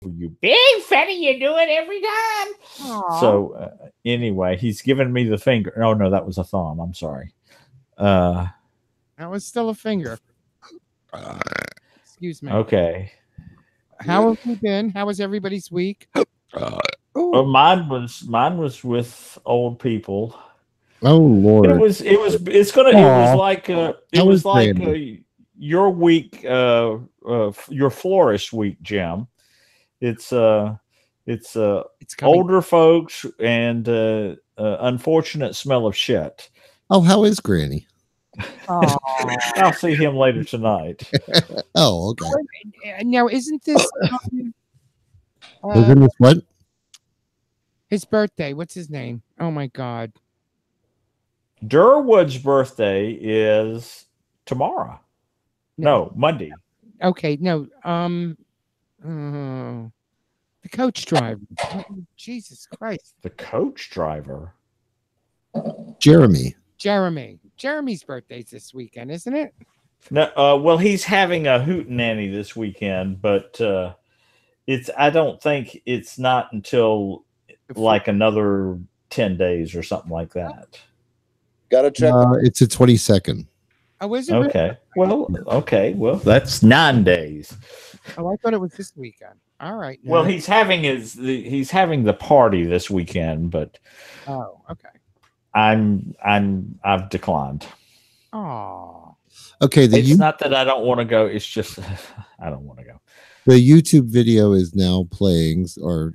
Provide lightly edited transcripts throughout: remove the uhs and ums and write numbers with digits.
You big fatty, you do it every time. Aw. So anyway, he's giving me the finger. Oh no, that was a thumb. I'm sorry. Uh, That was still a finger. Excuse me. okay. How have you been? How was everybody's week? Well, mine was with old people. Oh Lord! It was like your week, your florist week, Jim. It's It's coming. older folks and unfortunate smell of shit. Oh, how is Granny? Aw. I'll see him later tonight. Oh, okay. Now, isn't this Was in this what? his birthday? What's his name? Oh my God. Durwood's birthday is tomorrow. No, Monday. Okay, no. The coach driver. Oh, Jesus Christ. The coach driver. Jeremy. Jeremy's birthday's this weekend, isn't it? No, well, he's having a hootenanny this weekend, but I don't think it's not until like another 10 days or something like that. Gotta check. It's the 22nd. Oh, is it? really? Okay. Well, that's 9 days. Oh, I thought it was this weekend. All right. Well, now. he's having the party this weekend, but Oh, okay. I've declined. Oh. Okay, It's not that I don't want to go. It's just I don't want to go. the YouTube video is now playing or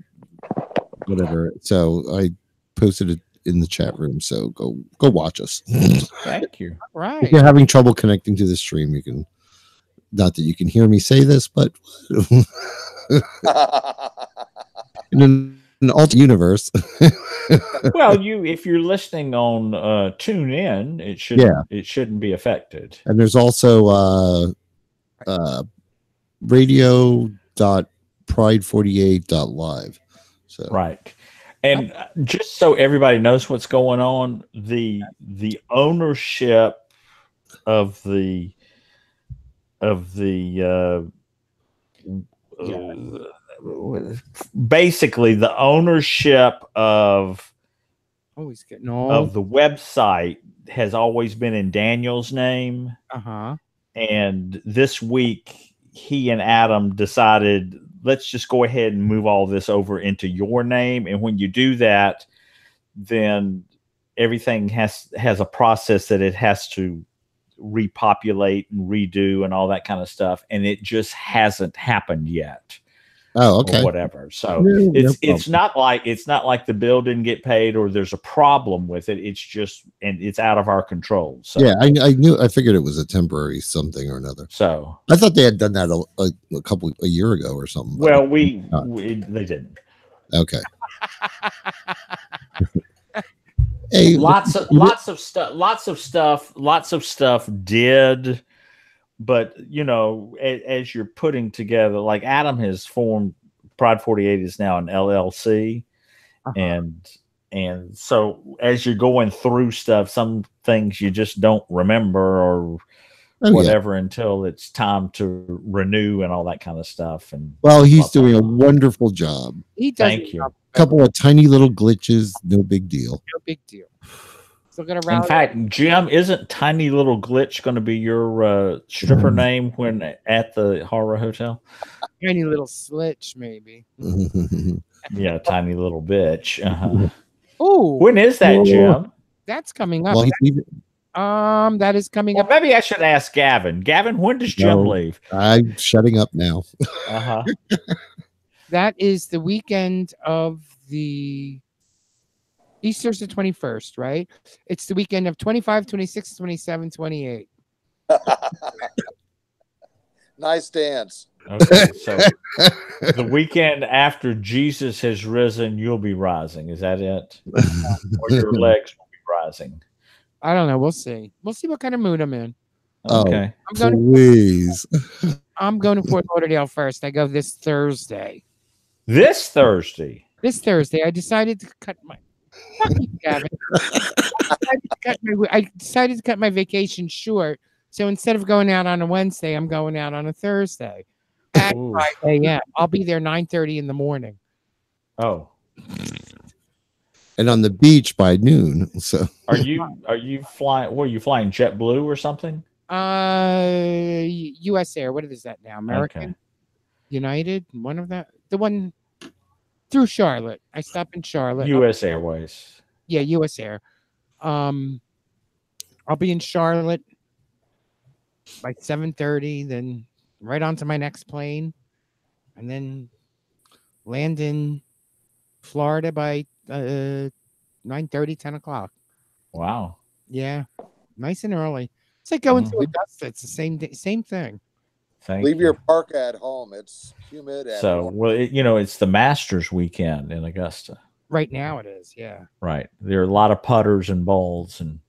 whatever. So I posted it in the chat room. So go watch us. Thank you. All right. If you're having trouble connecting to the stream, you can. Not that you can hear me say this, but in an alternate universe. Well, if you're listening on TuneIn, it shouldn't be affected. And there's also radio.pride48.live. So Right. And just so everybody knows what's going on, the ownership of the basically the ownership of He's getting old. the website has always been in Daniel's name. Uh-huh. And this week he and Adam decided, let's just go ahead and move all this over into your name. And when you do that, then everything has a process that it has to repopulate and redo and all that kind of stuff. And it just hasn't happened yet. Oh, okay. Or whatever. So No it's not like the bill didn't get paid or there's a problem with it. It's just, and it's out of our control. So yeah, I figured it was a temporary something or another. So I thought they had done that a year ago or something. Well, they didn't. Okay. Hey, lots of stuff did, but as you're putting together, like Adam has formed Pride 48 is now an LLC, and so as you're going through stuff, some things you just don't remember or whatever until it's time to renew and all that kind of stuff. And he's doing a wonderful job. He does. Thank you. A couple of tiny little glitches, no big deal. No big deal. Still gonna in fact, Jim, isn't Tiny Little Glitch going to be your stripper name when at the horror hotel? Tiny Little Slitch, maybe. Yeah, Tiny Little Bitch. Uh-huh. Oh, when is that, Jim? That's coming up. Well, that is coming up. Maybe I should ask Gavin. Gavin, when does Jim leave? I'm shutting up now. Uh-huh. That is the weekend of the Easter's the 21st, right? It's the weekend of 25, 26, 27, 28. Nice dance. Okay, so the weekend after Jesus has risen, you'll be rising. Is that it? Or your legs will be rising? I don't know. We'll see. We'll see what kind of mood I'm in. Okay. Please. I'm going to Fort Lauderdale first. I go this Thursday. This Thursday? This Thursday. I decided to cut my... Fuck you, Gavin. I decided to cut my vacation short. So instead of going out on a Wednesday, I'm going out on a Thursday. at Ooh. 5 a.m. I'll be there 9:30 in the morning. Oh, And on the beach by noon. So are you flying? What are you flying? JetBlue or something? U.S. Air. What is that now? American, Okay. United. One of that. The one through Charlotte. I stop in Charlotte. U.S. Airways. Yeah, U.S. Air. I'll be in Charlotte by 7:30. Then right onto my next plane, and then land in Florida by 9:30, 10 o'clock. Wow. Yeah, nice and early. It's like going to Mhm. Augusta. It's the same thing. Thank Leave you. your parka at home. It's humid and So, warm. well, it's the Masters weekend in Augusta, Right now it is. Yeah. right? There are a lot of putters and balls and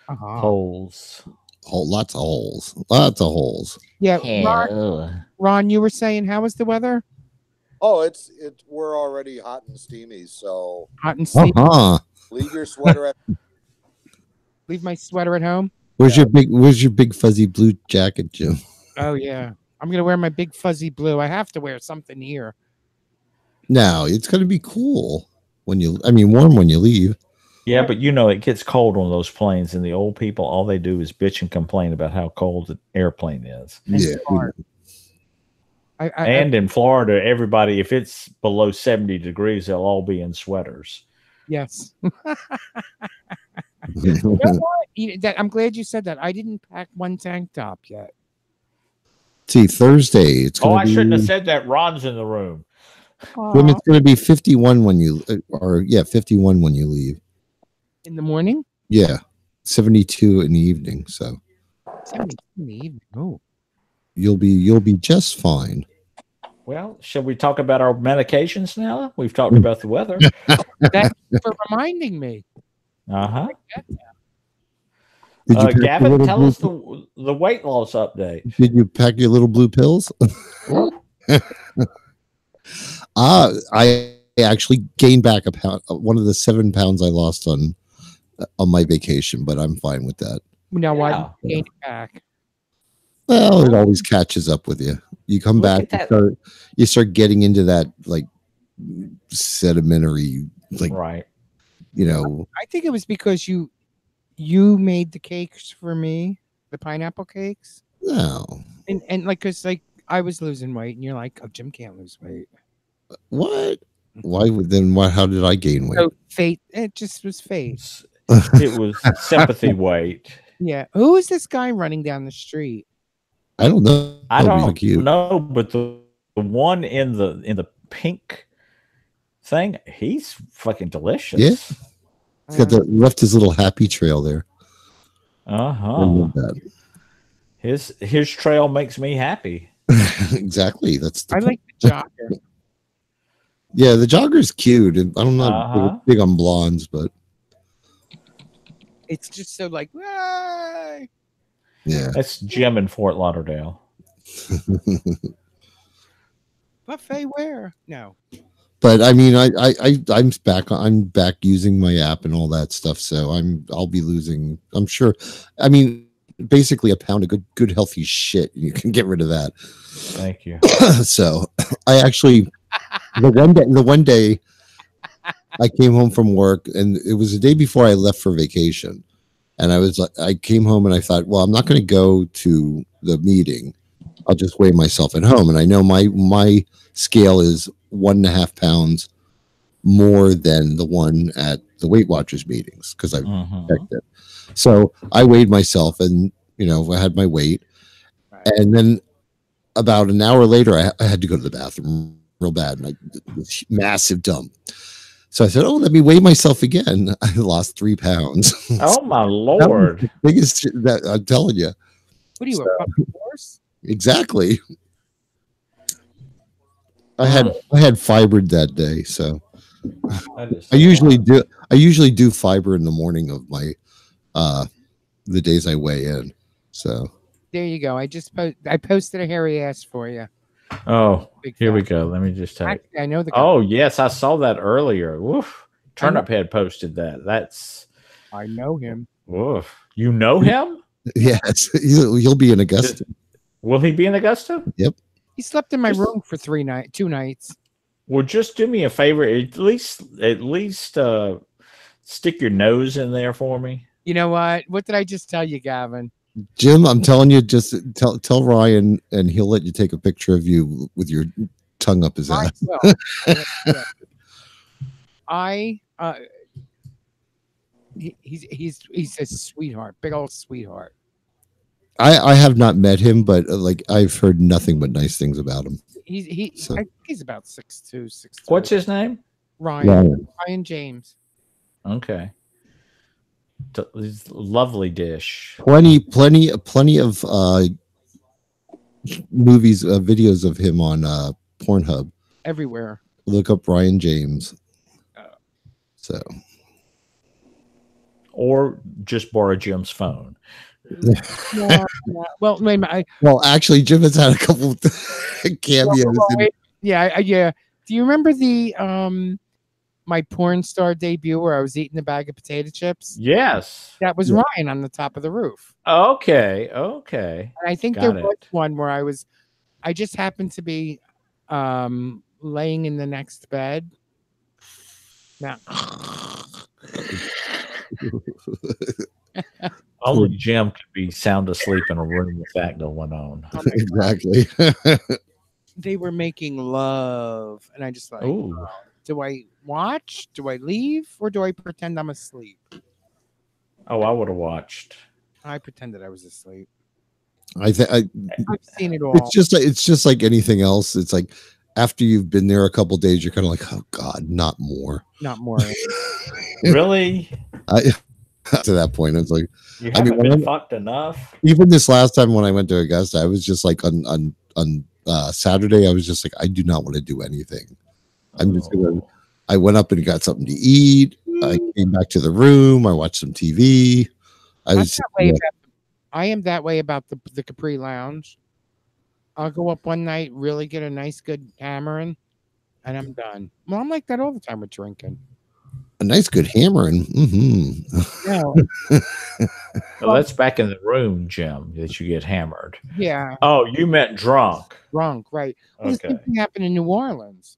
Uh-huh. holes. lots of holes. Lots of holes. Yeah. Hell. Ron, you were saying how was the weather? Oh, it's we're already hot and steamy. So Hot and steamy. Uh-huh. leave your sweater at Leave my sweater at home. Where's your big fuzzy blue jacket, Jim? Oh yeah. I'm gonna wear my big fuzzy blue. I have to wear something here. No, it's gonna be cool warm when you leave. Yeah, but it gets cold on those planes, and the old people, all they do is bitch and complain about how cold the airplane is. Yeah. And in Florida, everybody, if it's below 70 degrees, they'll all be in sweaters. Yes. You know what? I'm glad you said that. I didn't pack one tank top yet. See, Thursday. It's Oh, gonna I shouldn't have said that. Ron's in the room. Jim, it's going to be 51 when you 51 when you leave. In the morning? Yeah, 72 in the evening. So 72 in the evening. Oh. you'll be just fine. Well, shall we talk about our medications now? We've talked about the weather. Thank you for reminding me. Uh-huh. Did you pack your Gavin, little tell blue- us the weight loss update. Did you pack your little blue pills? I actually gained back a pound, one of the 7 pounds I lost on my vacation, but I'm fine with that. Now, why Yeah. did you gain it back? Well, it always catches up with you. You come Look back, at that. you start getting into that like sedimentary, like Right. I think it was because you made the cakes for me, the pineapple cakes, no. and like because like I was losing weight, and you're like, oh, Jim can't lose weight. What? Why would then? Why? How did I gain weight? So fate, it just was fate. It was sympathy weight. Yeah. Who is this guy running down the street? I don't know. I He's don't cute. know, but the one in the pink thing, he's fucking delicious. Yeah. He's got left his little happy trail there. I Uh-huh. love that. His trail makes me happy. Exactly. That's the I like the jogger. Yeah, the jogger's cute. And I'm not Uh-huh. big on blondes, but It's just so like, "Yay!" yeah. That's Jim in Fort Lauderdale. Buffet where? No. But I mean, I'm back using my app and all that stuff. So I'll be losing. I'm sure. I mean, basically a pound of good healthy shit. You can get rid of that. Thank you. So I actually the one day I came home from work, and it was the day before I left for vacation, and I came home and I thought, well, I'm not going to go to the meeting. I'll just weigh myself at home, and I know my scale is 1.5 pounds more than the one at the Weight Watchers meetings because I've Mhm. checked it. So I weighed myself, and I had my weight, and then about an hour later, I had to go to the bathroom real bad, and this massive dump. So I said, "Oh, let me weigh myself again." I lost 3 pounds. Oh my That was Lord. the biggest shit that I'm telling you. What are you, a fucking horse? Exactly. I had fibered that day, so That is I usually do fiber in the morning of my the days I weigh in. So There you go. I posted a hairy ass for you. Oh, Big here we fat. go. Let me just take. Actually, I know the guy. Oh yes, I saw that earlier. Woof. Turnip Head posted that. That's I know him. woof. You know him? yes, he'll be in Augusta. Will he be in Augusta? Yep. He slept in my Just- room for 2 nights. Well, just do me a favor. At least stick your nose in there for me. You know what? What did I just tell you, Gavin? Jim, I'm telling you, just tell Ryan, and he'll let you take a picture of you with your tongue up his I ass. will. He's a sweetheart, big old sweetheart. I have not met him, but like I've heard nothing but nice things about him. So- I think he's about 6'2", 6'3". What's his name? Ryan James. Okay. Lovely dish. Plenty of movies, videos of him on Pornhub. Everywhere. Look up Ryan James. So, Or just borrow Jim's phone. Yeah. Well, wait a minute. well, actually, Jim has had a couple cameos. Yeah. Do you remember the my porn star debut where I was eating a bag of potato chips? Yes. That was Ryan on the top of the roof. Okay. And I think Got there was it. one where I just happened to be laying in the next bed. Now, Only Jim could be sound asleep in a room with that going on. oh my God, Exactly. they were making love, and I just like, Ooh. do I watch? Do I leave? Or do I pretend I'm asleep? Oh, I would have watched. I pretended I was asleep. I've seen it all. it's just like anything else. It's like after you've been there a couple days, you're kind of like, oh God, not more. Not more. Really? To that point, it's like You I mean, haven't been fucked enough? even this last time when I went to Augusta, I was just like on Saturday, I was just like, I do not want to do anything. I'm just gonna. I went up and got something to eat. I came back to the room. I watched some TV. I am that way about the Capri Lounge. I'll go up one night, really get a nice good hammering, and I'm done. Well, I'm like that all the time with drinking. a nice good hammering. Yeah. Well, that's back in the room, Jim, that you get hammered. Yeah. Oh, you meant drunk. Drunk, right. Well, the same Okay. thing happened in New Orleans.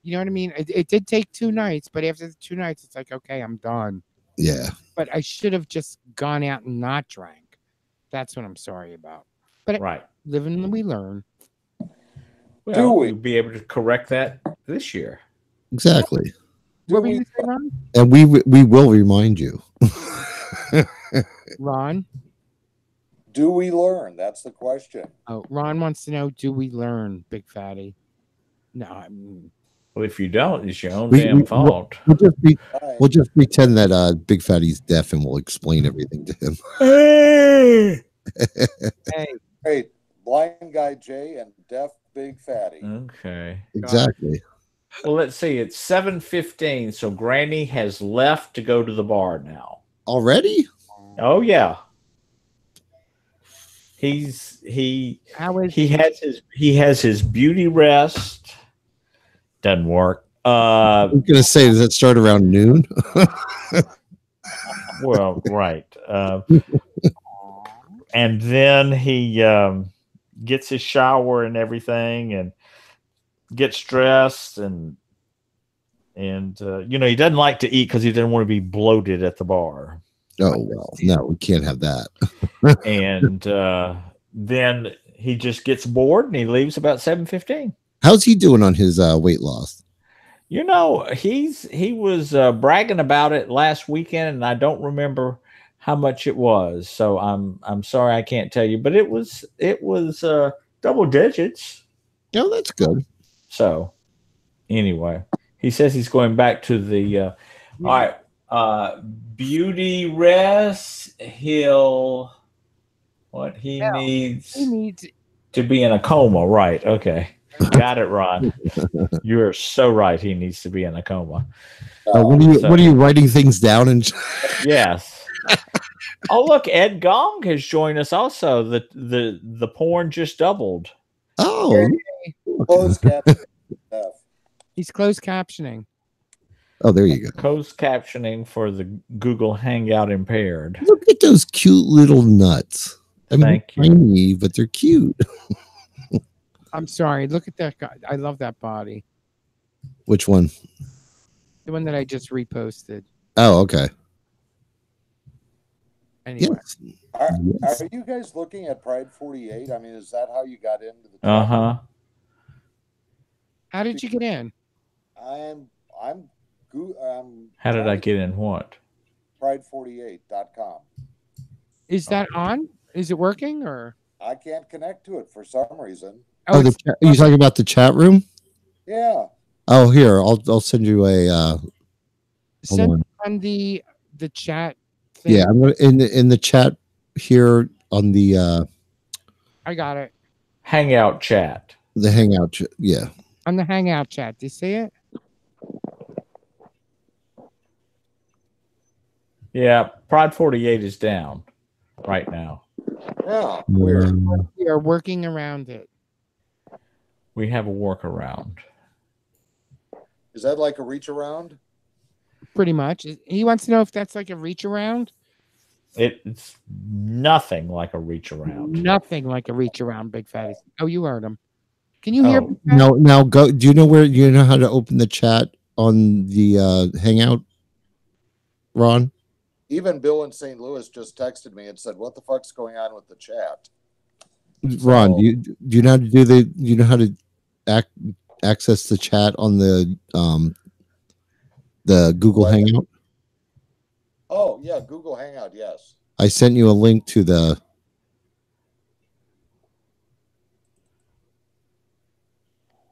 You know what I mean? It did take 2 nights, but after the 2 nights, it's like, okay, I'm done. Yeah. But I should have just gone out and not drank. That's what I'm sorry about. But Right. live and we learn. Well, Do we? we'll be able to correct that this year. Exactly. What were you saying, Ron? And we will remind you. Ron? Do we learn? That's the question. Oh, Ron wants to know, do we learn, Big Fatty? No, Well, if you don't, it's your own We- damn we- fault. We'll just pretend that Big Fatty's deaf and we'll explain everything to him. hey, Hey, blind guy Jay and deaf big fatty. Okay. Exactly. Well, let's see. It's 7:15, so Granny has left to go to the bar now. Already? Oh yeah. He how is has his beauty rest. Doesn't work. I was gonna say, does that start around noon? Well, right. And then he gets his shower and everything, and gets dressed, and he doesn't like to eat because he doesn't want to be bloated at the bar. Oh well, no, we can't have that. And then he just gets bored and he leaves about 7:15. How's he doing on his weight loss? He was bragging about it last weekend, and I don't remember how much it was. So I'm sorry I can't tell you, but it was double digits. Oh, that's good. So anyway, he says he's going back to the all right. Beauty rest. He needs to be in a coma, right? Okay, got it, Ron. You're so right. He needs to be in a coma. What are you writing things down and? Yes. Oh, look, Ed Gong has joined us. Also, the porn just doubled. Oh, Closed caption stuff. he's closed captioning. oh, there you go. Closed captioning for the Google Hangout impaired. Look at those cute little nuts. I mean, Thank they're you. tiny, but they're cute. I'm sorry. Look at that guy. I love that body. Which one? The one that I just reposted. Oh, okay. Anyway. Yes. Are you guys looking at Pride 48? I mean, is that how you got into the chat? Uh-huh. How did you get in? How did I get in what? Pride48.com. Is that on? Is it working or? I can't connect to it for some reason. Oh, are you talking about the chat room? Yeah. Oh, here, I'll send you a send on the chat thing. Yeah, I'm gonna in the chat here on the I got it. Hangout chat. The Hangout chat, yeah. On the Hangout chat. Do you see it? Yeah, Pride 48 is down right now. Yeah, weird. We are working around it. We have a workaround. Is that like a reach around? Pretty much. He wants to know if that's like a reach around. It's nothing like a reach around. Nothing like a reach around, Big Fatty. Oh, you heard him. Can you hear? No, now go. Do you know where? You know how to open the chat on the Hangout, Ron? Even Bill in St. Louis just texted me and said, "What the fuck's going on with the chat?" Ron, do you know how to do the? Do you know how to access the chat on the Google Hangout? Oh yeah, Google Hangout. Yes. I sent you a link to the.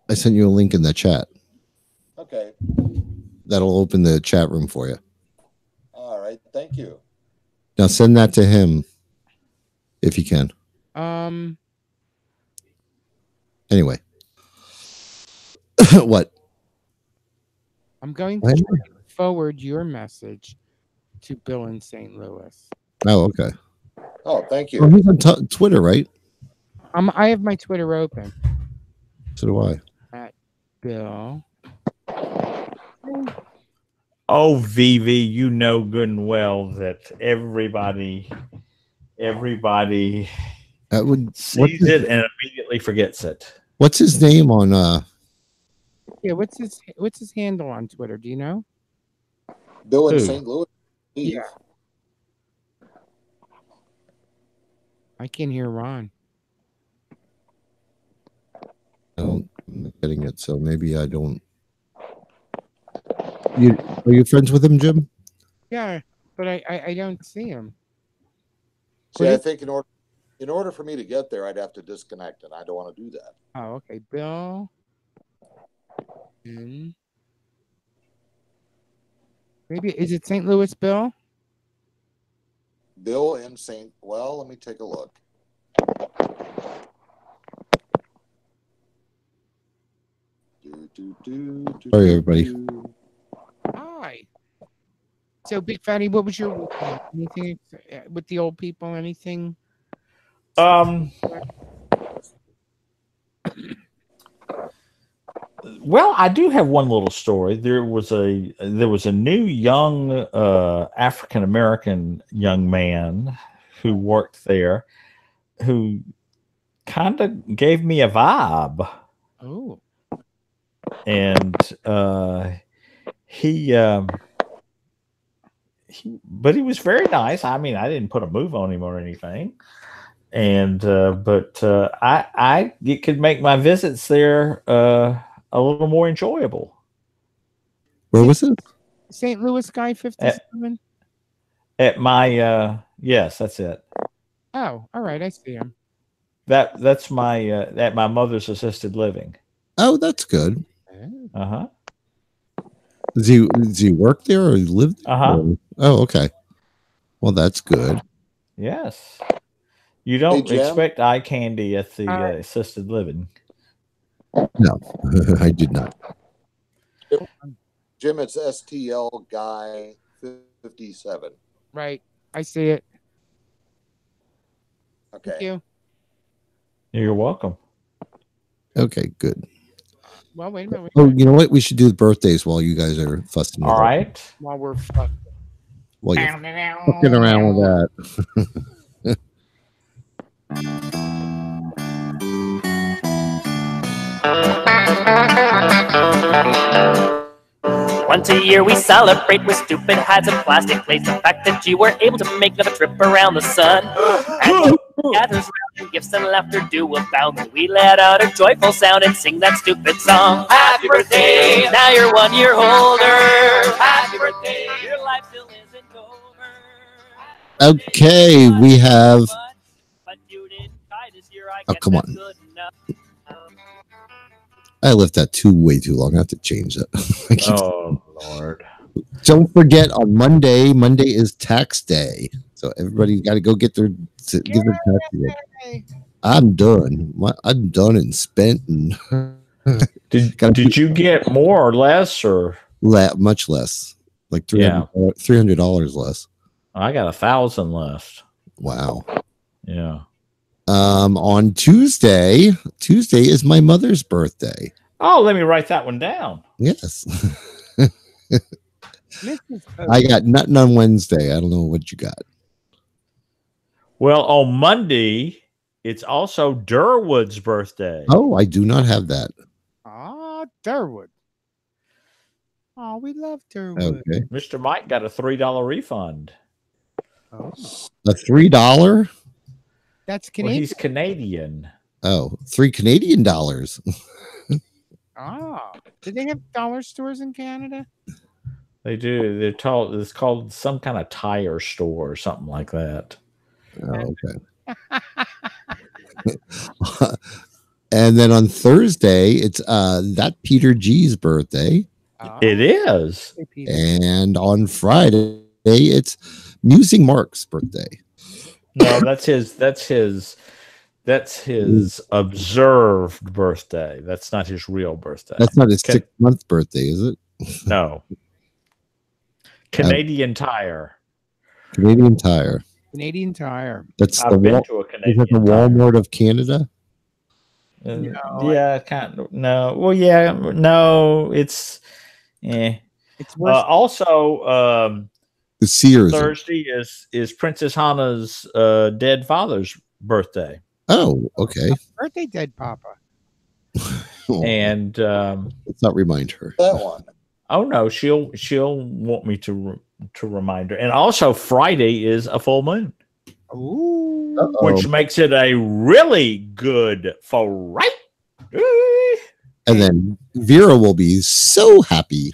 I sent you a link in the chat. Okay. That'll open the chat room for you. All right. Thank you. Now send that to him if you can. Anyway. What? I'm going to forward your message to Bill in St. Louis. Oh, okay. Oh, thank you. Oh, he's on Twitter, right? I have my Twitter open. So do I. At Bill. Oh, Vivi, you know good and well that everybody sees it and immediately forgets it. What's his name on Yeah, what's his handle on Twitter? Do you know? Bill in St. Louis. Yeah. I can hear Ron. I'm not getting it, so maybe I don't. Are you friends with him, Jim? Yeah, but I don't see him. See, I think in order for me to get there, I'd have to disconnect, and I don't want to do that. Oh, okay. Bill. Maybe is it St. Louis Bill? Bill in St. Well, let me take a look. Sorry, everybody. Hi. So, Big Fatty, what was your weekend? Anything with the old people? Anything? Well, I do have one little story. There was a new young African American young man who worked there, who kind of gave me a vibe. Oh. And but he was very nice. I mean, I didn't put a move on him or anything. And but it could make my visits there a little more enjoyable. Where was it? St. Louis guy 57? At my yes, that's it. Oh, all right, I see him. That's my at my mother's assisted living. Oh, that's good. Uh-huh. Does he work there or live there? Uh-huh. Oh, okay. Well, that's good. Yes. You don't expect eye candy at the assisted living. No, I did not. Jim, it's STL Guy 57. Right. I see it. Okay. Thank you. You're welcome. Okay, good. Well, wait a minute. Oh, you know what? We should do the birthdays while you guys are fussing. All right. While we're fucking. While you're fucking around with that. Once a year we celebrate with stupid hats and plastic plates. The fact that you were able to make another trip around the sun. And gathers round and gifts and laughter do abound. We let out a joyful sound and sing that stupid song. Happy birthday! Now you're 1 year older. Happy birthday! Your life still isn't over. Okay, we have. Oh, come on. I left that way too long. I have to change that. Oh, Lord. Don't forget on Monday. Monday is tax day. So everybody's got to go give their tax day. I'm done. I'm done and spent. And did you get more or less or much less? Like $300 less. I got 1,000 left. Wow. Yeah. On Tuesday is my mother's birthday. Oh, let me write that one down. Yes. I got nothing on Wednesday. I don't know what you got. Well, on Monday, it's also Durwood's birthday. Oh, I do not have that. Ah, Durwood. Oh, we love Durwood. Okay. Mr. Mike got a $3 refund. Oh. A $3? That's Canadian. Well, he's Canadian. Oh, $3 Canadian. Ah, do they have dollar stores in Canada? They do. They're told it's called some kind of tire store or something like that. Oh, okay. And then on Thursday, it's that Peter G's birthday. Oh, It is. And on Friday, it's Musing Mark's birthday. No, that's his observed birthday. That's not his real birthday. That's not his 6-month birthday, is it? No. Canadian Tire. Canadian Tire. Canadian Tire. That's I've been to a Canadian is that the Walmart of Canada? No, yeah, kind of. No. Well, yeah, no. It's. It's worse. Also, The Sears. Thursday is Princess Hannah's dead father's birthday. Oh, okay. Birthday, dead Papa. And let's not remind her that one. Oh no, she'll want me to remind her. And also Friday is a full moon. Ooh. Which makes it a really good for And then Vera will be so happy.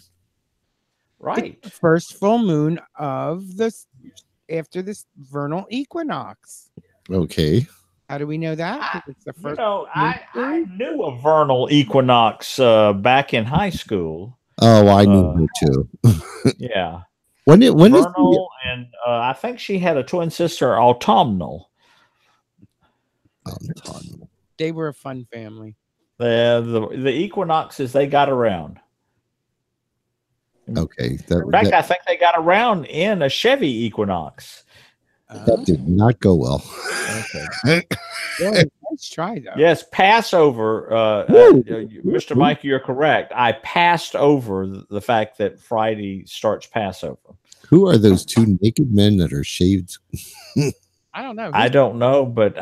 Right. The first full moon of this after this vernal equinox. Okay. How do we know that? It's the first. I knew a vernal equinox back in high school. Oh, I knew her too. Yeah. When vernal, and I think she had a twin sister, autumnal. They were a fun family. The equinoxes, they got around. Okay. In fact, I think they got around in a Chevy Equinox. That did not go well. Okay. Let's try though. Yes, Passover. Mr. Mike, you're correct. I passed over the fact that Friday starts Passover. Who are those two naked men that are shaved? I don't know. I don't know, but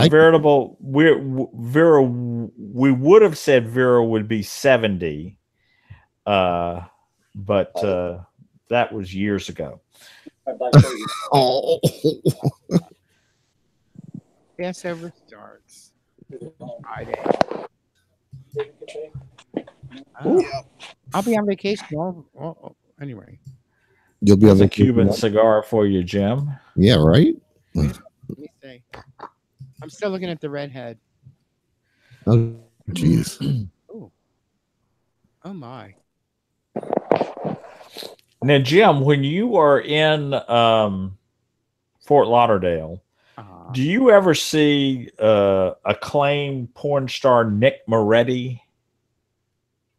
veritable. Vera. We would have said Vera would be 70, but that was years ago. Oh. Passover starts Friday. I'll be on vacation. Anyway, You'll be on a Cuban cigar for you, Jim. Yeah, right. Let me see. I'm still looking at the redhead. Oh, jeez. Oh my. Now, Jim, when you are in Fort Lauderdale, do you ever see acclaimed porn star Nick Moretti?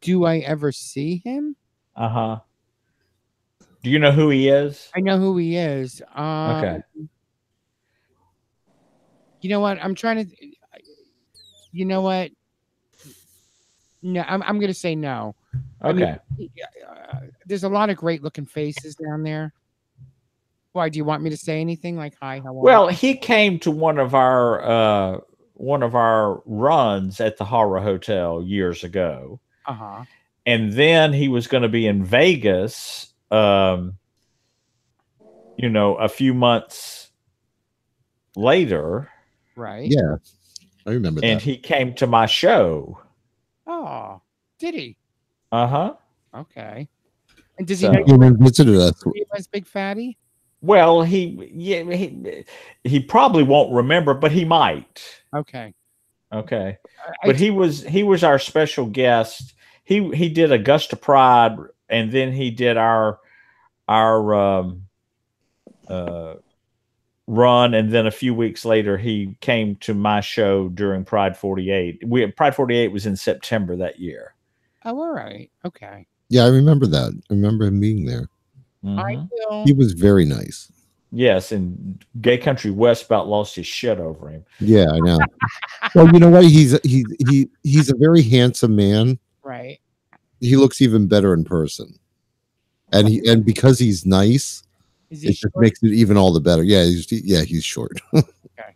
Do I ever see him? Uh-huh. Do you know who he is? I know who he is. Okay. You know what? I'm trying to. You know what? No, I'm going to say no. Okay. I mean, there's a lot of great looking faces down there. Why do you want me to say anything like hi? How are Well, you? he came to one of our runs at the Horror Hotel years ago, Uh-huh. and then he was going to be in Vegas, a few months later, Right. Yeah, I remember and that. he came to my show. Oh, did he? Uh-huh. Okay. And does So- he know Came and visited us. you as Big Fatty? Well, he probably won't remember, but he might. Okay. Okay. I- But he was our special guest. He did Augusta Pride, and then he did our run, and then a few weeks later he came to my show during Pride 48. Pride 48 was in September that year. Oh, all right. Okay. Yeah, I remember that. I remember him being there. I Mhm. will. He was very nice. Yes, and Gay Country West about lost his shit over him. Yeah, I know. Well, you know what? He's a very handsome man. Right. He looks even better in person, and because he's nice, Is it he just short? makes it even all the better. Yeah, he's short. Okay.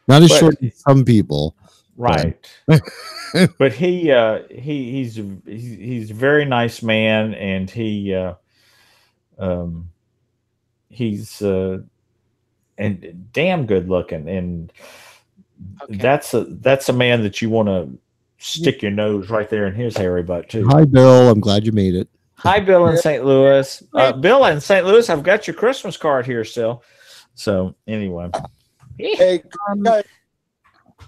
Not as But- short as some people. Right. But he's a very nice man, and he's and damn good looking, and Okay. that's a man that you want to stick your nose right there in his hairy butt too. Hi, Bill. I'm glad you made it. Hi, Bill in St. Louis. Bill in St. Louis, I've got your Christmas card here still. So anyway, Hey,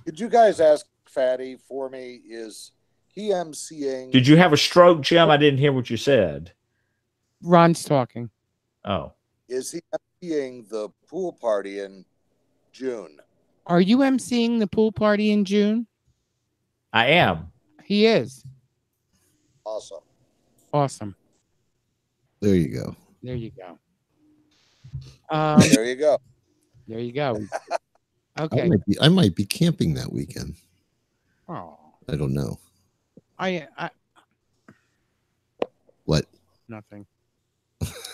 could you guys ask Fatty for me? Is he emceeing? did you have a stroke, Jim? I didn't hear what you said. Ron's talking. Oh, Is he emceeing the pool party in June? Are you emceeing the pool party in June? I am. He is. Awesome. Awesome. There you go. There you go. There you go. There you go. Okay. I might be camping that weekend. Oh, I don't know. I What? nothing.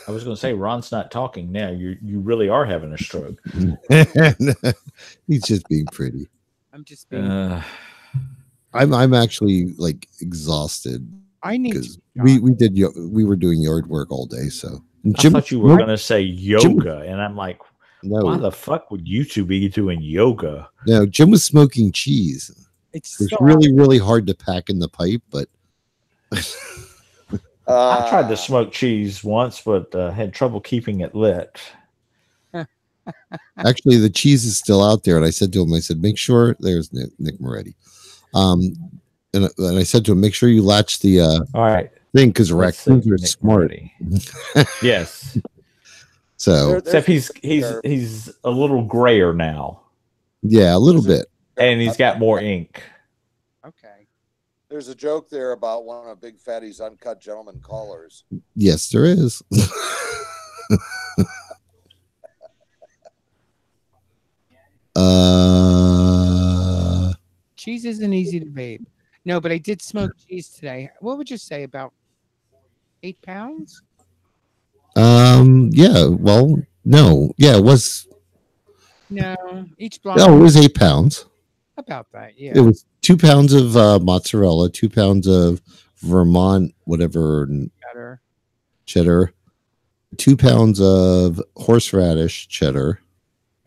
I was going to say Ron's not talking now. You really are having a stroke. He's just being pretty. I'm just being. I'm actually like exhausted I need because to. we were doing yard work all day. So I thought you were going to say yoga, and I'm like, why no, the fuck would you two be doing yoga? no. Jim was smoking cheese. It's It's so really, really hard to pack in the pipe, but I tried to smoke cheese once, but had trouble keeping it lit. actually the cheese is still out there. And I said to him, I said, make sure there's Nick Moretti. And I said to him, make sure you latch the All right. thing because Let's see, raccoons are Nick smart. Moretti. Yes. So Except he's a little grayer now, yeah, a little bit. and he's got more ink. okay. There's a joke there about one of Big Fatty's uncut gentleman callers. Yes, there is. Cheese isn't easy to vape. No, but I did smoke cheese today. What would you say about 8 pounds? Yeah, well, no, yeah, it was. No, each block No, it was 8 pounds. about that. Yeah. It was 2 pounds of mozzarella, 2 pounds of Vermont, whatever better. cheddar, 2 pounds of horseradish cheddar,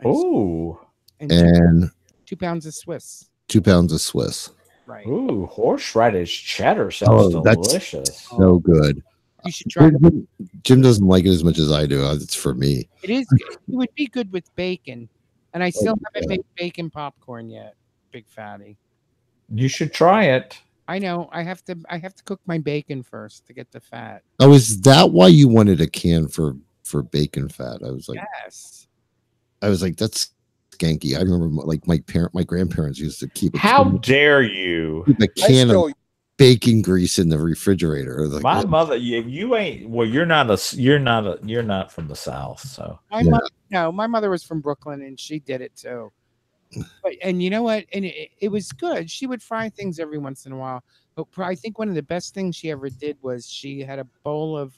And, Ooh, and 2 pounds of Swiss. 2 pounds of Swiss. Right. ooh, horseradish cheddar sounds Oh, that's- delicious. So good. You should try it. Jim doesn't like it as much as I do. It's for me. It is. It would be good with bacon, and I still haven't yeah. made bacon popcorn yet. Big Fatty. You should try it. I know. I have to cook my bacon first to get the fat. Oh, is that why you wanted a can for bacon fat? I was like, Yes. that's skanky. I remember my grandparents used to keep How dare you? keep a I can of still bacon grease in the refrigerator. I was like, My mother, you ain't. Well, you're not from the South, so My mother was from Brooklyn, and she did it too. And you know what? And it was good. She would fry things every once in a while. But I think one of the best things she ever did was she had a bowl of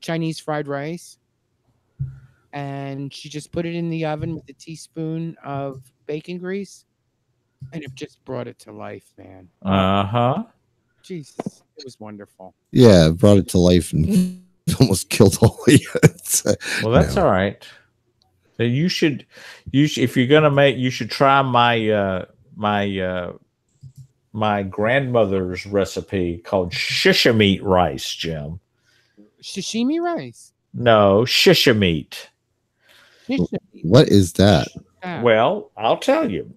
Chinese fried rice, and she just put it in the oven with a teaspoon of bacon grease, And it just brought it to life, man. Uh-huh. Jesus, it was wonderful. Yeah, brought it to life and almost killed all of you. Well, that's all right. So you should if you're gonna make, you should try my grandmother's recipe called shisha meat rice, Jim. Sashimi rice. No, shisha meat. What is that? Well, I'll tell you.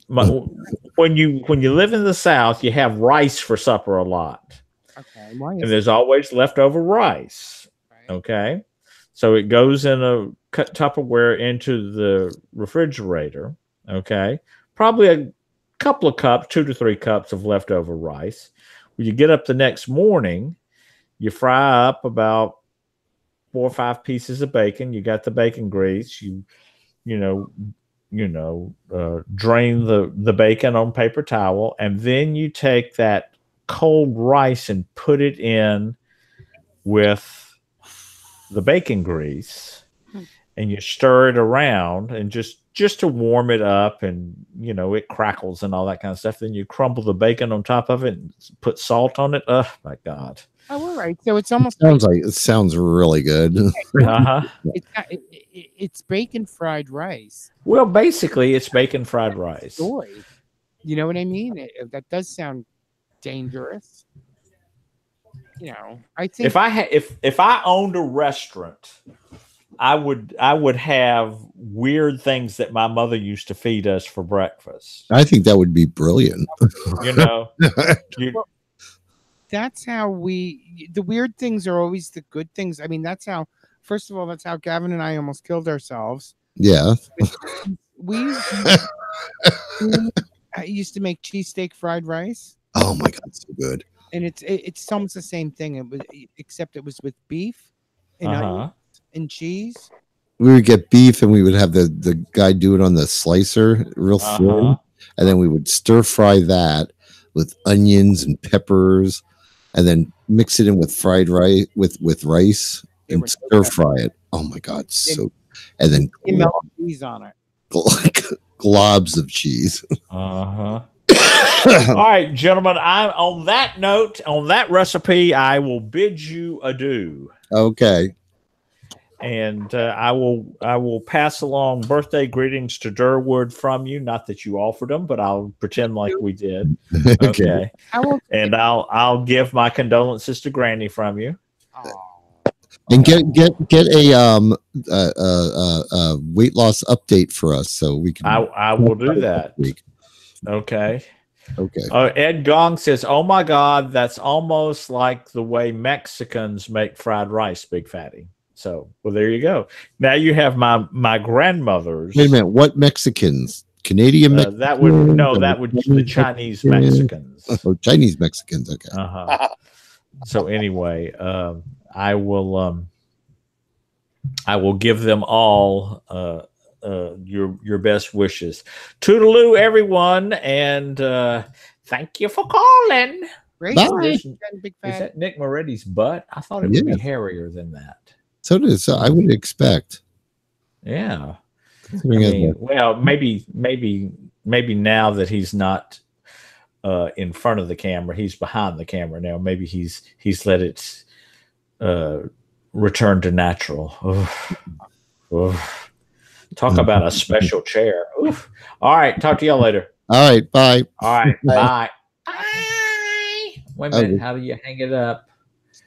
When you live in the South, you have rice for supper a lot. Okay. And there's always leftover rice. Okay. So it goes in a Tupperware into the refrigerator. Okay. Probably a couple of cups, 2 to 3 cups of leftover rice. When you get up the next morning, you fry up about 4 or 5 pieces of bacon. You got the bacon grease. You drain the bacon on paper towel, and then you take that cold rice and put it in with the bacon grease, and you stir it around, and just to warm it up, and it crackles and all that kind of stuff. Then you crumble the bacon on top of it and put salt on it. Oh my God. Oh, all right. So it's almost It sounds really good. Uh-huh. It's bacon fried rice. Well, basically, it's bacon fried rice. Soy. You know what I mean? That does sound dangerous. I think if I owned a restaurant, I would have weird things that my mother used to feed us for breakfast. I think that would be brilliant. That's how the weird things are always the good things. I mean, that's how Gavin and I almost killed ourselves. Yeah. We used to make cheesesteak fried rice. Oh my God, so good. And it's almost the same thing. Except it was with beef and onions and cheese. We would get beef and we would have the guy do it on the slicer real thin. And then we would stir fry that with onions and peppers, and then mix it in with fried rice with rice and stir fry it. Oh my God, and then melt cheese on it. Globs of cheese. All right, gentlemen. On that note, on that recipe, I will bid you adieu. Okay. And I will pass along birthday greetings to Durwood from you. Not that you offered them, but I'll pretend like we did. Okay. And I'll give my condolences to Granny from you. And get a weight loss update for us so we can. I will do that. Okay. Okay. Ed Gong says, "Oh my God, that's almost like the way Mexicans make fried rice, Big Fatty." So, well, there you go. Now you have my grandmother's. Wait a minute. What Mexicans? Canadian Mexicans? That would the Chinese Mexicans. Oh, Chinese Mexicans. Okay. So anyway, I will give them all your best wishes. Toodaloo, everyone, and thank you for calling. Bye. Is that Nick Moretti's butt? I thought it would be hairier than that. So I would expect. Yeah. Well, maybe now that he's not in front of the camera, he's behind the camera now. Maybe he's let it return to natural. Talk about a special chair. Oof. All right. Talk to y'all later. All right. Bye. All right. Bye. Wait a minute. How do you hang it up?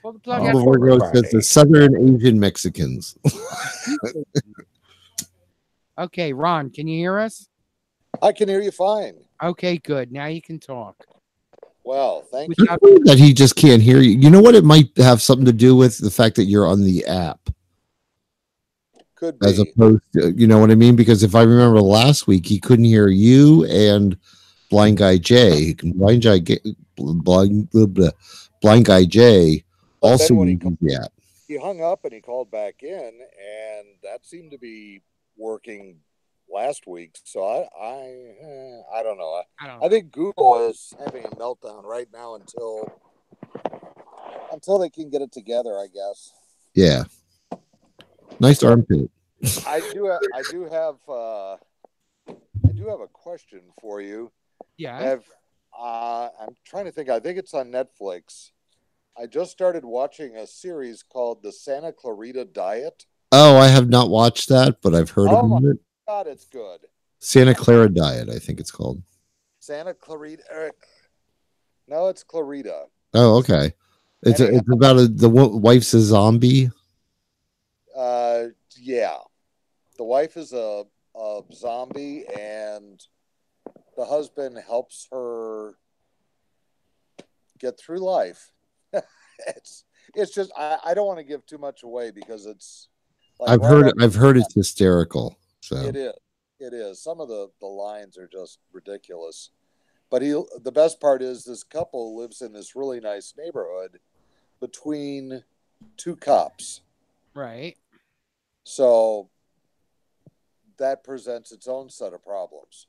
Says the Southern Asian Mexicans. Okay, Ron, can you hear us? I can hear you fine. Okay, good. Now you can talk. Well, thank you. That he just can't hear you. You know what? It might have something to do with the fact that you're on the app. Could be. As opposed to, you know what I mean? Because if I remember last week, he couldn't hear you and Blind Guy Jay. Blind Guy Jay also uses the app. He hung up and he called back in, and that seemed to be working last week. So I don't know. I think Google is having a meltdown right now until they can get it together, I guess. Yeah. Nice armpit. I do have a question for you. Yeah. I'm trying to think. I think it's on Netflix. I just started watching a series called the Santa Clarita Diet. Oh, I have not watched that, but I've heard Oh my about it. God, it's good. Santa Clara Diet, I think it's called. Santa Clarita. No, it's Clarita. Oh, okay. It's Anyhow, it's about wife's a zombie. Yeah. The wife is a zombie, and the husband helps her get through life. it's just I don't want to give too much away because it's like I've heard it's hysterical. So it is. It is. Some of the lines are just ridiculous. But the best part is this couple lives in this really nice neighborhood between two cops. Right. So that presents its own set of problems.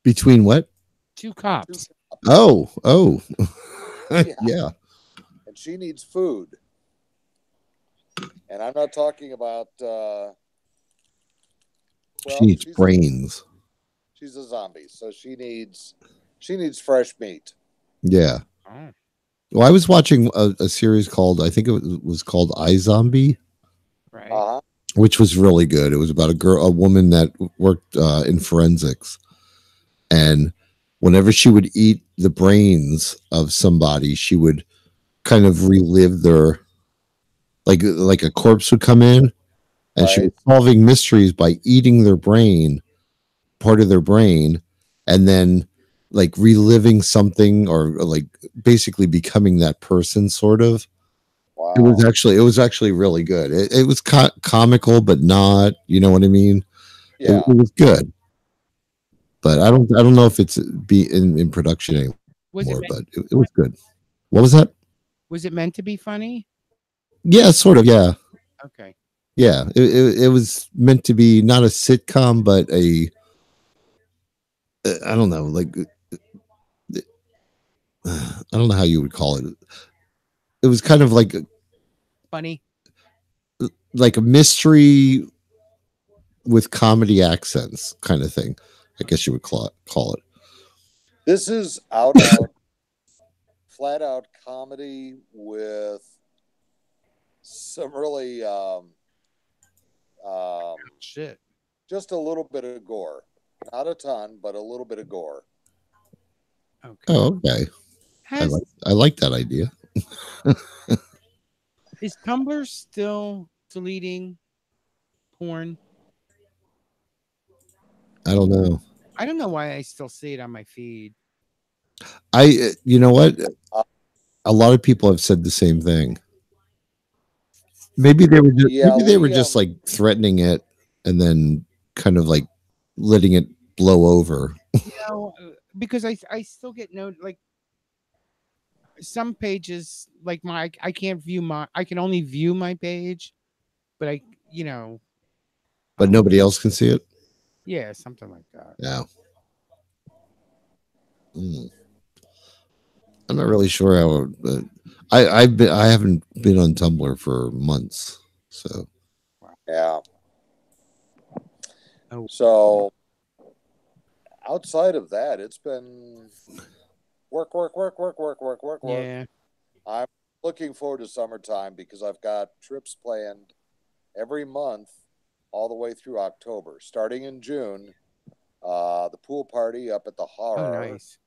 between what? Two cops. Oh. Yeah. Yeah. And she needs food. And I'm not talking about She needs brains. She's a zombie, so she needs fresh meat. Yeah. Oh. Well, I was watching a series called, I think it was called iZombie, Right. which was really good. It was about a woman that worked in forensics, and whenever she would eat the brains of somebody, she would kind of relive their, like a corpse would come in, and she was solving mysteries by eating their brain, part of their brain, and then like reliving something, or like basically becoming that person, sort of. Wow. It was actually really good. It was comical, but not, you know what I mean? Yeah. It was good, but I don't know if it's be in production anymore. But it was good. What was that? Was it meant to be funny? Yeah, sort of. Yeah. Okay. Yeah, it was meant to be not a sitcom, but I don't know, like I don't know how you would call it. It was kind of Funny. like a mystery with comedy accents, kind of thing. I guess you would call it. This is flat out comedy with some really shit. Just a little bit of gore. Not a ton, but a little bit of gore. Okay. Oh, okay. I like that idea. Is Tumblr still deleting porn? I don't know. I don't know why I still see it on my feed. You know what? A lot of people have said the same thing. Maybe they were just like threatening it and then kind of like letting it blow over. Because I still get like some pages, like I can't view I can only view my page, but but nobody else can see it. Yeah, something like that. Yeah. I'm not really sure how. I haven't been on Tumblr for months, so yeah. So outside of that, it's been work. Yeah. I'm looking forward to summertime because I've got trips planned every month all the way through October. Starting in June, the pool party up at the Horror. Oh, nice.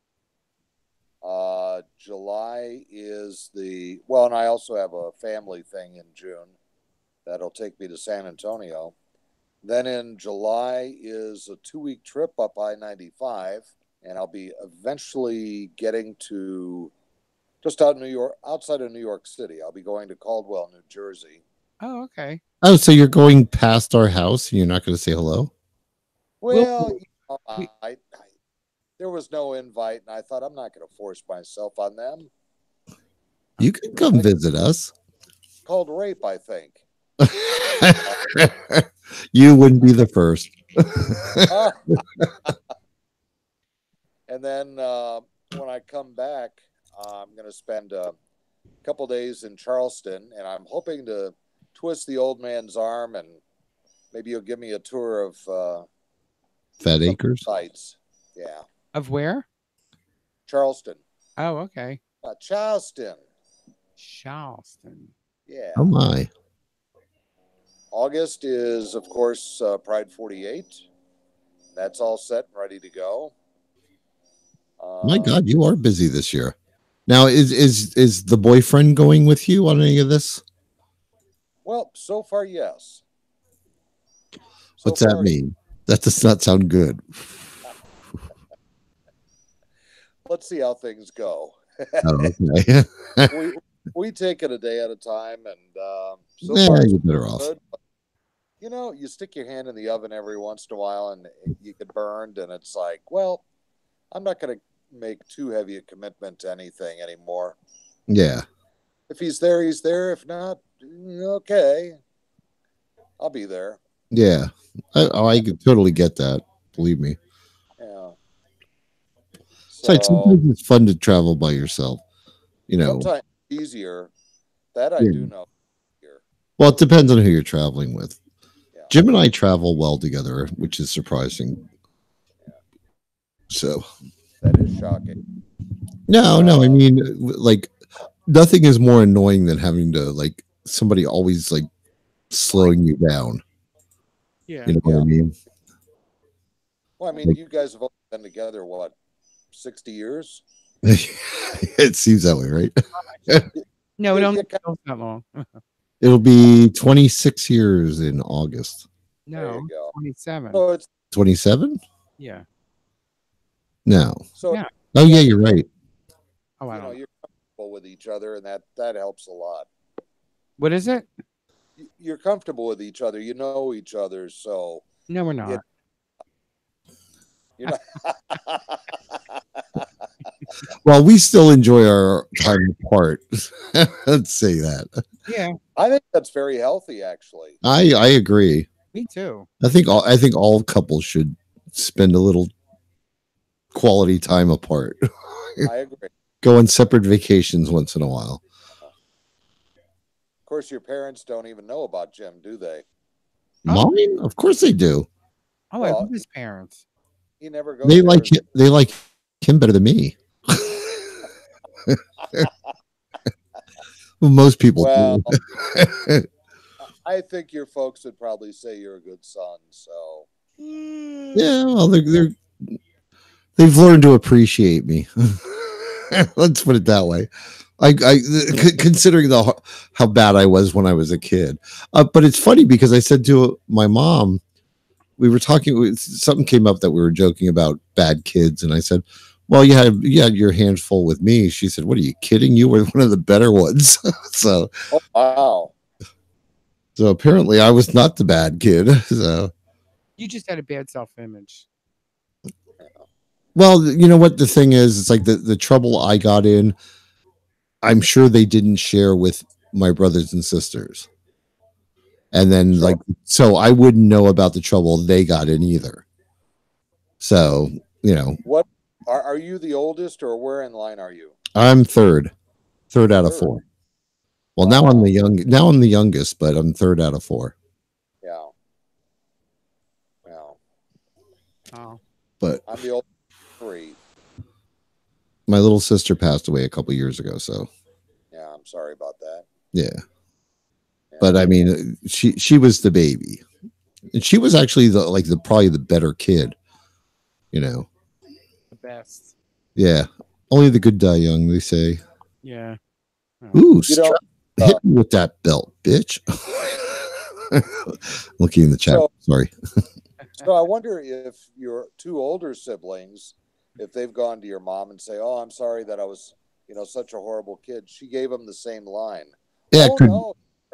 July is and I also have a family thing in June that'll take me to San Antonio. Then in July is a 2-week trip up I-95, and I'll be eventually getting to just outside of New York City. I'll be going to Caldwell, New Jersey. Oh, okay. Oh, so you're going past our house and you're not going to say hello? Well, there was no invite, and I thought I'm not going to force myself on them. You can come visit us. It's called rape, I think. You wouldn't be the first. And then when I come back, I'm going to spend a couple days in Charleston, and I'm hoping to twist the old man's arm, and maybe you'll give me a tour of Fat Acres sites. Yeah. Of where? Charleston. Oh, okay. Charleston. Charleston. Yeah. Oh my. August is, of course, Pride 48. That's all set and ready to go. My God, you are busy this year. Now, is the boyfriend going with you on any of this? Well, so far, yes. What's that mean? That does not sound good. Let's see how things go. Oh, okay. we take it a day at a time, and so yeah, far you're better off. good. You know, you stick your hand in the oven every once in a while, and you get burned, and it's like, well, I'm not going to make too heavy a commitment to anything anymore. Yeah. If he's there, he's there. If not, okay, I'll be there. Yeah, I could totally get that. Believe me. Yeah. So, sometimes it's fun to travel by yourself. You know, sometimes easier. That I do know. Well, it depends on who you're traveling with. Yeah. Jim and I travel well together, which is surprising. Yeah. So that is shocking. No, I mean, like, nothing is more annoying than having to, like, somebody always, like, slowing you down. Yeah. You know what I mean? Well, I mean, like, you guys have only been together, what, 60 years? It seems that way, right? No, it don't go that long. It'll be 26 years in August. No, 27. So it's 27? Yeah. No. So yeah. Oh, yeah, you're right. Oh, I don't know. You're comfortable with each other, and that helps a lot. What is it? You're comfortable with each other. You know each other, so. No, we're not. You're not. Well, we still enjoy our time apart. Let's say that. Yeah, I think that's very healthy, actually. I agree. Me too. I think all couples should spend a little quality time apart. I agree. Go on separate vacations once in a while. Of course, your parents don't even know about Jim, do they? Mine? Of course they do. Oh, well, I love his parents. He never goes. They like him better than me. Well, most people do. I think your folks would probably say you're a good son. So yeah, well, they've learned to appreciate me. Let's put it that way. Considering how bad I was when I was a kid, but it's funny because I said to my mom, we were talking. Something came up that we were joking about bad kids, and I said, "Well, you had your hands full with me." She said, "What are you kidding? You were one of the better ones." So, wow. So apparently, I was not the bad kid. So you just had a bad self-image. Well, you know what the thing is? It's like the trouble I got in. I'm sure they didn't share with my brothers and sisters. And then so I wouldn't know about the trouble they got in either. So, you know. What are you the oldest, or where in line are you? I'm third out of 4. Well, now I'm the youngest, but I'm third out of 4. Yeah. Wow. Oh. But I'm the oldest 3. My little sister passed away a couple years ago, so yeah, I'm sorry about that. Yeah. But I mean, she was the baby, and she was actually probably the better kid, you know. The best. Yeah, only the good die young, they say. Yeah. Oh. Ooh, hit me with that belt, bitch. Looking in the chat. Sorry. So I wonder if your 2 older siblings, if they've gone to your mom and say, "Oh, I'm sorry that I was, such a horrible kid." She gave them the same line. Yeah,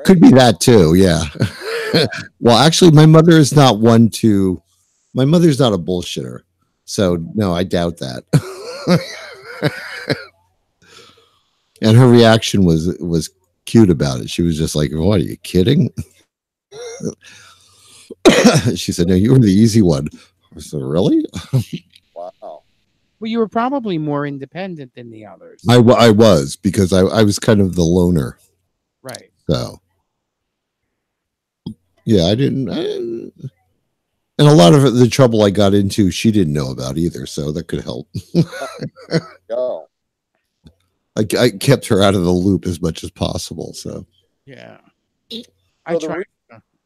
could be that too. Yeah. Well, actually, my mother is not one to. My mother's not a bullshitter, so no, I doubt that. And her reaction was cute about it. She was just like, "What, are you kidding?" She said, "No, you were the easy one." I said, "Really?" Wow. Well, you were probably more independent than the others. I was, because I was kind of the loner. Right. So, yeah, I didn't. And a lot of the trouble I got into, she didn't know about either, so that could help. Go. I kept her out of the loop as much as possible. So Yeah. So I the try.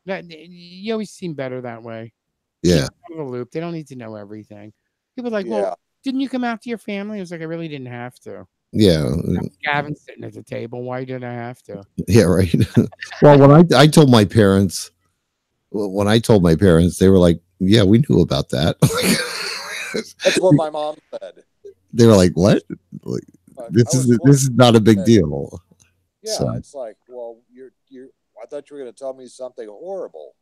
re- You always seem better that way. yeah, Out of the loop. They don't need to know everything. People are like, Yeah. well, didn't you come out to your family? I was like, I really didn't have to. yeah, Gavin's sitting at the table. Why did I have to? yeah. Right. Well, when I told my parents, they were like, "Yeah, we knew about that." That's what my mom said. They were like, "What? Like, this is not a big deal." Yeah, So, it's like, well, you're. I thought you were going to tell me something horrible.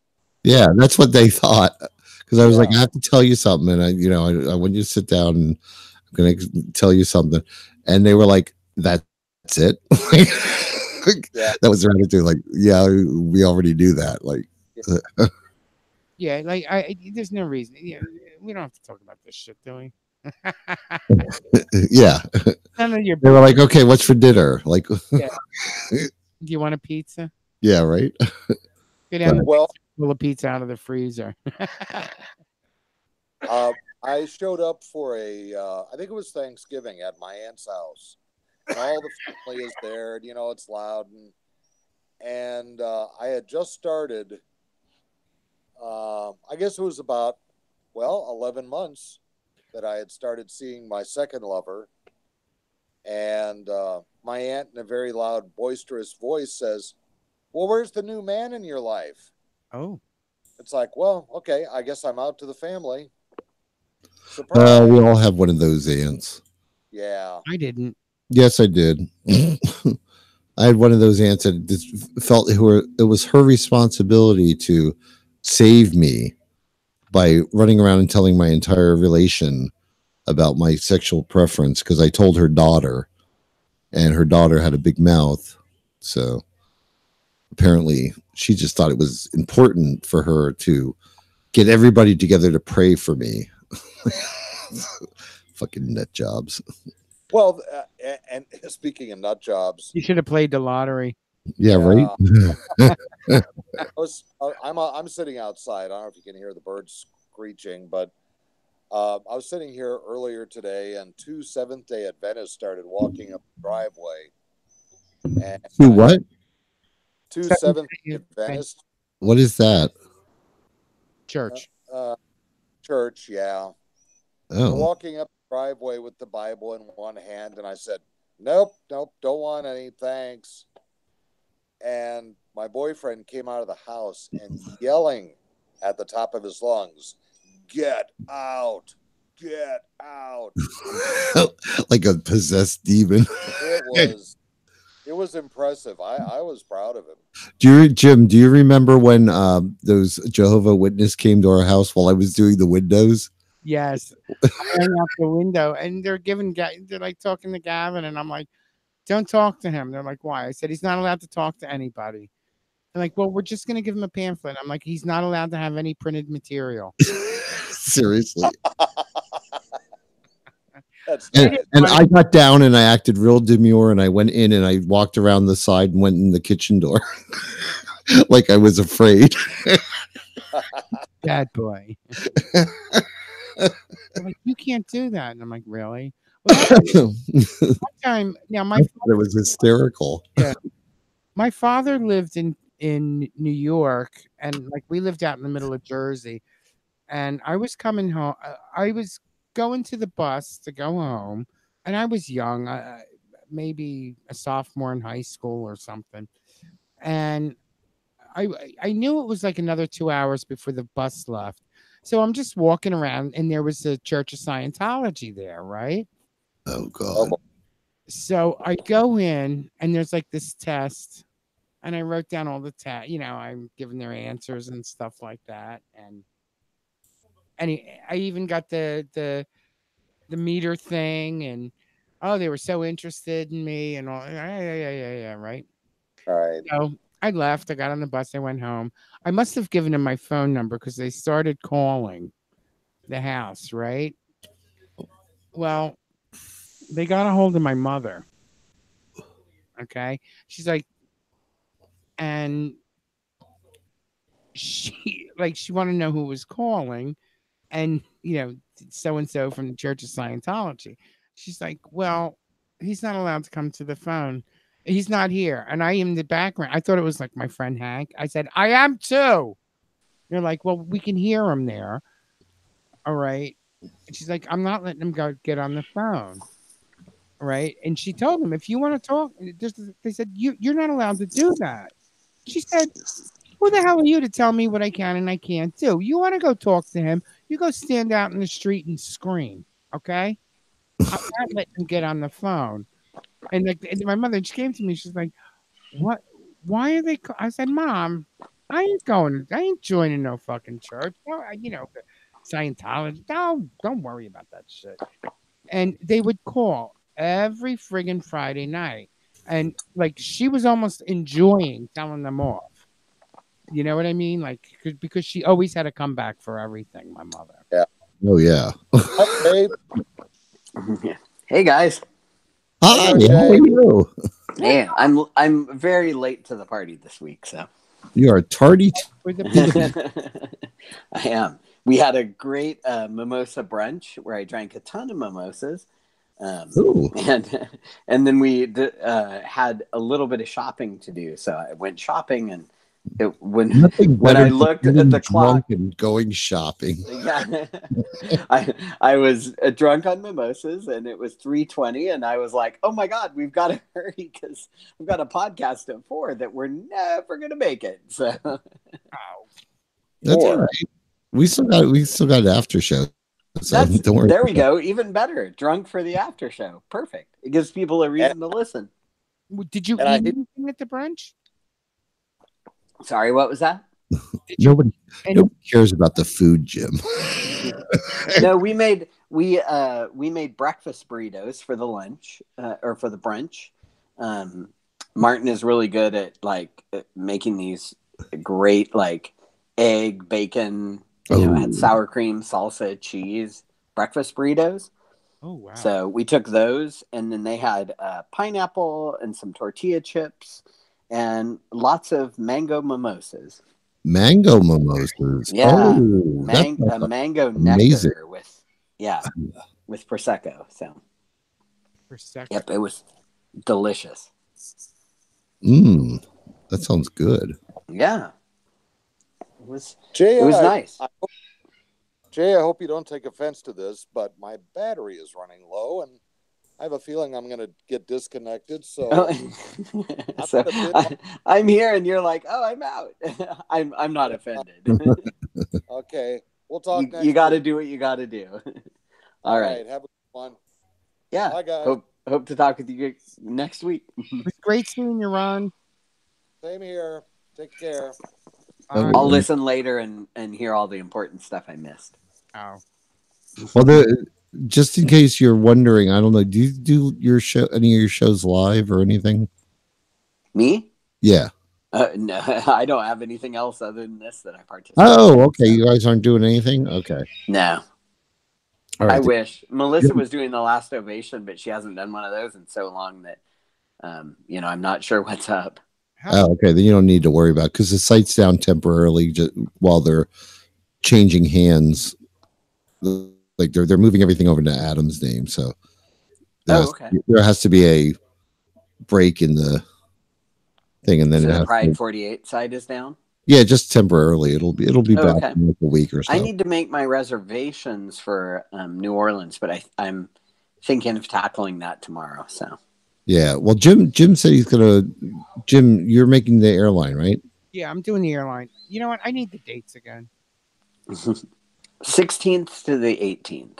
yeah, that's what they thought. Because I was like, Yeah. I have to tell you something, and I want you to sit down, and I'm going to tell you something. And they were like, "That's it." Yeah. That was their attitude. Like, yeah, we already knew that. Like, Yeah, like there's no reason. Yeah, we don't have to talk about this shit, do we? yeah. None of your. They were like, "Okay, what's for dinner?" Like, Yeah. Do you want a pizza? yeah, right. Go down the Well, pull a pizza out of the freezer. I showed up for I think it was Thanksgiving at my aunt's house, and all the family is there. And, it's loud, and I had just started. I guess it was about 11 months that I had started seeing my second lover, and my aunt, in a very loud, boisterous voice, says, "Well, where's the new man in your life?" Oh. It's like, well, okay, I guess I'm out to the family. Surprise. We all have one of those aunts. Yeah. I didn't. Yes, I did. I had one of those aunts that just felt it was her responsibility to save me by running around and telling my entire relation about my sexual preference because I told her daughter, and her daughter had a big mouth. So apparently she just thought it was important for her to get everybody together to pray for me. Fucking nut jobs. Well, and speaking of nut jobs, You should have played the lottery. Yeah, right. I'm sitting outside. I don't know if you can hear the birds screeching, but I was sitting here earlier today, and 2 Seventh-day Adventists started walking up the driveway. And Who what? 2 Seventh-day Adventists. What is that? Church. Church, yeah. They're Oh, walking up the driveway with the Bible in one hand, and I said, Nope, don't want any, thanks. And my boyfriend came out of the house and yelling at the top of his lungs, "Get out! Get out!" like a possessed demon. It was impressive. I was proud of him. Jim, do you remember when those Jehovah Witness came to our house while I was doing the windows? Yes. I hung out the window, and they're like talking to Gavin, and I'm like, don't talk to him. They're like, why? I said, he's not allowed to talk to anybody. They're like, well, we're just going to give him a pamphlet. I'm like, he's not allowed to have any printed material. Seriously. And I got down and I acted real demure, and I went in and I walked around the side and went in the kitchen door like I was afraid. Bad boy. I'm like, you can't do that. And I'm like, really? Well, one time, now my father was hysterical. Yeah, my father lived in New York, and like we lived out in the middle of Jersey. And I was coming home. I was going to the bus to go home, and I was young, maybe a sophomore in high school or something. And I knew it was like another 2 hours before the bus left. So I'm just walking around, and there was a Church of Scientology there, right? Oh, God. So I go in, and there's like this test, and I wrote down all the I'm giving their answers and stuff like that. And I even got the meter thing, and they were so interested in me and all. Yeah, right. All right. So I left. I got on the bus. I went home. I must have given them my phone number because they started calling the house, right? Well, they got a hold of my mother. Okay. She's like, and she wanted to know who was calling, and so and so from the Church of Scientology. She's like, well, he's not allowed to come to the phone. He's not here. And I am in the background. I thought it was like my friend Hank. I said, I am too. They're like, well, we can hear him there. All right. And she's like, I'm not letting him go get on the phone. All right. And she told him, if you want to talk, they said, you're not allowed to do that. She said, who the hell are you to tell me what I can and I can't do? You want to go talk to him, you go stand out in the street and scream. Okay. I'm not letting him get on the phone. And my mother, she came to me, she's like, what? Why are they? I said, Mom, I ain't joining no fucking church. No, Scientology. No, don't worry about that shit. And they would call every friggin' Friday night. And like, she was almost enjoying telling them off. You know what I mean? Like, because she always had a comeback for everything, my mother. Yeah. Oh, yeah. Hey, guys. Hi, how are you? Hey, I'm very late to the party this week, so. You are tardy. I am. We had a great mimosa brunch where I drank a ton of mimosas. And then we had a little bit of shopping to do. So I went shopping, and when I looked at the clock and going shopping, yeah, I was drunk on mimosas, and it was 3:20, and I was like, "Oh my God, we've got to hurry because we've got a podcast at 4 that we're never gonna make it." So that's all right. We still got an after show. So don't worry. There we go. Even better. Drunk for the after show. Perfect. It gives people a reason to listen. Did you eat anything at the brunch? Sorry, what was that? Nobody cares about the food, Jim. No, we made breakfast burritos for the lunch or for the brunch. Martin is really good at making these great egg, bacon, had sour cream, salsa, cheese breakfast burritos. Oh wow! So we took those, and then they had pineapple and some tortilla chips and lots of mango mimosas. Mango mimosas. Yeah. Oh, mango amazing. nectar with Prosecco. So Prosecco. Yep, it was delicious. That sounds good. Yeah. It was nice. Jay, I hope you don't take offense to this, but my battery is running low, and I have a feeling I'm going to get disconnected. So, I'm here, and you're like, "Oh, I'm out." I'm not offended. Okay, we'll talk. You got to do what you got to do. All right. Have a good one. Yeah. Bye, guys. Hope to talk with you next week. It was great seeing you, Ron. Same here. Take care. I'll listen later and hear all the important stuff I missed. Oh. Well, just in case you're wondering, I don't know. Do you do any of your shows live or anything? Me? Yeah. No, I don't have anything else other than this that I participate. Oh, okay. You guys aren't doing anything? Okay. No. All right. I wish. Melissa was doing the last ovation, but she hasn't done one of those in so long that, I'm not sure what's up. Oh, okay. Then you don't need to worry about it because the site's down temporarily just while they're changing hands. Like they're moving everything over to Adam's name, so there has to be a break in the thing, and then the Pride 48 side is down. Yeah, just temporarily. It'll be back in like a week or so. I need to make my reservations for New Orleans, but I'm thinking of tackling that tomorrow. So yeah, well, Jim said he's gonna. Jim, you're making the airline, right? Yeah, I'm doing the airline. You know what? I need the dates again. 16th to the 18th.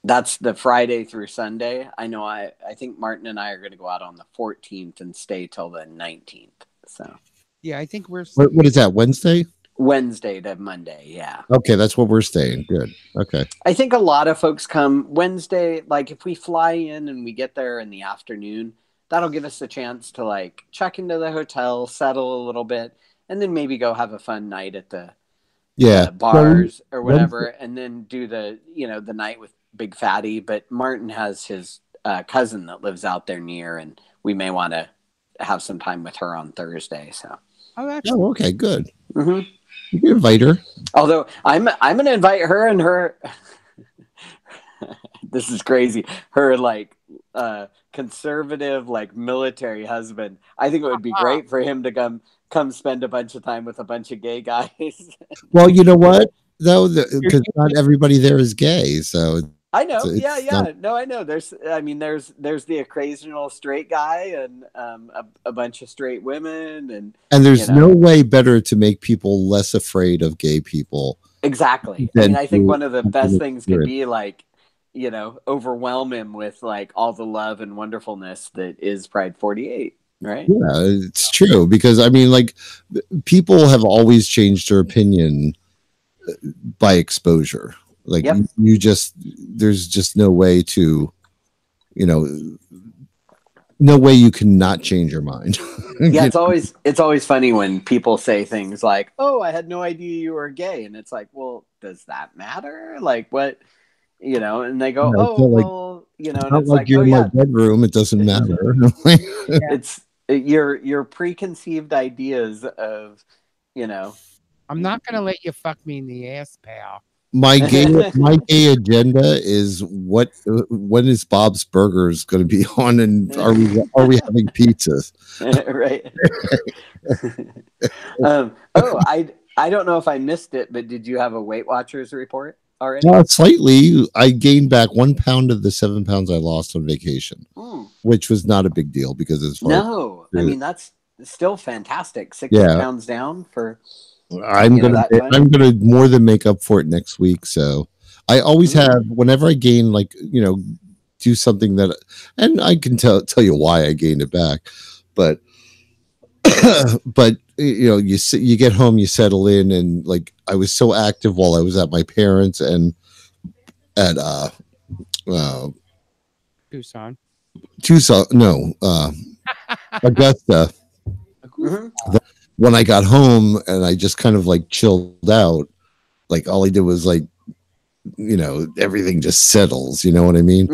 That's the Friday through Sunday. I know I think Martin and I are going to go out on the 14th and stay till the 19th. So yeah, I think we're what is that, Wednesday to Monday. Yeah. Okay, that's what we're staying. Good. Okay. I think a lot of folks come Wednesday. Like if we fly in and we get there in the afternoon, that'll give us a chance to check into the hotel, settle a little bit, and then maybe go have a fun night at the bars or whatever, and then do the the night with Big Fatty. But Martin has his cousin that lives out there near, and we may want to have some time with her on Thursday. So Oh, actually. Oh, okay, good. Mm-hmm. You can invite her. Although I'm going to invite her and her. This is crazy. Her like conservative, like military husband. I think it would be great for him to come spend a bunch of time with a bunch of gay guys. Well, you know what? Though, because not everybody there is gay, so I know. it's Yeah. not- No, I know. There's the occasional straight guy and a bunch of straight women and there's no way better to make people less afraid of gay people. Exactly. I mean, I think one of the best things could be like, overwhelm him with like all the love and wonderfulness that is Pride 48, right? Yeah, it's true because I mean, like, people have always changed their opinion by exposure. Like, you just there's just no way to, no way you can not change your mind. Yeah, it's always funny when people say things like, "Oh, I had no idea you were gay," and it's like, "Well, does that matter? Like, what?" And they go, "Oh, like, well, it's and not it's like you're in my bedroom. It doesn't matter." It's your preconceived ideas of, I'm not gonna let you fuck me in the ass, pal. My gay agenda is when is Bob's Burgers going to be on, and are we having pizzas? Right. I don't know if I missed it, but did you have a Weight Watchers report already? Slightly. I gained back 1 pound of the 7 pounds I lost on vacation, which was not a big deal because as far I mean that's still fantastic. 6 pounds down for. I'm gonna more than make up for it next week. So I always have, whenever I gain, like, do something that, and I can tell you why I gained it back, but but you get home, you settle in, and like I was so active while I was at my parents and at Tucson, no, Augusta. When I got home and I just kind of like chilled out, like all I did was like, everything just settles. You know what I mean?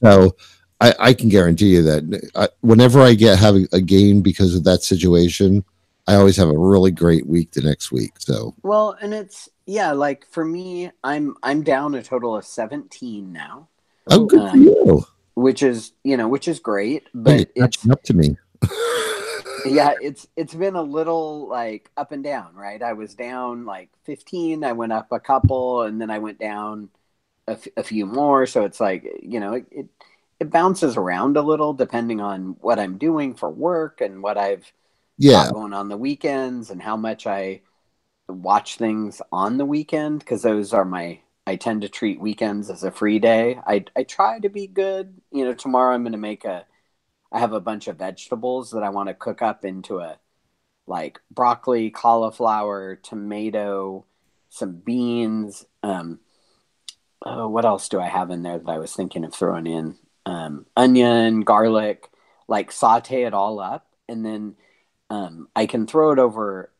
So I can guarantee you that whenever I have a gain because of that situation, I always have a really great week the next week. So and it's like for me, I'm down a total of 17 now. Oh, good for you. Which is great, but it's catching up to me. Yeah, it's been a little like up and down, right? I was down like 15, I went up a couple, and then I went down a few more. So it's like, it bounces around a little depending on what I'm doing for work and what I've got going on the weekends and how much I watch things on the weekend, because those are I tend to treat weekends as a free day. I try to be good. Tomorrow I'm going to I have a bunch of vegetables that I want to cook up into a like broccoli, cauliflower, tomato, some beans. What else do I have in there that I was thinking of throwing in? Onion, garlic, like saute it all up. And then I can throw it over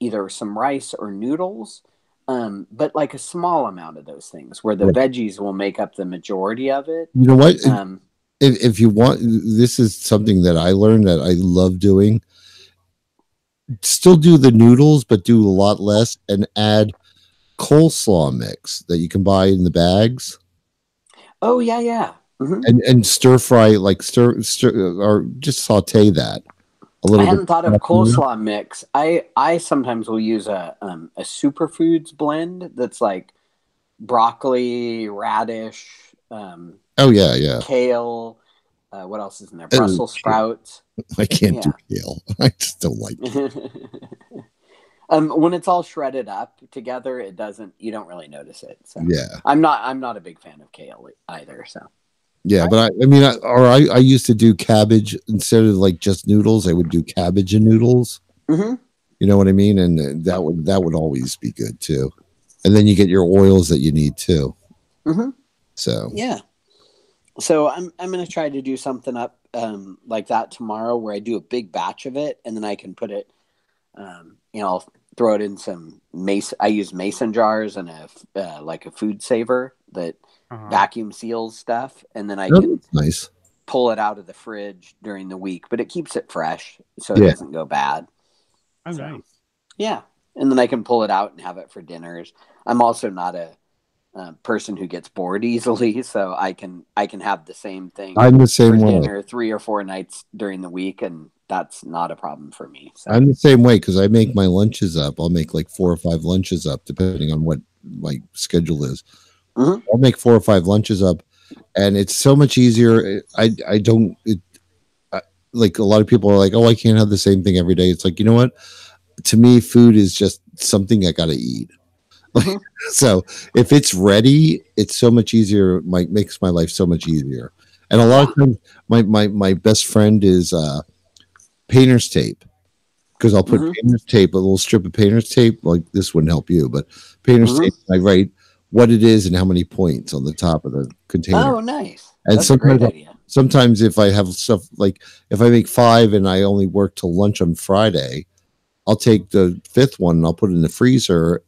either some rice or noodles, but like a small amount of those things where the veggies will make up the majority of it. You know what? If you want, this is something that I learned that I love doing. Still do the noodles, but do a lot less, and add coleslaw mix that you can buy in the bags. Oh yeah. And stir fry, like stir or just saute that a little bit. I hadn't thought of coleslaw mix. I sometimes will use a superfoods blend that's like broccoli, radish, kale. What else is in there? Brussels sprouts. I can't do kale. I just don't like it. When it's all shredded up together, you don't really notice it. So I'm not a big fan of kale either. So but I used to do cabbage instead of like just noodles. I would do cabbage and noodles. Mm-hmm. You know what I mean? And that would always be good too. And then you get your oils that you need too. Mm-hmm. So So I'm going to try to do something up like that tomorrow, where I do a big batch of it, and then I can put it, I'll throw it in some I use mason jars and like a food saver that vacuum seals stuff, and then I can pull it out of the fridge during the week, but it keeps it fresh so it doesn't go bad. Oh, nice. Yeah, and then I can pull it out and have it for dinners. I'm also not a person who gets bored easily, so I can have the same thing. I'm the same for way. dinner 3 or 4 nights during the week, and that's not a problem for me. So. I'm the same way because I make my lunches up. I'll make like 4 or 5 lunches up, depending on what my schedule is. Mm-hmm. I'll make 4 or 5 lunches up, and it's so much easier. I don't like a lot of people are like, oh, I can't have the same thing every day. It's like, you know what? To me, food is just something I got to eat. Mm-hmm. So if it's ready, it's so much easier. Makes my life so much easier. And a lot of times, my best friend is painter's tape, because I'll put painter's tape, a little strip of painter's tape. Like this wouldn't help you, but painter's tape. I write what it is and how many points on the top of the container. Oh, nice! And That's a great idea. Sometimes if I have stuff like if I make 5 and I only work till lunch on Friday, I'll take the 5th one and I'll put it in the freezer.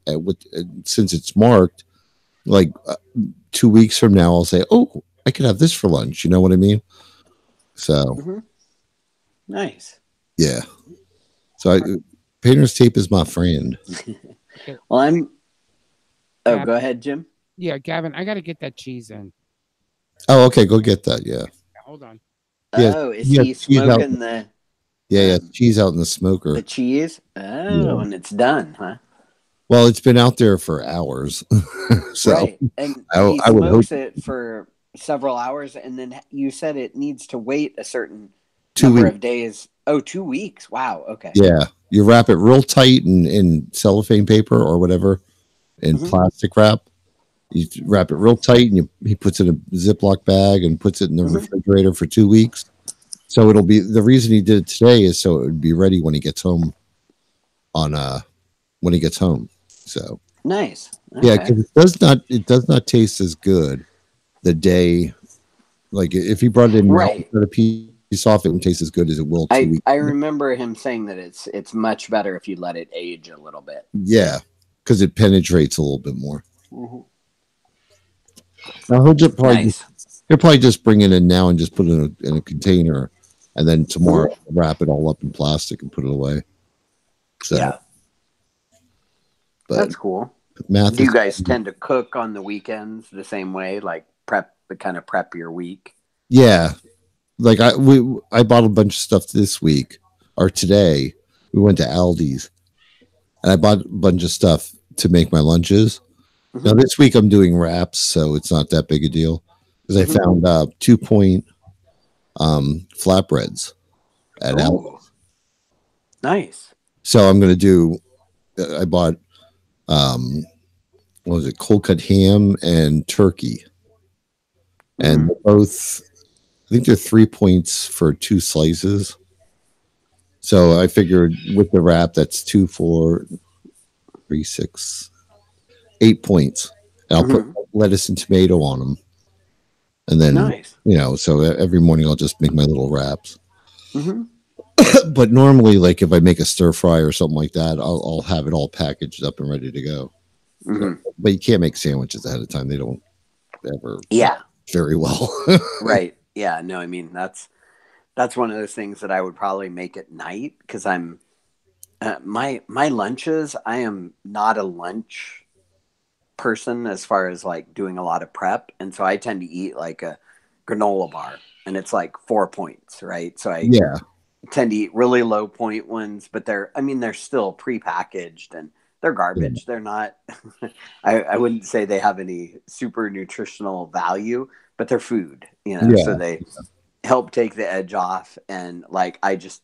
Since it's marked, like 2 weeks from now, I'll say, "Oh, I could have this for lunch." You know what I mean? So, nice. Yeah. So, painter's tape is my friend. Well, I'm. Oh, Gavin. Go ahead, Jim. Yeah, Gavin, I got to get that cheese in. Oh, okay. Go get that. Yeah. Hold on. Oh, is he smoking the? Yeah, cheese out in the smoker. The cheese? Oh, and it's done, huh? Well, it's been out there for hours. So right. And he smokes it for several hours, and then you said it needs to wait a certain number of days. Oh, 2 weeks. Wow. Okay. Yeah. You wrap it real tight in cellophane paper or whatever, in plastic wrap. You wrap it real tight, and he puts it in a Ziploc bag and puts it in the refrigerator for 2 weeks. So it'll be, the reason he did it today is so it would be ready when he gets home So nice. Okay. Yeah, because it does not taste as good the day, like if he brought it in right, cut a piece off, it wouldn't taste as good as it will 2 weeks. I remember him saying that it's much better if you let it age a little bit. Yeah, because it penetrates a little bit more. Now he'll probably just bring it in now and just put it in a container, and then tomorrow wrap it all up in plastic and put it away. So, yeah, that's cool. Do you guys tend to cook on the weekends the same way, like prep your week? Yeah, like I bought a bunch of stuff this week or today. We went to Aldi's, and I bought a bunch of stuff to make my lunches. Now this week I'm doing wraps, so it's not that big a deal because I found 2-point flatbreads at Aldi's. Nice. So I'm going to do. I bought what was it? Cold cut ham and turkey, and both. I think they're 3 points for 2 slices. So I figured with the wrap, that's 2, 4, 3, 6, 8 points. And I'll put lettuce and tomato on them. And then, so every morning I'll just make my little wraps. But normally, like if I make a stir fry or something like that, I'll have it all packaged up and ready to go. So, but you can't make sandwiches ahead of time. They don't ever very well. Right. Yeah, no, I mean that's one of those things that I would probably make at night because I'm my lunches. I am not a lunch person as far as like doing a lot of prep, and so I tend to eat like a granola bar, and it's like 4 points, right? So I tend to eat really low point ones, but they're still prepackaged and they're garbage. They're not. I wouldn't say they have any super nutritional value, but they're food, so they help take the edge off. And like, I just,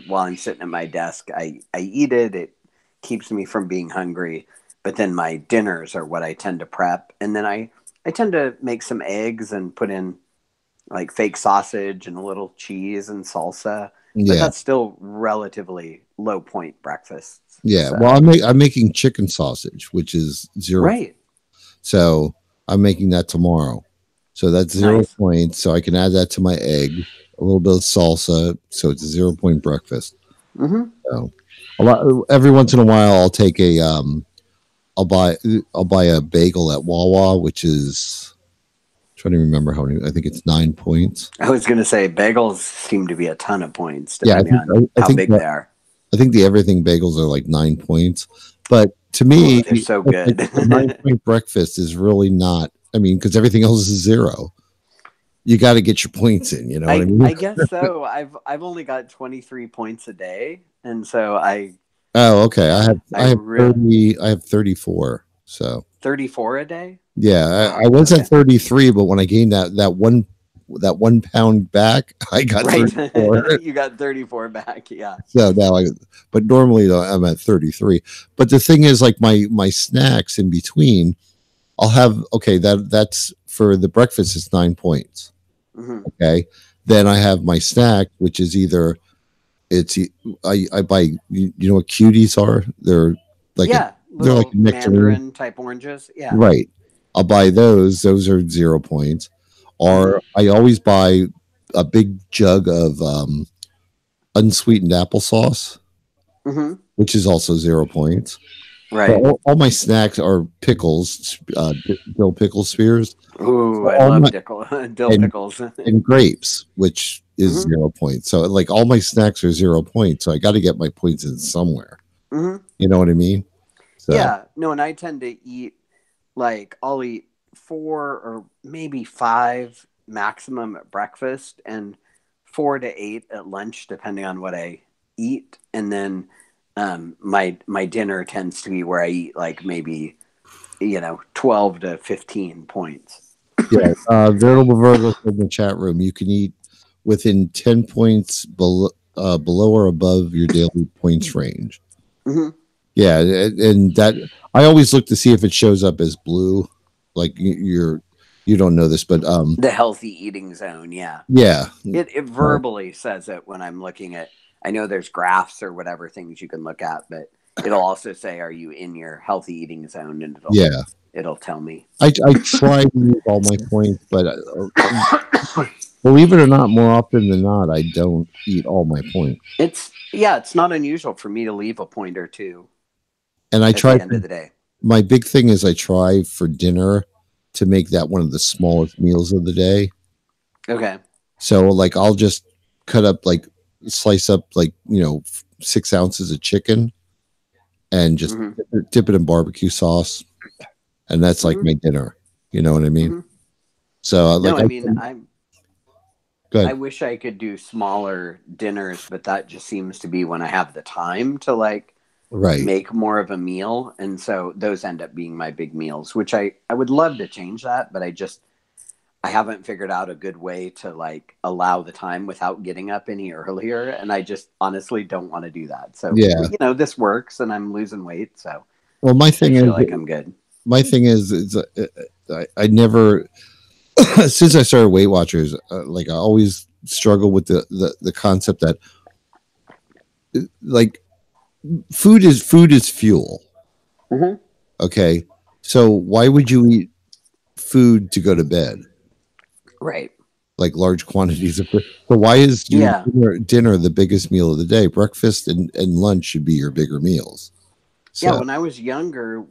while I'm sitting at my desk, I eat it. It keeps me from being hungry. But then my dinners are what I tend to prep. And then I tend to make some eggs and put in like fake sausage and a little cheese and salsa. But that's still relatively low point breakfasts. Yeah. So. Well, I'm making chicken sausage, which is 0. Right. So I'm making that tomorrow. So that's 0 points. So I can add that to my egg, a little bit of salsa. So it's a 0 point breakfast. So every once in a while, I'll take I'll buy a bagel at Wawa, which is, I'm trying to remember how many. I think it's 9 points. I was going to say bagels seem to be a ton of points depending on how big they are. I think the everything bagels are like 9 points. But to me, they're so good. a 9-point breakfast is really not. I mean, because everything else is 0. You got to get your points in. You know what I mean? I guess so. I've only got 23 points a day, and so Oh, okay. I have 30. I have 34. So 34 a day. Yeah, I was at 33, but when I gained that 1 pound back, I got 34. You got 34 back, yeah. So now but normally though I'm at 33. But the thing is, like my snacks in between, I'll have that's for the breakfast. It's 9 points. Mm-hmm. Okay, then I have my snack, which is either I buy you know what cuties are? They're like they're like Mandarin type oranges. Yeah, right. I'll buy those. Those are 0 points. Or I always buy a big jug of unsweetened applesauce, which is also 0 points. Right. All my snacks are pickles, dill pickle spears. Ooh, I love dill pickles. And grapes, which is 0 points. So like all my snacks are 0 points. So I got to get my points in somewhere. You know what I mean? So. Yeah. No, and I tend to eat, like, I'll eat 4 or maybe 5 maximum at breakfast and 4 to 8 at lunch, depending on what I eat. And then my dinner tends to be where I eat like maybe 12 to 15 points. Yeah, Veritable Virgo in the chat room. You can eat within 10 points below or above your daily points range. Yeah, and that I always look to see if it shows up as blue. Like you don't know this, but the healthy eating zone. Yeah. It verbally says it when I'm looking at. I know there's graphs or whatever things you can look at, but it'll also say, "Are you in your healthy eating zone?" And it'll tell me. I try to use all my points, but believe it or not, more often than not, I don't eat all my points. It's not unusual for me to leave a point or two. And I try at the end of the day. My big thing is I try for dinner to make that one of the smallest meals of the day. Okay. So like I'll just slice up 6 ounces of chicken and just dip it in barbecue sauce, and that's like my dinner. You know what I mean? So I wish I could do smaller dinners, but that just seems to be when I have the time to make more of a meal, and so those end up being my big meals, which I would love to change that, but I haven't figured out a good way to allow the time without getting up any earlier, and I just honestly don't want to do that. So this works, and I'm losing weight, so my thing is like I'm good. My thing is I never since I started Weight Watchers, I always struggle with the concept that food is fuel. Okay, so why would you eat food to go to bed? Right. Like large quantities of food. So why is your dinner the biggest meal of the day? Breakfast and lunch should be your bigger meals. So. Yeah, when I was younger,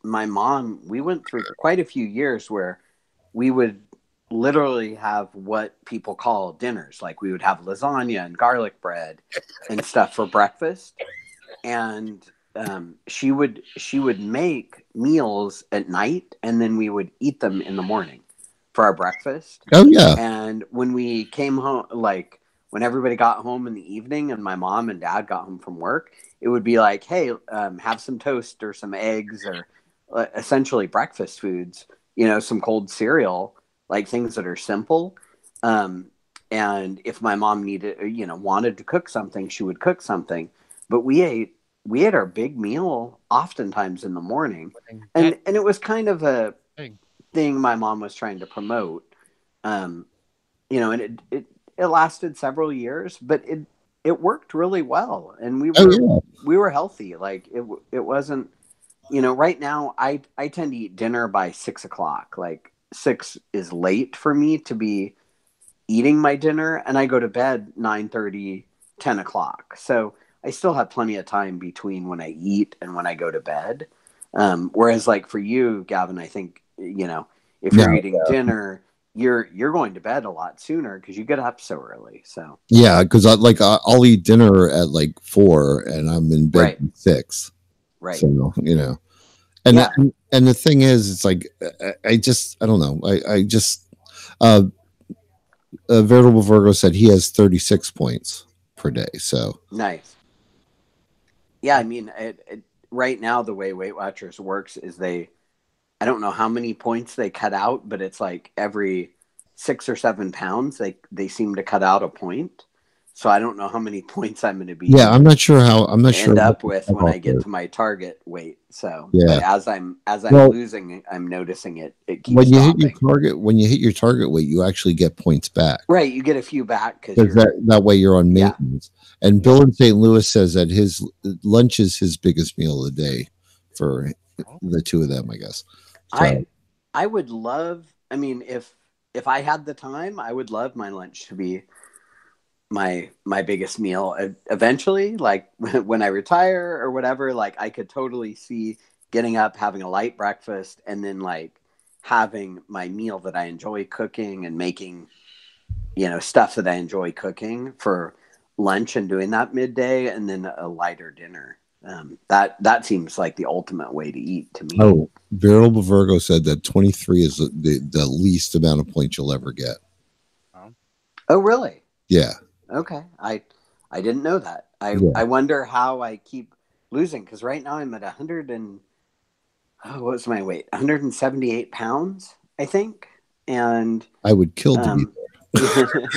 my mom, we went through quite a few years where we would literally have what people call dinners. Like we would have lasagna and garlic bread and stuff for breakfast. And she would make meals at night, and then we would eat them in the morning for our breakfast. Oh yeah. And when we came home, when everybody got home in the evening and my mom and dad got home from work, it would be like, hey, have some toast or some eggs or essentially breakfast foods, some cold cereal, like things that are simple. And if my mom wanted to cook something, she would cook something. But we ate our big meal oftentimes in the morning. And it was kind of a thing my mom was trying to promote. And it lasted several years, but it worked really well, and we were healthy. Like it wasn't, right now I tend to eat dinner by 6 o'clock. Like 6 is late for me to be eating my dinner, and I go to bed 9:30, 10 o'clock. So I still have plenty of time between when I eat and when I go to bed. Whereas for you, Gavin, I think, if you're eating dinner, you're going to bed a lot sooner because you get up so early. So yeah, because I'll eat dinner at like 4 and I'm in bed Right. at 6. right. So and Yeah. and the thing is, it's like I don't know. I just Veritable Virgo said he has 36 points per day. So Nice. Yeah, I mean, right now the way Weight Watchers works is I don't know how many points they cut out, but it's like every 6 or 7 pounds they seem to cut out a point. So I don't know how many points I'm going to be. I'm not sure end up with when I get to my target weight. So yeah, but as I'm Well, losing, I'm noticing it keeps when you hit dropping. when you hit your target weight, you actually get points back. Right, you get a few back Because that way you're on maintenance. And Bill in St. Louis says that his lunch is his biggest meal of the day for the two of them, I guess. So, I would love. I mean, if I had the time, I would love my lunch to be my biggest meal eventually. Like when I retire or whatever, like I could totally see getting up, having a light breakfast, and then like having my meal that I enjoy cooking and making, stuff that I enjoy cooking for lunch and doing that midday, and then a lighter dinner. That seems like the ultimate way to eat to me. Oh, Veritable Virgo said that 23 is the least amount of points you'll ever get. Oh, really? Yeah. Okay. I didn't know that. I wonder how I keep losing, because right now I'm at 100 and what was my weight? 178 pounds, I think. And I would kill to be there.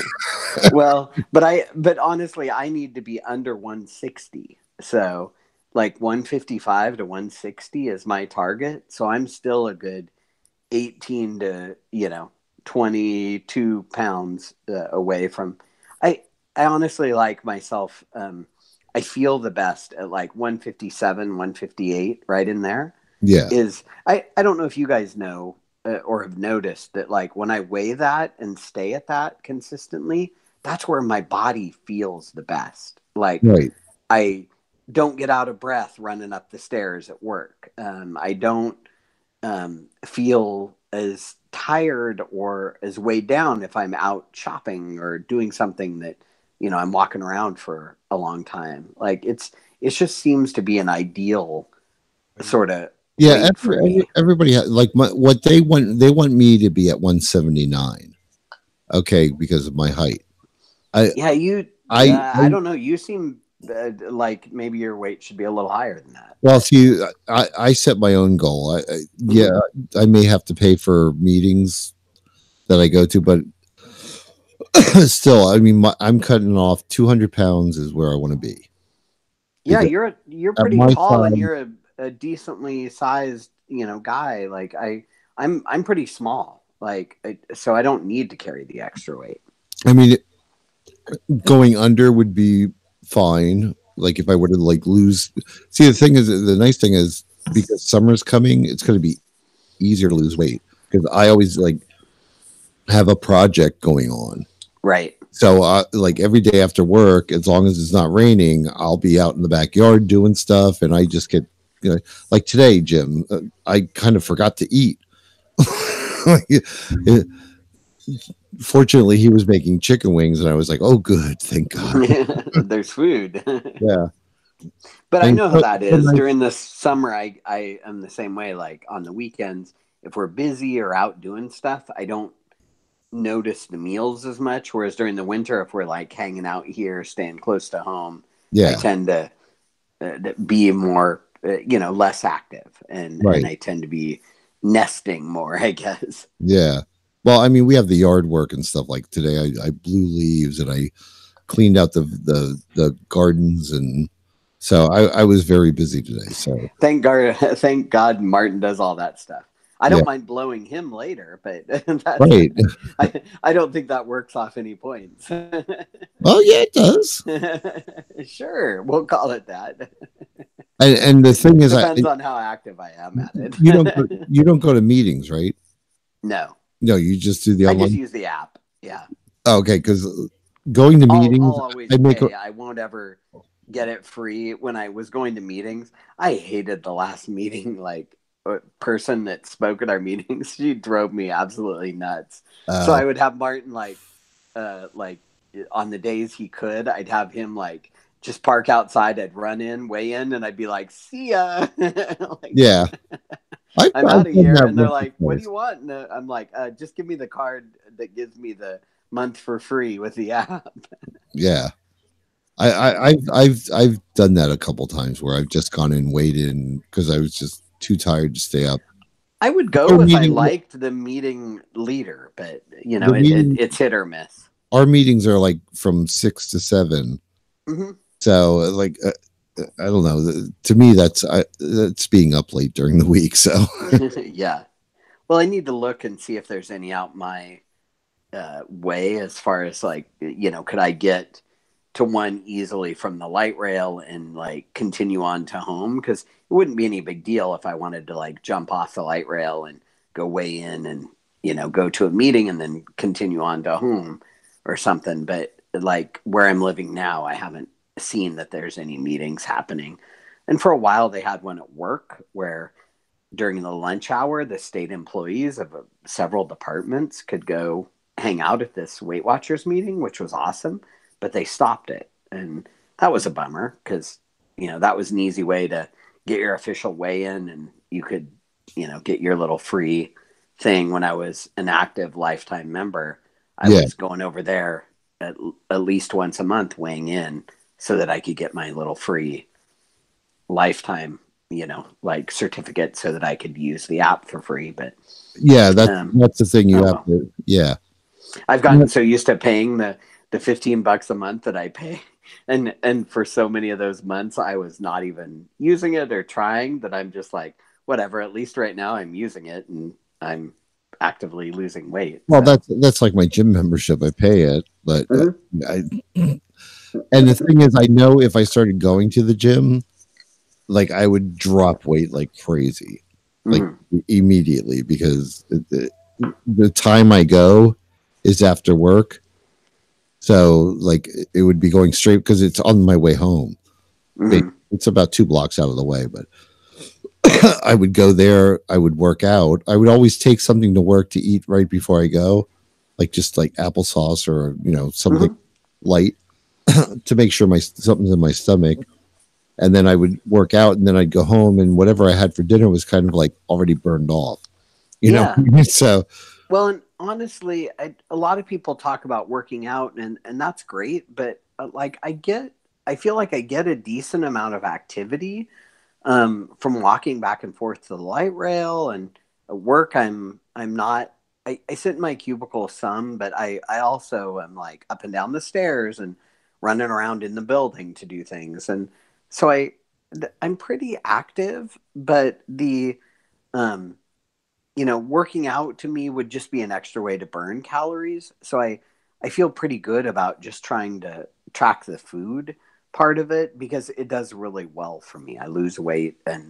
Well, but honestly, I need to be under 160. So like 155 to 160 is my target. So I'm still a good 18 to 22 pounds away from. I honestly like myself. I feel the best at like 157, 158, right in there. Yeah. I don't know if you guys know or have noticed that like when I weigh that and stay at that consistently, that's where my body feels the best. Like I don't get out of breath running up the stairs at work. I don't feel as tired or as weighed down if I'm out shopping or doing something that, I'm walking around for a long time. Like it just seems to be an ideal sort of weight for me. Everybody has, like what they want me to be at 179. Okay, because of my height. I don't know. You seem like maybe your weight should be a little higher than that. Well, see, I set my own goal. I may have to pay for meetings that I go to, but still, I mean, I'm cutting off 200 pounds is where I want to be. Yeah, you're pretty tall and you're a decently sized, guy. Like I'm pretty small. Like, so I don't need to carry the extra weight. I mean, going under would be fine. Like if I were to lose. See, the nice thing is because summer's coming, it's going to be easier to lose weight because I always have a project going on. Right. So like every day after work, as long as it's not raining, I'll be out in the backyard doing stuff, and I just get like today, Jim. I kind of forgot to eat. Fortunately, he was making chicken wings, and I was like, "Oh, good, thank God." There's food. Yeah, but I know how that is. During the summer, I am the same way. Like on the weekends, if we're busy or out doing stuff, I don't notice the meals as much. Whereas during the winter, if we're like hanging out here, staying close to home, I tend to be more, less active, and I tend to be nesting more, I guess. Yeah. Well, I mean, we have the yard work and stuff. Like today, I blew leaves and I cleaned out the gardens, and so I was very busy today. So thank God Martin does all that stuff. I don't mind blowing him later, but I don't think that works off any points. Oh yeah, it does. Sure, we'll call it that. And the thing is, depends on how active I am at it. You don't go to meetings, right? No, you just do the online. I just use the app. Yeah. Okay, because going to meetings, I'll always pay. I won't ever get it free. When I was going to meetings, I hated the last meeting like person that spoke at our meetings, she drove me absolutely nuts. So I would have Martin like on the days he could, I'd have him like just park outside. I'd run in, weigh in, and I'd be like, "See ya." Like, yeah. I'm out of here. And they're like, "What do you want?" And I'm like, "Just give me the card that gives me the month for free with the app." Yeah. I've done that a couple times where I've just gone and waited because I was just too tired to stay up. I would go if I liked the meeting leader, but you know, it's hit or miss. Our meetings are like from 6 to 7. Mm-hmm. So like, I don't know. To me, that's being up late during the week. So yeah. Well, I need to look and see if there's any out my way as far as like, you know, could I get to one easily from the light rail and like continue on to home? Because it wouldn't be any big deal if I wanted to like jump off the light rail and go way in and, you know, go to a meeting and then continue on to home or something. But like where I'm living now, I haven't seen that there's any meetings happening. And for a while they had one at work where during the lunch hour, the state employees of several departments could go hang out at this Weight Watchers meeting, which was awesome. But they stopped it, and that was a bummer because, you know, that was an easy way to get your official weigh-in, and you could, you know, get your little free thing. When I was an active lifetime member, I was going over there at least once a month weighing in so that I could get my little free lifetime, you know, like certificate so that I could use the app for free. But yeah, that's the thing you have to, yeah. I've gotten so used to paying the $15 a month that I pay. And for so many of those months, I was not even using it or trying, that I'm just like, whatever, at least right now I'm using it and I'm actively losing weight. Well, that's like my gym membership. I pay it, but and the thing is, I know if I started going to the gym, like I would drop weight like crazy, like immediately, because the time I go is after work. So like it would be going straight because it's on my way home. It's about 2 blocks out of the way, but I would go there. I would work out. I would always take something to work to eat right before I go, like just like applesauce or, you know, something light to make sure something's in my stomach. And then I would work out, and then I'd go home, and whatever I had for dinner was kind of like already burned off, you know? So, well, and honestly, a lot of people talk about working out, and that's great. But like I feel like I get a decent amount of activity from walking back and forth to the light rail. And at work, I'm not. I sit in my cubicle some, but I also am like up and down the stairs and running around in the building to do things. And so I'm pretty active, but the you know, working out to me would just be an extra way to burn calories. So I feel pretty good about just trying to track the food part of it, because it does really well for me. I lose weight, and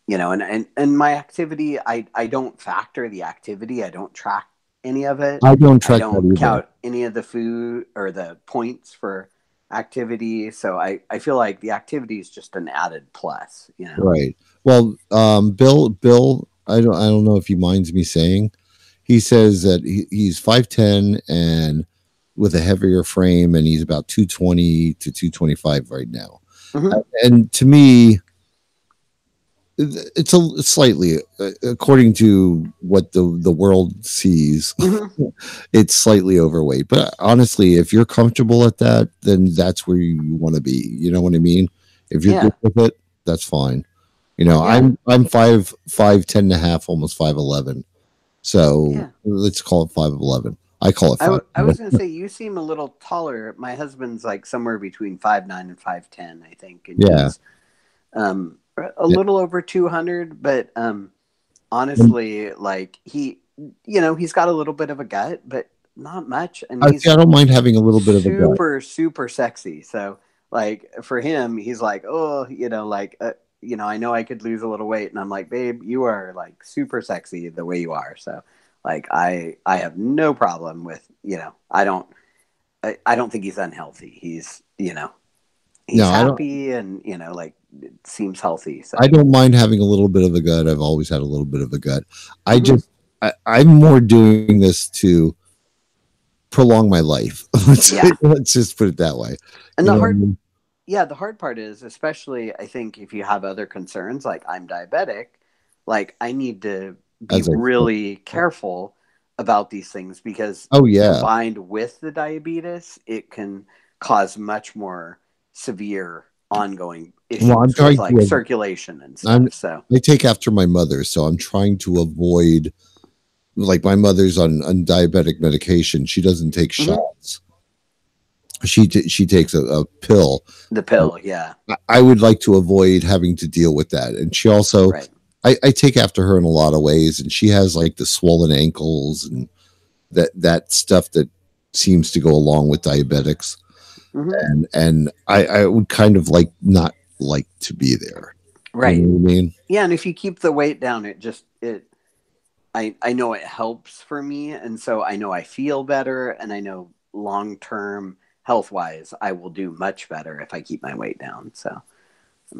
you know, and my activity, I don't factor the activity. I don't track any of it. I don't track. I don't count any of the food or the points for activity. So I feel like the activity is just an added plus, you know? Right. Well, Bill, I don't know if he minds me saying, he says that he's 5'10" and with a heavier frame, and he's about 220 to 225 right now. And to me, it's slightly, according to what the world sees, it's slightly overweight. But honestly, if you're comfortable at that, then that's where you want to be. You know what I mean? If you're good with it, that's fine. You know, I'm 5'10" and a half, almost 5'11". So let's call it 5'11". I call it 5. I was going to say, you seem a little taller. My husband's like somewhere between 5'9" and 5'10", I think. And he's a little over 200, but honestly, like he, you know, he's got a little bit of a gut, but not much. And I don't mind having a little bit of a gut. Super sexy. So like for him, he's like, oh, you know, like, you know, I know I could lose a little weight. And I'm like, babe, you are like super sexy the way you are. So like, I have no problem with, you know, I don't think he's unhealthy. He's, you know, he's happy and, you know, like seems healthy. So I don't mind having a little bit of a gut. I've always had a little bit of a gut. Mhm. I'm more doing this to prolong my life. Yeah. Let's just put it that way. And You the know what I hard mean? yeah, the hard part is, especially I think if you have other concerns, like I'm diabetic, like I need to be As I really careful about these things because Oh yeah. combined with the diabetes, it can cause much more severe ongoing issues Well, I'm with trying like to. circulation and I'm. stuff. So I take after my mother, so I'm trying to avoid. Like my mother's on diabetic medication. She doesn't take Mhm. shots. She takes a pill. the pill, yeah, I would like to avoid having to deal with that. And she also, right. I take after her in a lot of ways, and she has like the swollen ankles and that stuff that seems to go along with diabetics. Mhm. And I would kind of like not like to be there. Right. You know what I mean? Yeah, and if you keep the weight down, I know it helps for me, and so I know I feel better, and I know long term health wise I will do much better if I keep my weight down. So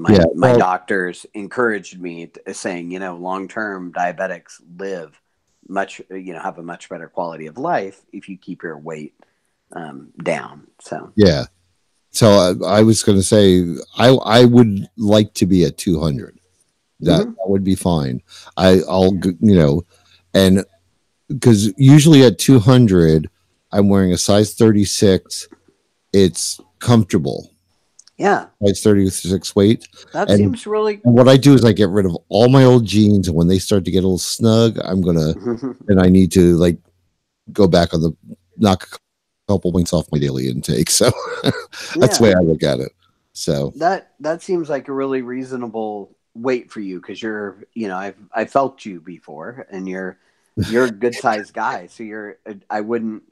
Yeah. my Well, doctors encouraged me saying, long term diabetics live much, have a much better quality of life if you keep your weight down. So yeah. So I was going to say I would like to be at 200. That Mhm. would be fine. I'll and because usually at 200 I'm wearing a size 36. It's comfortable. Yeah, Size 36 weight. that And seems really. what I do is I get rid of all my old jeans, and when they start to get a little snug, and I need to like go back on the knock a couple points off my daily intake. So that's the Yeah, way I look at it. So that seems like a really reasonable weight for you because I felt you before and you're a good sized guy, so I wouldn't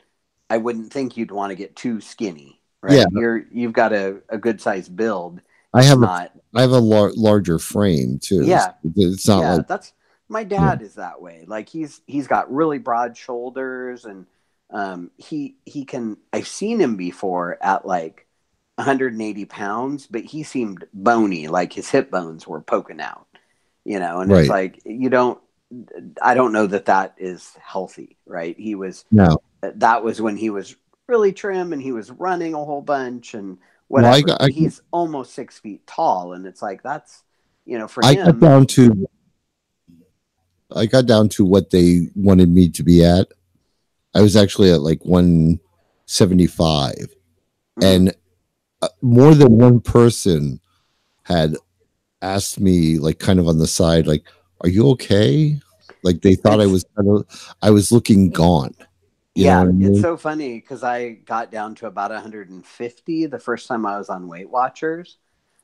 think you'd want to get too skinny, yeah, right? You've got a good sized build. I It's have not. a larger frame too. Yeah, It's not yeah, like that's my dad is that way. Like he's got really broad shoulders and he can. I've seen him before at like 180 pounds, but he seemed bony, like his hip bones were poking out, and it's right. like I don't know that is healthy, right? No. That was when he was really trim and he was running a whole bunch and Well, whatever, but he's almost 6 feet tall. And it's like, that's, for I got him. down to what they wanted me to be at. I was actually at like 175, and more than one person had asked me, like, kind of on the side, like, "Are you okay?" Like they thought I was looking gone. You know Yeah, what I it's mean? so funny because I got down to about 150 the first time I was on Weight Watchers.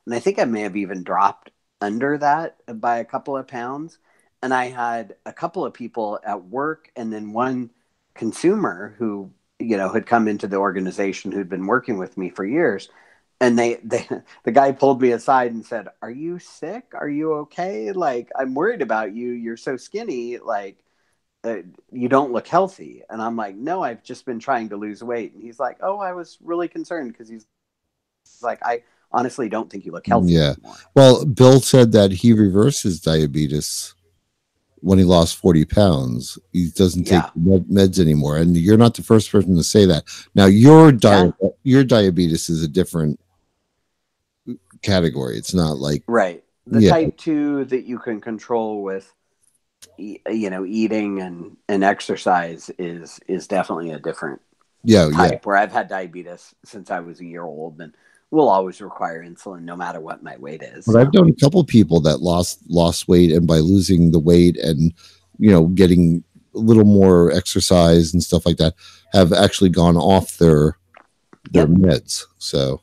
And I think I may have even dropped under that by a couple of pounds. And I had a couple of people at work and then one consumer who, had come into the organization who'd been working with me for years. And the guy pulled me aside and said, "Are you sick? Are you okay? Like, I'm worried about you. You're so skinny. Like, you don't look healthy." And I'm like, "No, I've just been trying to lose weight." And he's like, "Oh, I was really concerned," because he's like, "I honestly don't think you look healthy Yeah. anymore." Well, Bill said that he reversed his diabetes when he lost 40 pounds. He doesn't take Yeah. meds anymore. And you're not the first person to say that. Now, your diabetes is a different category. It's not like, Right. The yeah, type 2 that you can control with, eating and exercise is definitely a different yeah, type. Where I've had diabetes since I was a year old and will always require insulin no matter what my weight is. But So. I've known a couple of people that lost weight, and by losing the weight and getting a little more exercise and stuff like that, have actually gone off their meds. So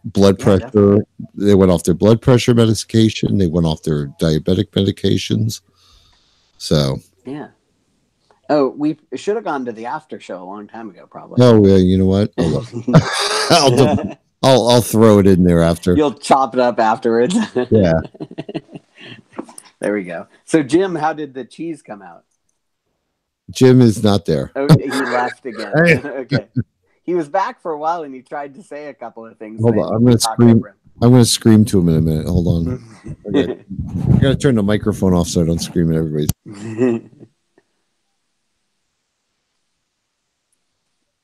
blood pressure, definitely. they went off their blood pressure medication. They went off their diabetic medications. So Yeah. Oh, we should have gone to the after show a long time ago, probably. oh yeah, you know what? I'll throw it in there after. You'll chop it up afterwards. Yeah. There we go. So, Jim, how did the cheese come out? Jim is not there. Oh, he left again. Okay. He was back for a while and he tried to say a couple of things. Hold on, I'm going to scream. I'm going to scream to him in a minute. Hold on. I got to turn the microphone off so I don't scream at everybody.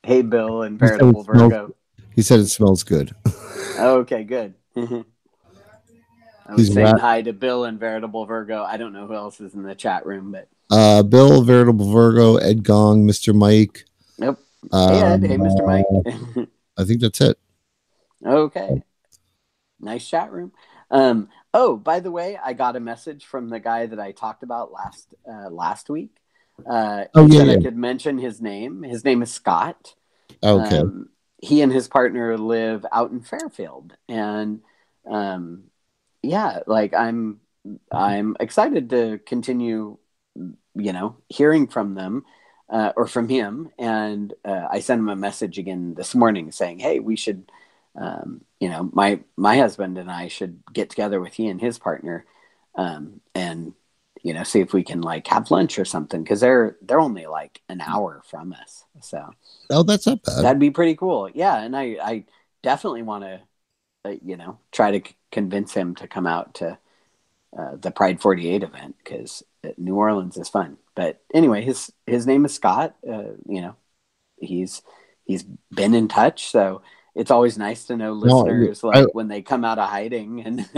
Hey, Bill and Veritable Virgo. He said it smells good. Okay, good. I was saying hi to Bill and Veritable Virgo. I don't know who else is in the chat room, but Bill, Veritable Virgo, Ed Gong, Mr. Mike. Yep. Hey, Ed. Hey, Mr. Mike. I think that's it. Okay. Nice chat room. Oh, by the way, I got a message from the guy that I talked about last week. He said I could mention his name. His name is Scott. Okay. He and his partner live out in Fairfield, and yeah, like I'm excited to continue, hearing from them or from him. And I sent him a message again this morning saying, hey, we should, my husband and I should get together with he and his partner and, see if we can like have lunch or something. Cause they're only like an hour from us. So, that's not bad. That'd be pretty cool. Yeah. And I definitely want to, try to convince him to come out to the Pride 48 event because New Orleans is fun. But anyway, his name is Scott. He's been in touch, so it's always nice to know listeners when they come out of hiding. And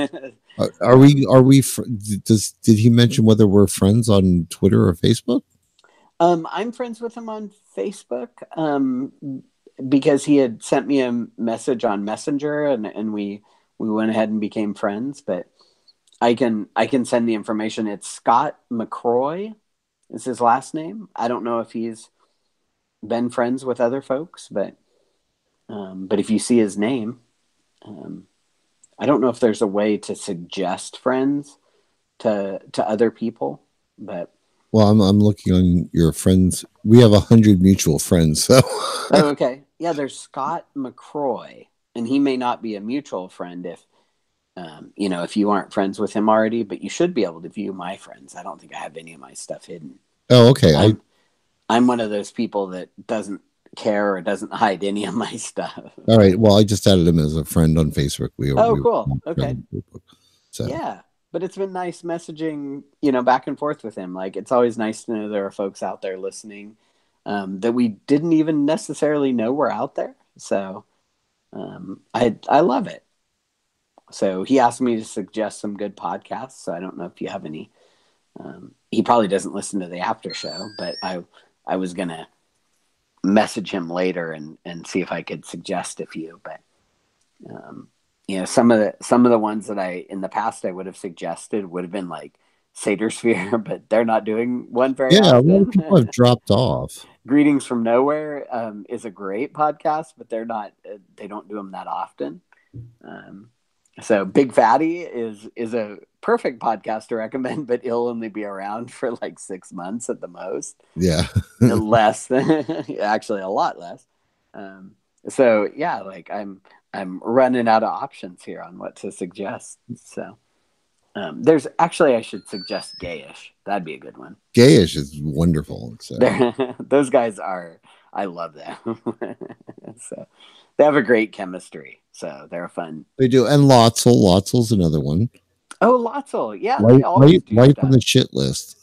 are we? Did he mention whether we're friends on Twitter or Facebook? I'm friends with him on Facebook. Because he had sent me a message on Messenger and we went ahead and became friends, but I can send the information. It's Scott McCroy is his last name. I don't know if he's been friends with other folks, but if you see his name, I don't know if there's a way to suggest friends to other people, but well, I'm looking on your friends. We have 100 mutual friends. So. Oh, okay. Yeah, there's Scott McCroy, and he may not be a mutual friend if you aren't friends with him already, but you should be able to view my friends. I don't think I have any of my stuff hidden. Oh, okay. I'm one of those people that doesn't care or doesn't hide any of my stuff. All right. Well, I just added him as a friend on Facebook. Cool. Okay. So. Yeah. But it's been nice messaging, back and forth with him. Like, it's always nice to know there are folks out there listening that we didn't even necessarily know were out there. So I love it. So he asked me to suggest some good podcasts. So I don't know if you have any. He probably doesn't listen to the after show, but I was going to message him later and see if I could suggest a few. But some of the ones that in the past I would have suggested would have been like Satyr, but they're not doing one very often. Yeah, a lot of people have dropped off. Greetings from Nowhere is a great podcast, but they're not. They don't do them that often. So Big Fatty is a perfect podcast to recommend, but it'll only be around for like 6 months at the most. Yeah, less than actually a lot less. So yeah, like I'm running out of options here on what to suggest. So there's actually, I should suggest Gayish. That'd be a good one. Gayish is wonderful. So. Those guys I love them. So they have a great chemistry. So they're fun. They do. And Lotzel's another one. Oh, Lotzel. Yeah. Light on the shit list.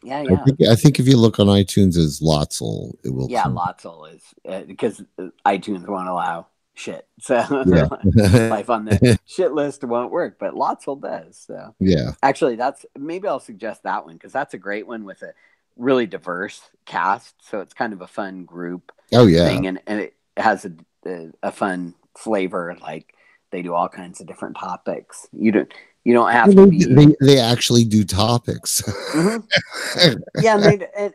Yeah. I think if you look on iTunes as Lotzel, it will. Yeah, Lotzel is because iTunes won't allow shit. So life on the shit list won't work, but Lotzel does. So yeah. Actually, maybe I'll suggest that one because that's a great one with a really diverse cast. So it's kind of a fun group. Oh yeah. Thing, and it has a fun flavor. Like they do all kinds of different topics. You don't have to be. They actually do topics. Mm-hmm. Yeah,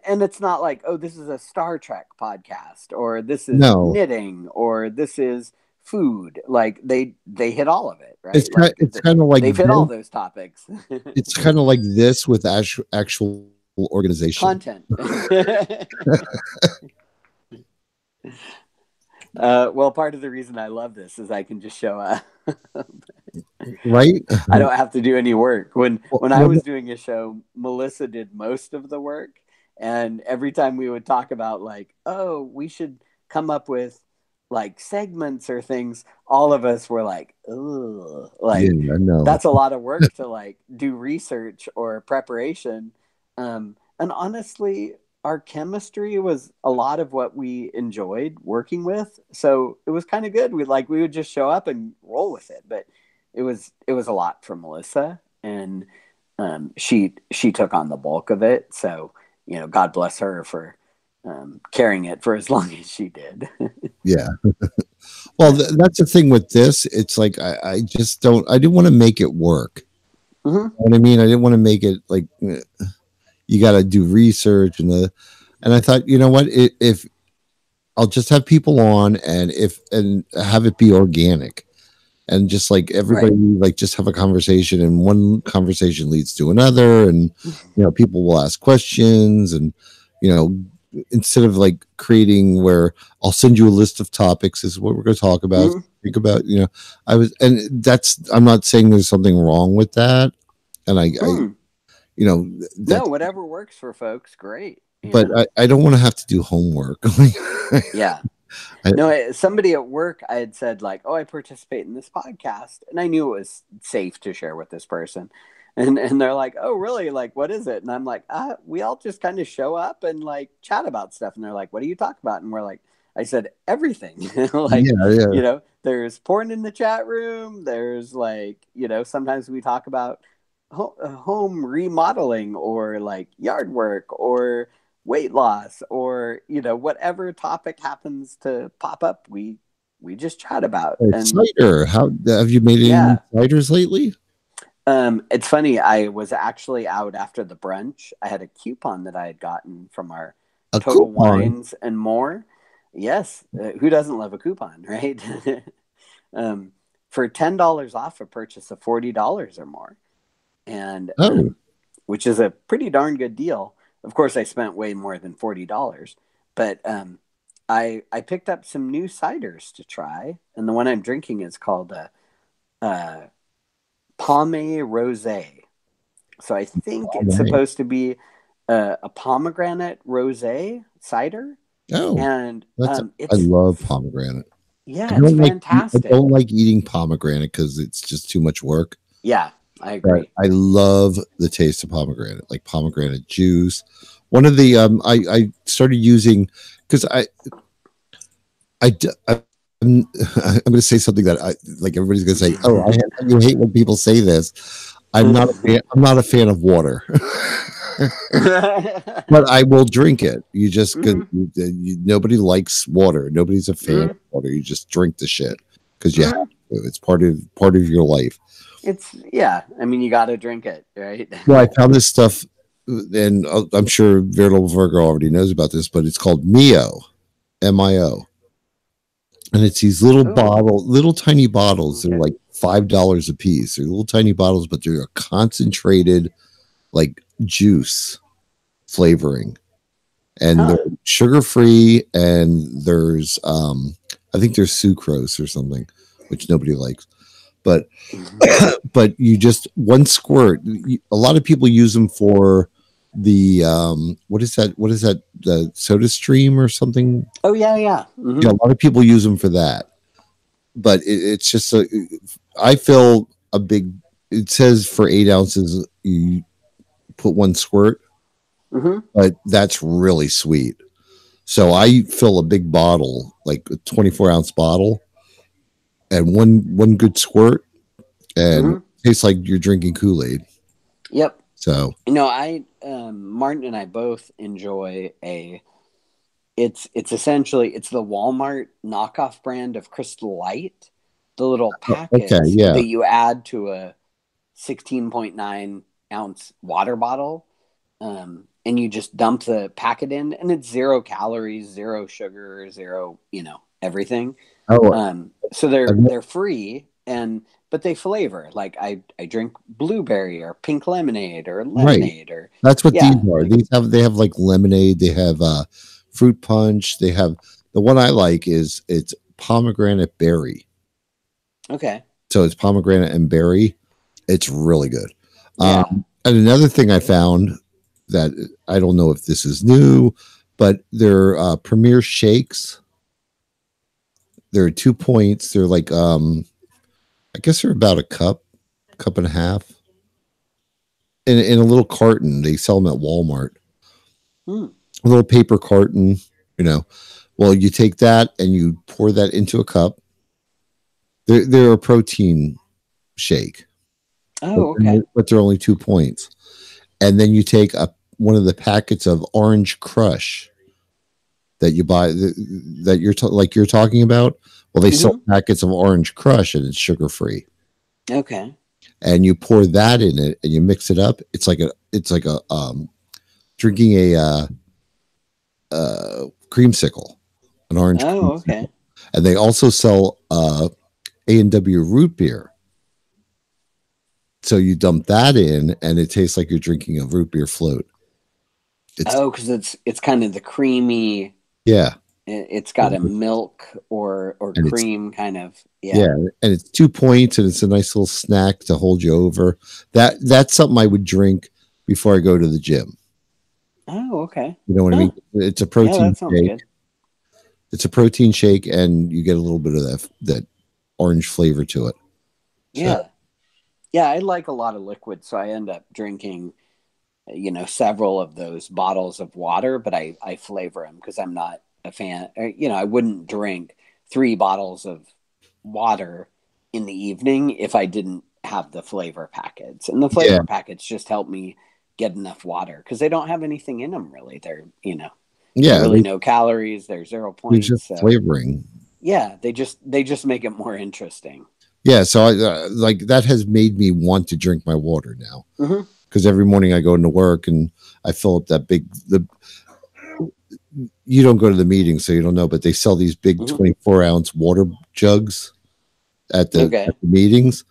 and it's not like, oh, this is a Star Trek podcast, or this is knitting, or this is food. Like they hit all of it, right? It's kind of like they've hit all those topics. It's kind of like this with actual organization content. Well, part of the reason I love this is I can just show up. Right? I don't have to do any work. When I was doing a show, Melissa did most of the work, and every time we would talk about like, oh, we should come up with like segments or things, all of us were like, ugh, like Yeah, I know. that's a lot of work to like do research or preparation. And honestly, our chemistry was a lot of what we enjoyed working with. So it was kind of good. We would just show up and roll with it. But it was a lot for Melissa, and she took on the bulk of it. So, God bless her for carrying it for as long as she did. Yeah. Well, that's the thing with this. It's like I just don't. I didn't want to make it work. Mm-hmm. You know what I mean? I didn't want to make it like you got to do research and I thought, you know what? If I'll just have people on and have it be organic and just like everybody like just have a conversation and one conversation leads to another and people will ask questions and instead of like creating where I'll send you a list of topics, this is what we're going to talk about. Mm-hmm. Think about, I'm not saying there's something wrong with that. And no, whatever works for folks, great. But I don't want to have to do homework. Yeah. Somebody at work, I had said like, oh, I participate in this podcast. And I knew it was safe to share with this person. And they're like, oh, really? Like, what is it? And I'm like, we all just kind of show up and like chat about stuff. And they're like, what do you talk about? And we're like, I said, everything. Like, there's porn in the chat room. There's like, sometimes we talk about home remodeling or like yard work or weight loss or whatever topic happens to pop up, we just chat about. And cider, how have you made any ciders lately? It's funny, I was actually out after the brunch. I had a coupon that I had gotten from our Total Wines and More. Yes, who doesn't love a coupon, right? For $10 off a purchase of $40 or more, and which is a pretty darn good deal. Of course, I spent way more than $40, but I picked up some new ciders to try, and the one I'm drinking is called Pommet Rosé. So I think it's supposed to be a pomegranate rosé cider. Oh, and I love pomegranate. Yeah, it's fantastic. I don't like eating pomegranate because it's just too much work. Yeah, I agree. But I love the taste of pomegranate, like pomegranate juice. One of the I started using because I'm going to say something that like everybody's going to say, "Oh, you hate when people say this." I'm not a fan of water, but I will drink it. You just nobody likes water. Nobody's a fan of water. You just drink the shit because you have to. It's part of your life. I mean, you got to drink it, right? Well, I found this stuff, and I'm sure Veritable Virgo already knows about this, but it's called Mio, M-I-O. And it's these little tiny bottles. They're like $5 a piece. They're little tiny bottles, but they're a concentrated like juice flavoring. And they're sugar-free, and there's I think there's sucrose or something, which nobody likes. But but you just one squirt. A lot of people use them for the what is that the Soda Stream or something. Oh yeah. Mm-hmm. A lot of people use them for that, but it's just I fill a big, it says for 8 ounces you put one squirt, but that's really sweet, so I fill a big bottle, like a 24-ounce bottle, and one good squirt, and it tastes like you're drinking Kool-Aid. Yep. So Martin and I both enjoy it's essentially the Walmart knockoff brand of Crystal Light, the little packets that you add to a 16.9 ounce water bottle, and you just dump the packet in, and it's 0 calories, 0 sugar, 0 everything. So they're free, but they flavor. Like I drink blueberry or pink lemonade or lemonade, or that's what these are. They have like lemonade. They have fruit punch. They have the one I like it's pomegranate berry. Okay. So it's pomegranate and berry. It's really good. Yeah. And another thing I found that I don't know if this is new, but they're Premier shakes. There are 2 points. They're like I guess they're about a cup and a half. In a little carton. They sell them at Walmart. A little paper carton, you know. Well, you take that and you pour that into a cup. They're a protein shake. Oh, okay. But they're only 2 points. And then you take one of the packets of Orange Crush that you buy that you're you're talking about. Well, they sell packets of Orange Crush and it's sugar free. Okay. And you pour that in it and you mix it up. It's like a drinking a creamsicle, an orange. Oh, okay. And they also sell A&W root beer. So you dump that in, and it tastes like you're drinking a root beer float. Because it's kind of the creamy. Yeah. It's got a milk or cream kind of. Yeah, and it's 2 points, and it's a nice little snack to hold you over. That's something I would drink before I go to the gym. Oh, okay. You know what I mean? It's a protein shake. Good. It's a protein shake, and you get a little bit of that orange flavor to it. Yeah. Yeah, I like a lot of liquid, so I end up drinking, several of those bottles of water, but I flavor them because I'm not a fan. I wouldn't drink 3 bottles of water in the evening if I didn't have the flavor packets. And the flavor packets just help me get enough water because they don't have anything in them really. They're, really no calories. They're 0 points. They're just flavoring. Yeah, they just make it more interesting. Yeah, so I that has made me want to drink my water now. Because every morning I go into work and I fill up that you don't go to the meeting, so you don't know, but they sell these big 24-ounce water jugs at the meetings.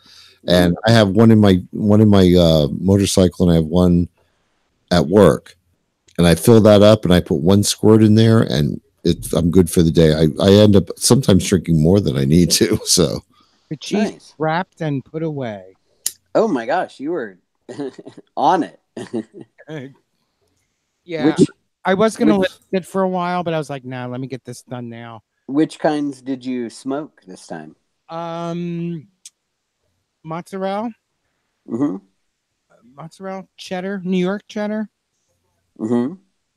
And I have one in my motorcycle, and I have one at work. And I fill that up, and I put 1 squirt in there, and I'm good for the day. I end up sometimes drinking more than I need to. So the cheese wrapped and put away. Oh my gosh, you were on it. Yeah. I was going to list it for a while, but I was like, nah, let me get this done now. Which kinds did you smoke this time? Mozzarella. Mozzarella cheddar, New York cheddar.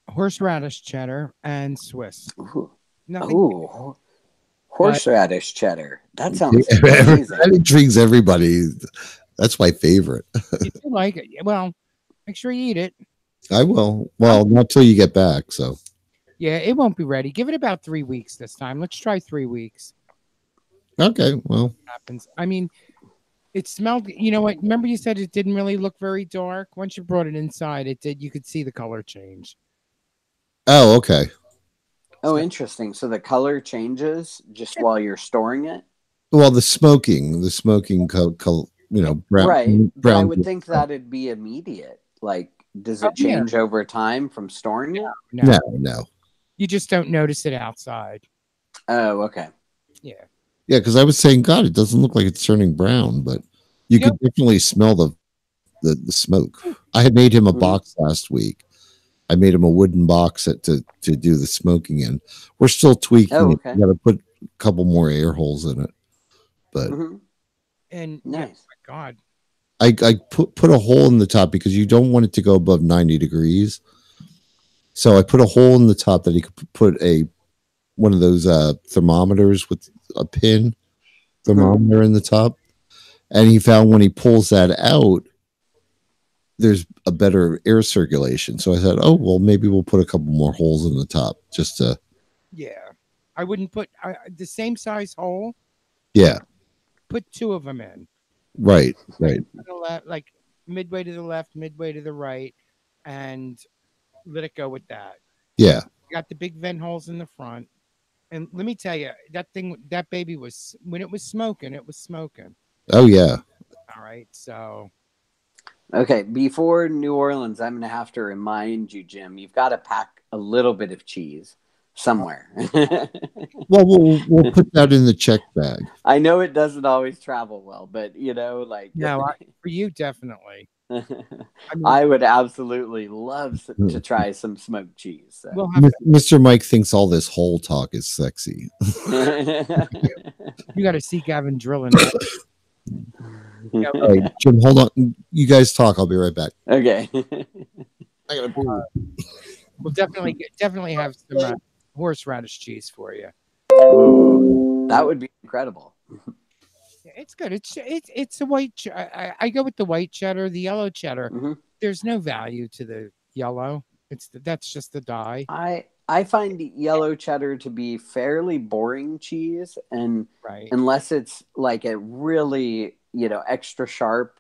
Horseradish cheddar and Swiss. Horseradish cheddar. That sounds amazing. That intrigues everybody. That's my favorite. If you like it, well, make sure you eat it. I will. Well, not till you get back. So, yeah, it won't be ready. Give it about 3 weeks this time. Let's try 3 weeks. Okay. Well, happens. I mean, it smelled. You know what? Remember, you said it didn't really look very dark. Once you brought it inside, it did. You could see the color change. Oh, okay. Oh, interesting. So the color changes just while you're storing it. Well, the smoking, brown. Right. Brown. I would think that'd be immediate. Like, does it change over time from storing it? No. You just don't notice it outside. Oh, okay. Yeah. Yeah, because I was saying, God, it doesn't look like it's turning brown, but you could definitely smell the smoke. I had made him a box last week. I made him a wooden box to do the smoking in. We're still tweaking it. You got to put a couple more air holes in it. But and nice. Oh my God. I put a hole in the top because you don't want it to go above 90 degrees. So I put a hole in the top that he could put one of those thermometers with a pin thermometer in the top. And he found when he pulls that out, there's a better air circulation. So I said, oh, well, maybe we'll put a couple more holes in the top just to. Yeah. I wouldn't put the same size hole. Yeah. Put 2 of them in. Right. Like midway to the left, midway to the right, and let it go with that. Yeah. Got the big vent holes in the front. And let me tell you, that baby was, when it was smoking, it was smoking. Oh, yeah. All right. So. Okay. Before New Orleans, I'm going to have to remind you, Jim, you've got to pack a little bit of cheese somewhere. Well, we'll put that in the check bag. I know it doesn't always travel well, but No, for you, definitely. I would absolutely love to try some smoked cheese. So. We'll have Mr. Mike thinks all this whole talk is sexy. You got to see Gavin drilling that. All right, Jim, hold on. You guys talk. I'll be right back. Okay. I gotta poo. We'll definitely have some horseradish cheese for you. Ooh, that would be incredible. It's good. It's a white. I go with the white cheddar, the yellow cheddar. Mm-hmm. There's no value to the yellow. That's just the dye. I find yellow cheddar to be fairly boring cheese, and right. unless it's like a really extra sharp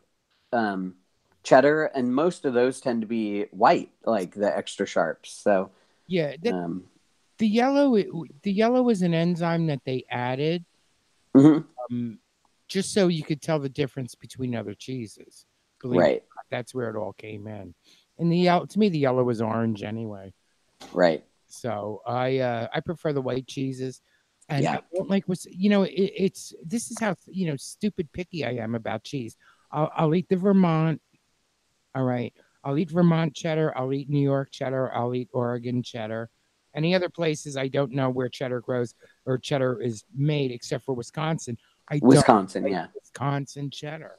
cheddar, and most of those tend to be white, like the extra sharps. So yeah, the yellow is an enzyme that they added. Mm-hmm. Just so you could tell the difference between other cheeses. Right. That's where it all came in. And to me, the yellow was orange anyway. Right. So I prefer the white cheeses. And yeah. I don't like this is how stupid picky I am about cheese. I'll eat the Vermont. All right. I'll eat Vermont cheddar. I'll eat New York cheddar. I'll eat Oregon cheddar. Any other places I don't know where cheddar grows or cheddar is made, except for Wisconsin. Wisconsin, yeah. Wisconsin cheddar.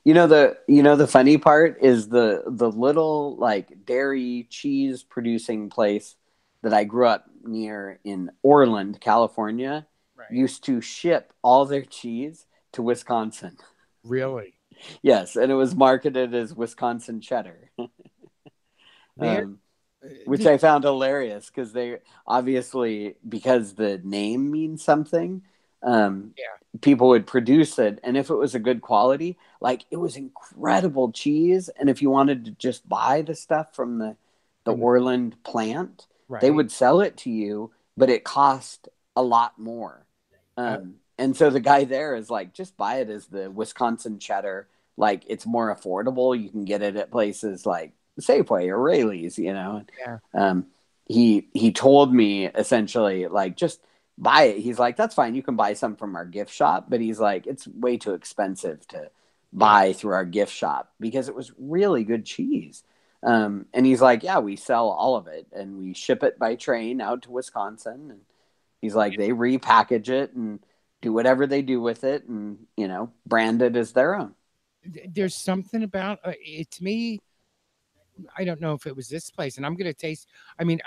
The funny part is the little like dairy cheese producing place that I grew up near in Orland, California, used to ship all their cheese to Wisconsin. Really? Yes, and it was marketed as Wisconsin cheddar. Which I found hilarious because they obviously, because the name means something, people would produce it. And if it was a good quality, like it was incredible cheese. And if you wanted to just buy the stuff from the Orland plant, they would sell it to you, but it cost a lot more. And so the guy there is like, just buy it as the Wisconsin cheddar. Like it's more affordable. You can get it at places like Safeway or Rayleigh's, Yeah. He told me essentially like just buy it. He's like, that's fine. You can buy some from our gift shop, but he's like, it's way too expensive to buy through our gift shop because it was really good cheese. And he's like, yeah, we sell all of it and we ship it by train out to Wisconsin. And he's like, they repackage it and do whatever they do with it and, brand it as their own. There's something about it to me. I don't know if it was this place, and I'm going to taste. I mean,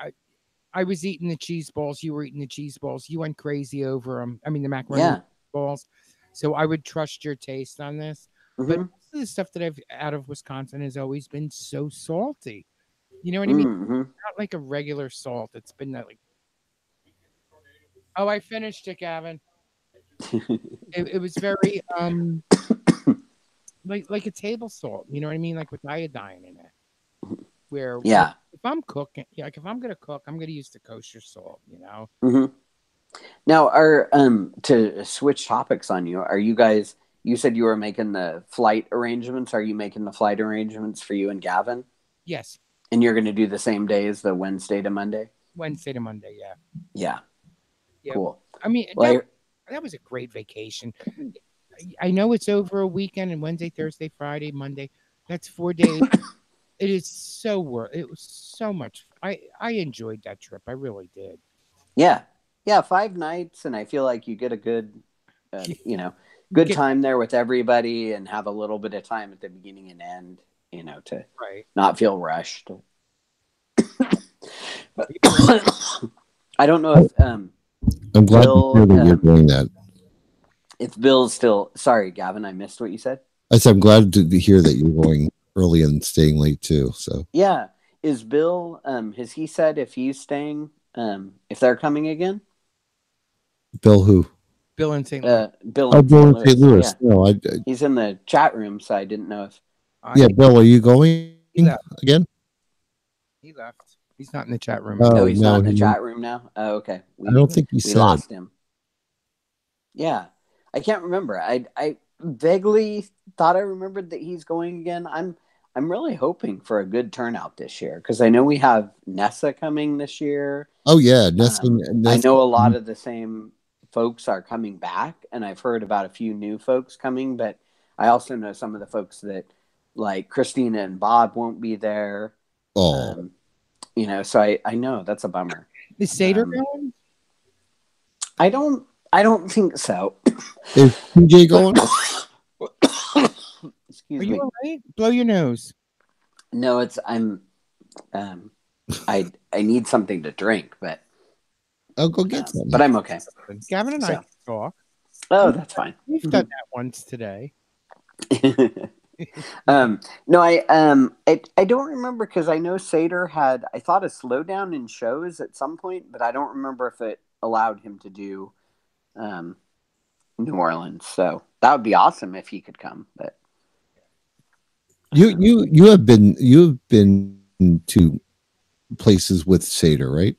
I was eating the cheese balls. You were eating the cheese balls. You went crazy over them. I mean, the macaroni balls. So I would trust your taste on this. Mm-hmm. But most of the stuff that I've out of Wisconsin has always been so salty. You know what I mean? Mm-hmm. Not like a regular salt. It's been that like. Oh, I finished it, Gavin. It was very like a table salt. You know what I mean? Like with iodine in it. Where if I'm cooking, like if I'm gonna cook, I'm gonna use the kosher salt, Mm-hmm. Now, to switch topics on you, are you guys? You said you were making the flight arrangements. Are you making the flight arrangements for you and Gavin? Yes. And you're going to do the same day as the Wednesday to Monday. Wednesday to Monday, yeah. Yeah. Cool. I mean, that was a great vacation. I know it's over a weekend and Wednesday, Thursday, Friday, Monday. That's 4 days. It is so worth. It was so much. I enjoyed that trip. I really did. Yeah. 5 nights, and I feel like you get a good, good time there with everybody, and have a little bit of time at the beginning and end, to not feel rushed. I don't know if I'm glad to hear that you're doing that. If Bill's still sorry, Gavin, I missed what you said. I said I'm glad to hear that you're going early and staying late too. So yeah, is Bill? Has he said if he's staying? If they're coming again? Bill who? Bill in St. Louis. Bill in St. Louis. Yeah. No, he's in the chat room, so I didn't know if. Yeah, Bill, are you going again? He left. He's not in the chat room. Oh, he's not in the chat room now. Oh, okay. I don't think we lost him. Yeah, I can't remember. I vaguely thought I remembered that he's going again. I'm really hoping for a good turnout this year because I know we have Nessa coming this year. Oh yeah, Nessa. I know a lot of the same folks are coming back, and I've heard about a few new folks coming, but I also know some of the folks that like Christina and Bob won't be there. Oh, You know, so I know that's a bummer. Is Seder going? I don't think so. is PJ going? Excuse Are me. you all right? Blow your nose. No, I need something to drink, but I'll go get some. but I'm okay. Gavin and I So. can talk. Oh, that's fine. We've done that once today. No, I don't remember, because I know Seder had, I thought, a slowdown in shows at some point, but I don't remember if it allowed him to do New Orleans. So that would be awesome if he could come. But you have been to places with Seder, right?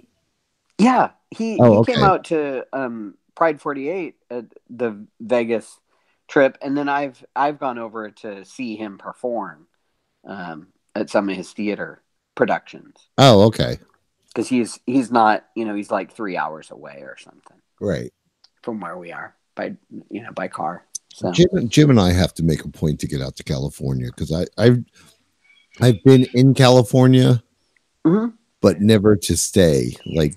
yeah, he okay. came out to Pride 48 at the Vegas trip, and then I've gone over to see him perform at some of his theater productions. Oh, okay. Because he's not, he's like 3 hours away or something, Right, from where we are by car. So Jim and I have to make a point to get out to California, because I've been in California, but never to stay. Like,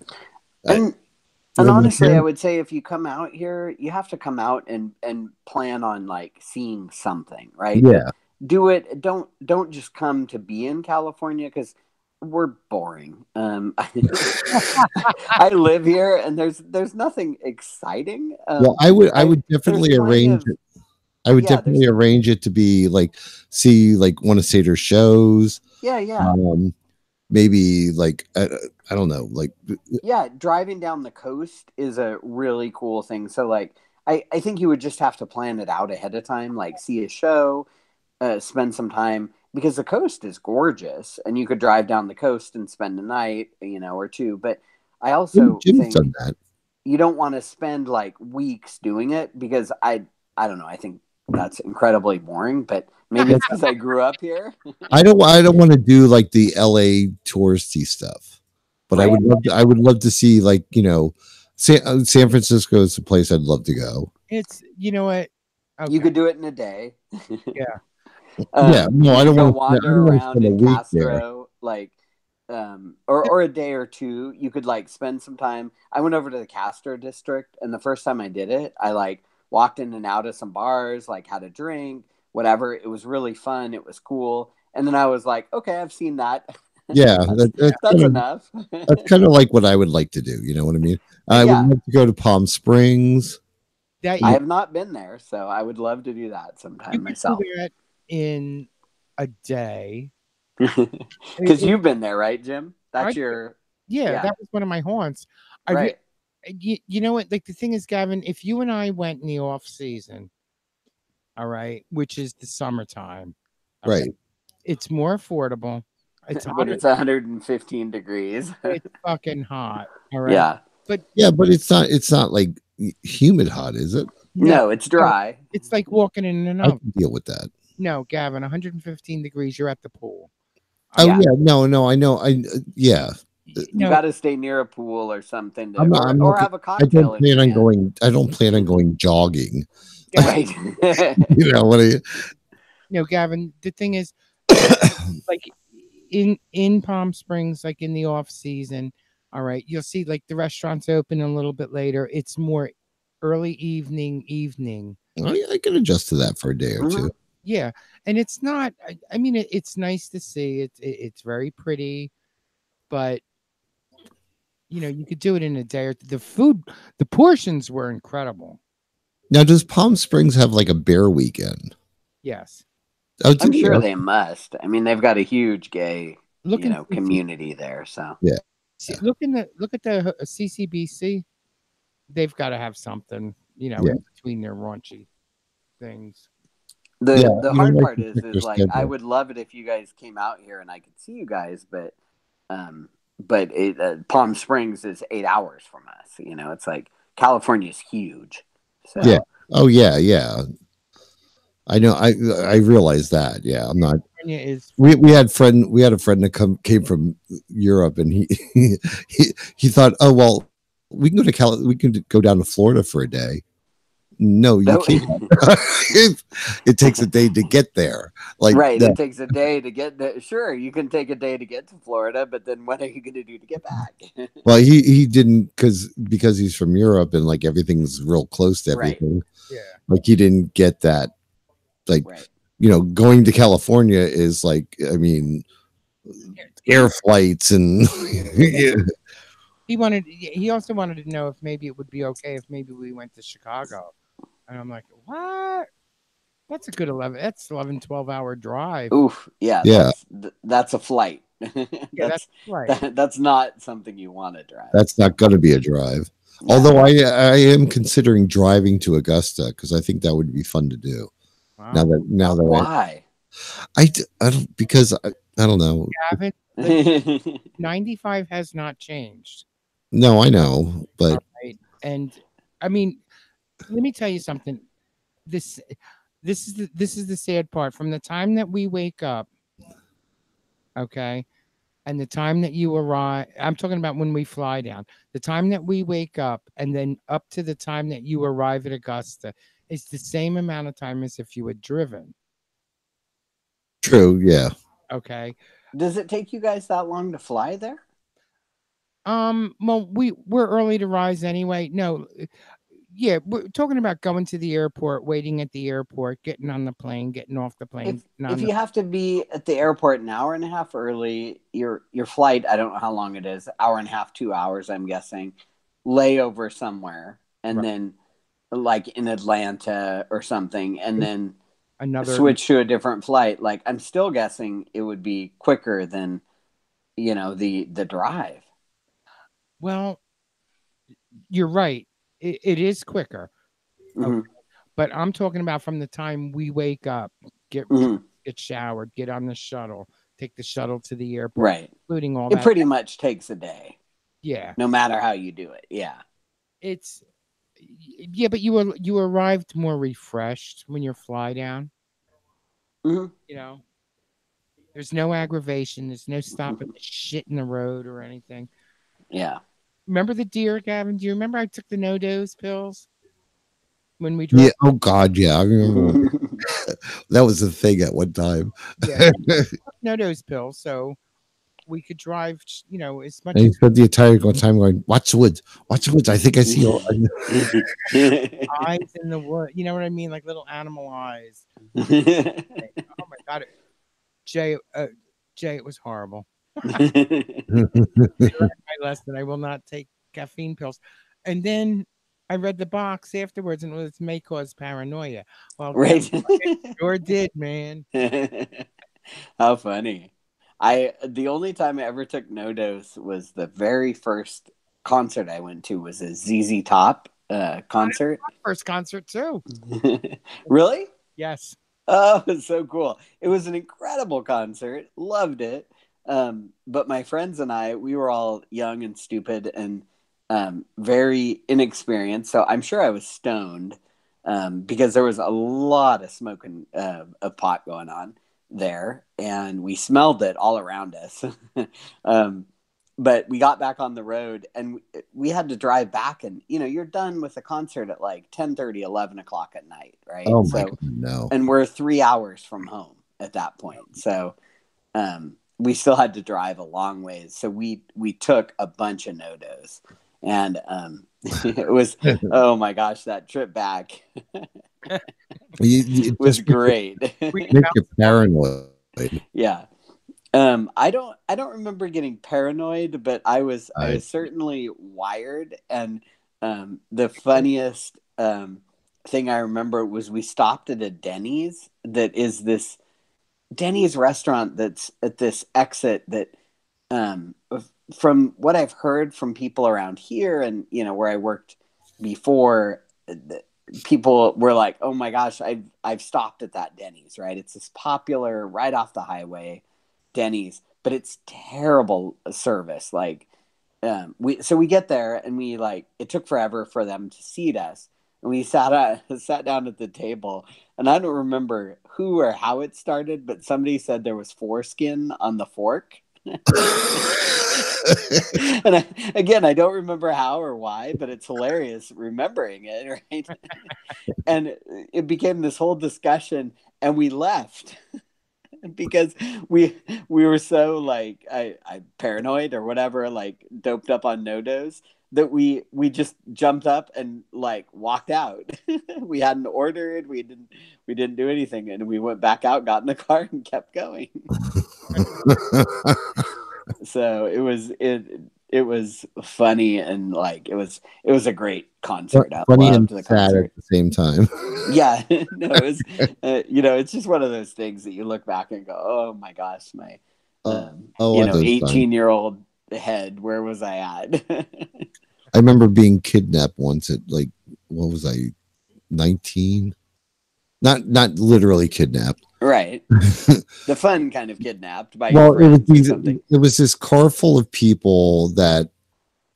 and honestly, I would say if you come out here, you have to come out and plan on like seeing something, right? Yeah. Do it. Don't just come to be in California, because we're boring. I live here, and there's nothing exciting. Well, I would definitely arrange it. I would definitely arrange it to be like, see like one of Seder's shows. Yeah. Maybe like I don't know, like driving down the coast is a really cool thing. So like I think you would just have to plan it out ahead of time, like see a show, spend some time, because the coast is gorgeous, and you could drive down the coast and spend a night, or two. But I also think done that. You don't want to spend like weeks doing it, because I don't know, I think that's incredibly boring, but maybe it's because I grew up here. I don't want to do like the LA touristy stuff, but right. I would love to see, like, San Francisco is a place I'd love to go. It's, you know what? Okay. You could do it in a day. Yeah. No, I don't want to wander around in Castro, like, or a day or two. You could like spend some time. I went over to the Castro district, and the first time I did it, I like walked in and out of some bars, like had a drink, whatever. It was really fun. It was cool. And then I was like, okay, I've seen that. Yeah, that's enough. That's kind of like what I would like to do. You know what I mean? I would like to go to Palm Springs. I have not been there, so I would love to do that sometime myself. Do that in a day. Because you've been there, right, Jim? That's your... Yeah, that was one of my haunts. Right. You know what? Like, the thing is, Gavin, if you and I went in the off season, all right, which is the summertime, right? It's more affordable. It's 115 degrees. It's fucking hot. All right. Yeah. But it's not like humid hot, is it? No, it's dry. It's like walking in an oven. I can deal with that. No, Gavin, 115 degrees, you're at the pool. Oh yeah, no, I know. Yeah. You got to stay near a pool or something, or have a cocktail. I don't plan on going jogging. Right. What are you? No, Gavin. The thing is, like in Palm Springs, like in the off season, all right, you'll see like the restaurants open a little bit later. It's more early evening. I can adjust to that for a day or two. Yeah, and it's not. I mean, it's nice to see. It's very pretty, but you could do it in a day or the food. The portions were incredible. Now, does Palm Springs have like a bear weekend? Yes. Oh, I'm sure they must. I mean, they've got a huge gay, community there. So yeah. Look at the CCBC. They've got to have something, in between their raunchy things. The hard part is like I would love it if you guys came out here and I could see you guys, but Palm Springs is 8 hours from us. It's like California is huge. So. Yeah. Oh yeah. I know. I realize that. Yeah. I'm not. We had a friend that came from Europe, and he thought, oh well, we can go to we can go down to Florida for a day. No, you can't. It takes a day to get there. Like, right. It takes a day to get there. Sure, you can take a day to get to Florida, but then what are you going to do to get back? well, he didn't because he's from Europe and like everything's real close to Right. everything. Yeah. Like he didn't get that. Like, Right. Going to California is like, I mean, air flights and yeah. He also wanted to know if maybe it would be okay if maybe we went to Chicago. And I'm like, what? That's a good 12-hour drive. Oof. Yeah. Yeah. That's a flight. Yeah, that's right. That's not something you want to drive. That's not going to be a drive. Yeah. Although I am considering driving to Augusta because I think that would be fun to do. Wow. Now that Why? I don't because I don't know. You haven't. 95 has not changed. No, I know, but Right. And I mean, let me tell you something. This is the sad part. From the time that we wake up, okay, and the time that you arrive, I'm talking about when we fly down. The time that we wake up, and then up to the time that you arrive at Augusta, is the same amount of time as if you had driven. true, yeah. Okay. Does it take you guys that long to fly there? Well, we're early to rise anyway. No, yeah, we're talking about going to the airport, waiting at the airport, getting on the plane, getting off the plane. If you have to be at the airport an hour and a half early, your flight, I don't know how long it is, hour and a half, 2 hours, I'm guessing, layover somewhere, and Right. then like in Atlanta or something, and then another switch to a different flight. Like I'm still guessing it would be quicker than the drive. Well, you're right. It is quicker. Mhm. But I'm talking about from the time we wake up, get showered, get on the shuttle, take the shuttle to the airport, Right. including all It that. pretty much takes a day. Yeah. No matter how you do it. Yeah. But you arrived more refreshed when you fly down. Mhm. There's no aggravation. There's no stopping the shit in the road or anything. Yeah. Remember the deer, Gavin? Do you remember I took the no-dose pills when we drove? Yeah. Oh God, yeah. I remember that was the thing at one time. Yeah. No-dose pills, so we could drive, as much And he as spent the entire time going, watch the woods. Watch the woods. I think I see all eyes in the wood. You know what I mean? Like little animal eyes. Oh my God. Jay, it was horrible. I learned my lesson. I will not take caffeine pills. And then I read the box afterwards, and it may cause paranoia. Well, right. It sure did, man. How funny. The only time I ever took no dose was the very first concert I went to was a ZZ Top concert. First concert too. Really? Yes. Oh, it's so cool. It was an incredible concert. Loved it. But my friends and I, we were all young and stupid and very inexperienced. So I'm sure I was stoned because there was a lot of smoking of pot going on there. And we smelled it all around us. But we got back on the road and we had to drive back, and you're done with the concert at like 10:30, 11 o'clock at night, right? Oh my God, no. And we're 3 hours from home at that point. So we still had to drive a long ways. So we took a bunch of no-dos. And it was, oh my gosh, that trip back was great. Make you paranoid. Yeah. I don't remember getting paranoid, but I was certainly wired. And the funniest thing I remember was we stopped at a Denny's that is this Denny's restaurant that's at this exit that from what I've heard from people around here and where I worked before, people were like, oh my gosh, I've stopped at that Denny's, right? It's this popular right off the highway Denny's, but it's terrible service. Like we get there and it took forever for them to seat us, and we sat down at the table, and I don't remember who or how it started, but somebody said there was foreskin on the fork. And again, I don't remember how or why, but it's hilarious remembering it, right? And it became this whole discussion, and we left because we were so like I paranoid or whatever, like doped up on no-dos, that we just jumped up and like walked out. We hadn't ordered, we didn't do anything, and we went back out, got in the car, and kept going. So it was funny, and like it was a great concert. I Funny loved and the sad concert at the same time. Yeah, no, it was it's just one of those things that you look back and go, oh my gosh, my Oh, at those times. 18-year-old head, where was I at? I remember being kidnapped once at like, what was I, 19? Not literally kidnapped. Right. The fun kind of kidnapped by your friends or something. It was this car full of people that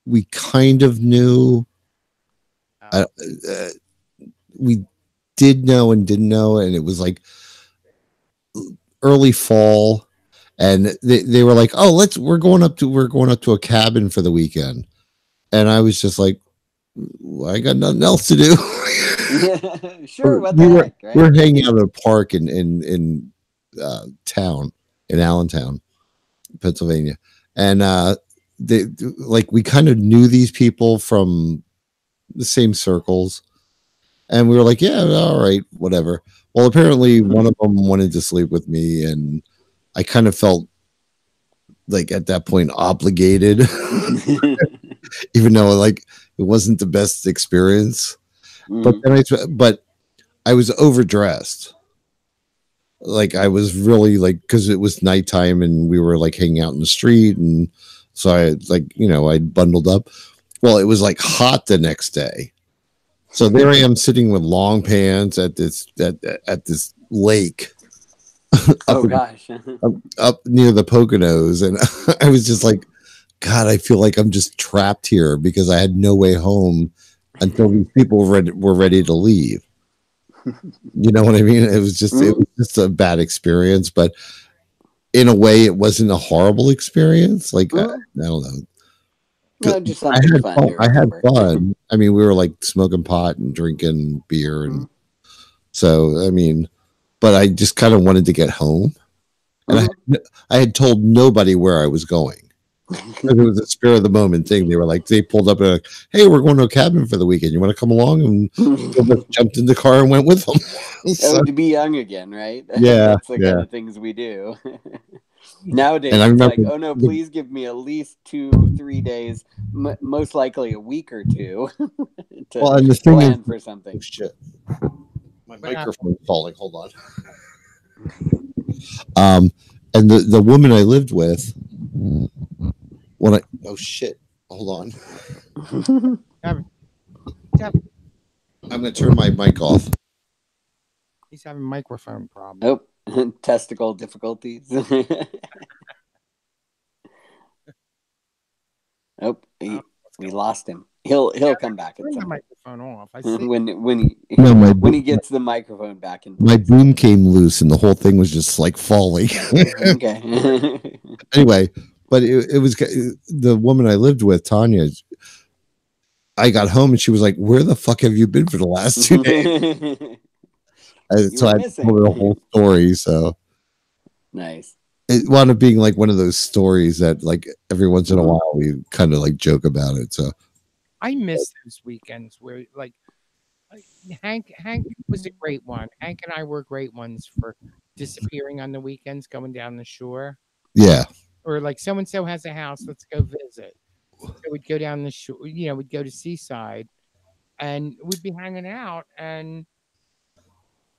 we kind of knew. We did know and didn't know, and it was like early fall, and they were like, "Oh, we're going up to a cabin for the weekend," and I was just like, I got nothing else to do. Yeah, sure. What the heck, right? We're hanging out at a park in town, in Allentown, Pennsylvania, and we kind of knew these people from the same circles, and we were like, yeah, all right, whatever. Well, apparently one of them wanted to sleep with me, and I kind of felt like at that point obligated, even though like it wasn't the best experience. But I was overdressed. Like I was really like, because it was nighttime and we were like hanging out in the street, and so I I bundled up. Well, it was like hot the next day, so there I am sitting with long pants at this lake. Oh gosh, up near the Poconos, and I was just like, God, I feel like I'm just trapped here because I had no way home until these people were ready to leave. You know what I mean? It was just a bad experience, but in a way, it wasn't a horrible experience. Like I don't know. No, just something fun. I had fun. I mean, we were like smoking pot and drinking beer, and so I mean, but I just kind of wanted to get home, and I had told nobody where I was going. It was a spur of the moment thing. They pulled up and like, hey, we're going to a cabin for the weekend. You want to come along? And we jumped in the car and went with them. So, to be young again, right? Yeah, that's the kind of things we do. Nowadays, it's like, oh no, please give me at least 2-3 days, most likely a week or two, to and the plan for something. Oh, shit, my microphone's falling. Hold on. And the woman I lived with, oh shit, hold on. I'm gonna turn my mic off. He's having microphone problems. Nope. Testicle difficulties. Nope. We lost him. He'll come back at some the point. microphone off. I see. When he gets the microphone back in. My boom came loose and the whole thing was just like falling. Okay. Anyway, but it was the woman I lived with, Tanya. I got home and she was like, "Where the fuck have you been for the last 2 days?" So I told her the whole story. So nice. It wound up being like one of those stories that, like, every once in a while we kind of like joke about it. So I miss those weekends where like Hank was a great one. Hank and I were great ones for disappearing on the weekends, going down the shore. Yeah. Or like so and so has a house, let's go visit. So we'd go down the shore, we'd go to Seaside, and we'd be hanging out, and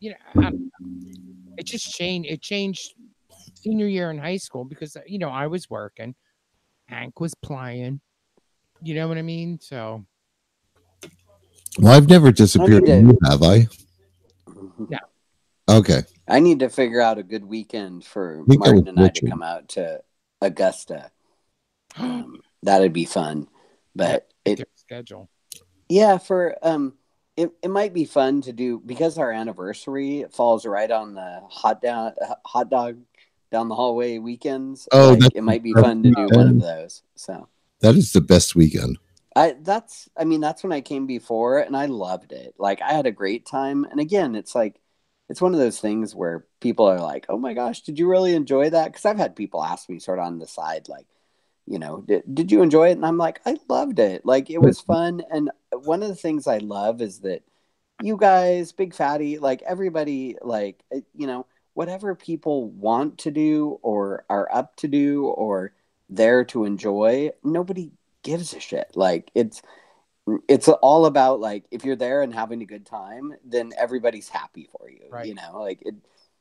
it just changed. It changed senior year in high school because I was working, Hank was playing. You know what I mean? So. Well, I've never disappeared. Have I? Yeah. Okay. I need to figure out a good weekend for Martin and I to come out to Augusta. That'd be fun, but schedule. Yeah, for it might be fun to do because our anniversary falls right on the hot dog down the hallway weekends. Oh, like, that's it might be the fun to do one of those. So that is the best weekend. that's when I came before, and I loved it. Like, I had a great time. And again, it's like, it's one of those things where people are like, oh my gosh, did you really enjoy that? Because I've had people ask me sort of on the side, like, did you enjoy it? And I'm like, I loved it. Like, it was fun. And one of the things I love is that you guys, Big Fatty, like, everybody, like, whatever people want to do or are up to do or there to enjoy, nobody gives a shit. Like, it's all about, like, if you're there and having a good time, then everybody's happy for you. Right. Like,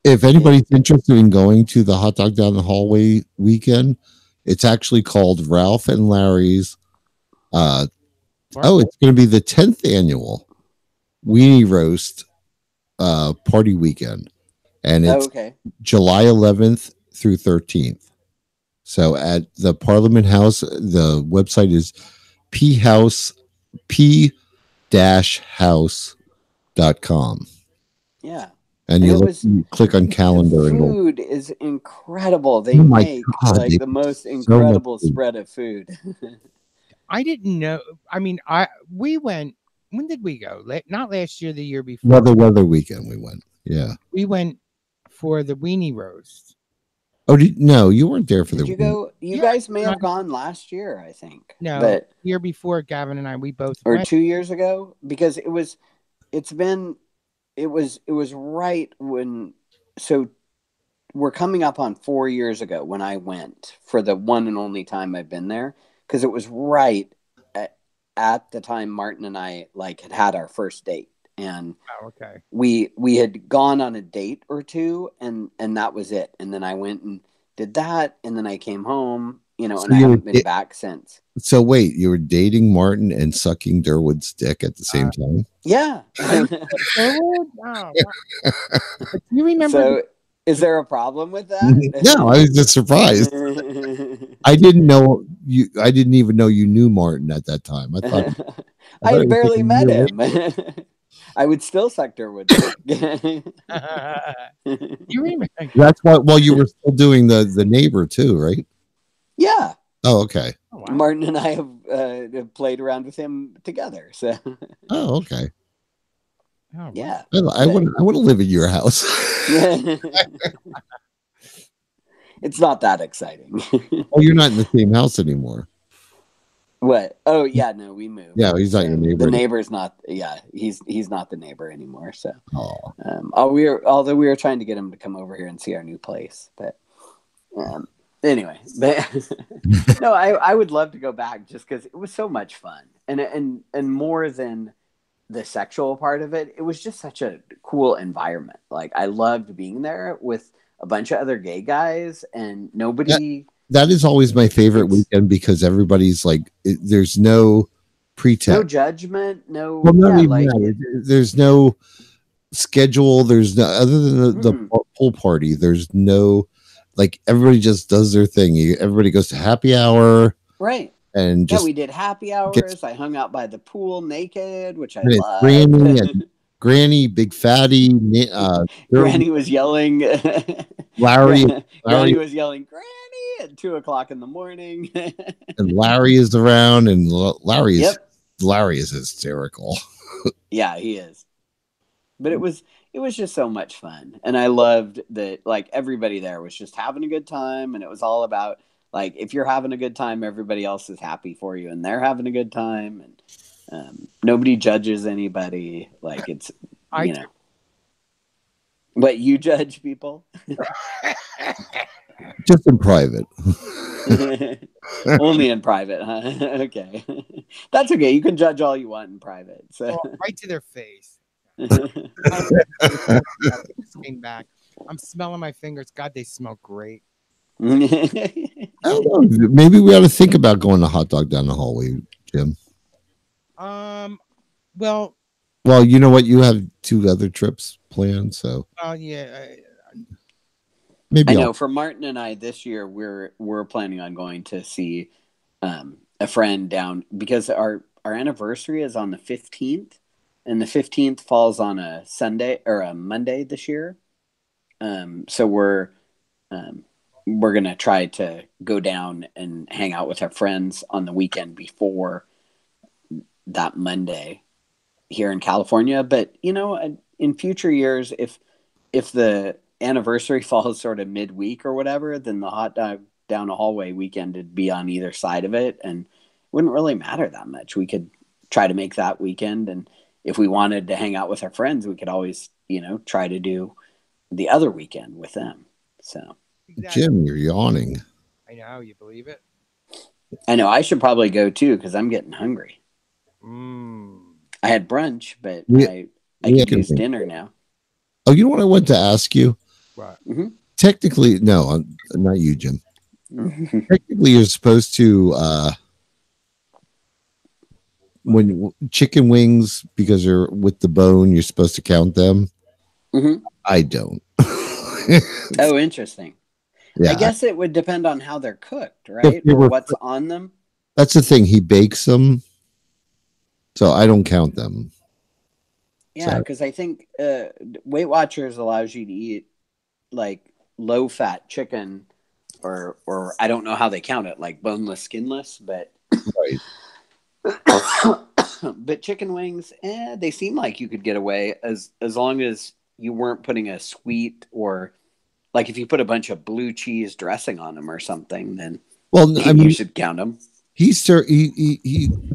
if anybody's interested in going to the hot dog down the hallway weekend, it's actually called Ralph and Larry's. It's going to be the 10th annual Weenie Roast party weekend, and it's July 11th through 13th. So at the Parliament House, the website is p-house.com. Yeah. And you click on calendar. The food is incredible. They make the most incredible spread of food. I didn't know. I mean, we went. When did we go? Not last year, the year before. Weather weekend we went. Yeah. We went for the Weenie Roast. Oh, no, you weren't there for Did you go? You guys may have gone last year, I think. No, but year before, Gavin and I, we both went. 2 years ago, because it was right when, so we're coming up on 4 years ago when I went for the one and only time I've been there, because it was right at the time Martin and I had our first date, and we had gone on a date or two, and that was it. And then I went and did that, and then I came home, and I haven't been back since. So wait, you were dating Martin and sucking Durwood's dick at the same time? Yeah. You remember? So, is there a problem with that? No, I was just surprised. I didn't know you. I didn't even know you knew Martin at that time. I thought I had barely met him. I would still suck Durwood. You remember? That's why. Well, you were still doing the neighbor too, right? Yeah. Oh, okay. Oh, wow. Martin and I have played around with him together. So. Oh, okay. Oh, yeah. I want to live in your house. It's not that exciting. Oh, you're not in the same house anymore. What? Oh, yeah, no, we moved. Yeah, he's not your neighbor. The neighbor's not. Yeah, he's not the neighbor anymore. So, oh. Although we were trying to get him to come over here and see our new place, but anyway, no, I would love to go back just because it was so much fun, and more than the sexual part of it, it was just such a cool environment. Like, I loved being there with a bunch of other gay guys, and nobody. That is always my favorite weekend, because everybody's like, there's no pretext, no judgment, no. There's no schedule. There's no, other than the pool party. There's no, like, everybody just does their thing. Everybody goes to happy hour, right? And we did happy hours. I hung out by the pool naked, which I loved. Granny, Big Fatty, Granny was yelling. Granny was yelling, "Granny!" at 2:00 in the morning. And Larry is around, and Larry is hysterical. Yeah, he is. But it was just so much fun, and I loved that. Like, everybody there was just having a good time, and it was all about, like, if you're having a good time, everybody else is happy for you, and they're having a good time, and nobody judges anybody. Like, it's, But you judge people? Just in private. Only in private, huh? Okay. That's okay. You can judge all you want in private. So. Right to their face. Came back. I'm smelling my fingers. God, they smell great. I don't know. Maybe we ought to think about going to hot dog down the hallway, Jim. Well, you know what? You have 2 other trips planned, so. Yeah. Maybe I know for Martin and I this year, we're planning on going to see a friend down, because our anniversary is on the 15th, and the 15th falls on a Sunday or a Monday this year. So we're we're going to try to go down and hang out with our friends on the weekend before that Monday here in California. But, in future years, if the anniversary falls sort of midweek or whatever, then the hot dog down a hallway weekend would be on either side of it, and it wouldn't really matter that much. We could try to make that weekend, and if we wanted to hang out with our friends, we could always, try to do the other weekend with them. So, Jim, you're yawning. I know, you believe it? I know I should probably go too because I'm getting hungry. I had brunch, but I could use dinner now. Oh, you know what I wanted to ask you? What? Mm-hmm. Technically, no, not you, Jim. Technically, you're supposed to when chicken wings, because they're with the bone, you're supposed to count them. Mm-hmm. I don't. Oh, interesting. Yeah, I guess it would depend on how they're cooked, right? Or what's on them. That's the thing. He bakes them, so I don't count them. Yeah, because I think Weight Watchers allows you to eat like low-fat chicken, or I don't know how they count it, like boneless, skinless, but but chicken wings, they seem like you could get away as long as you weren't putting a sweet, or like if you put a bunch of blue cheese dressing on them or something, then you should count them. He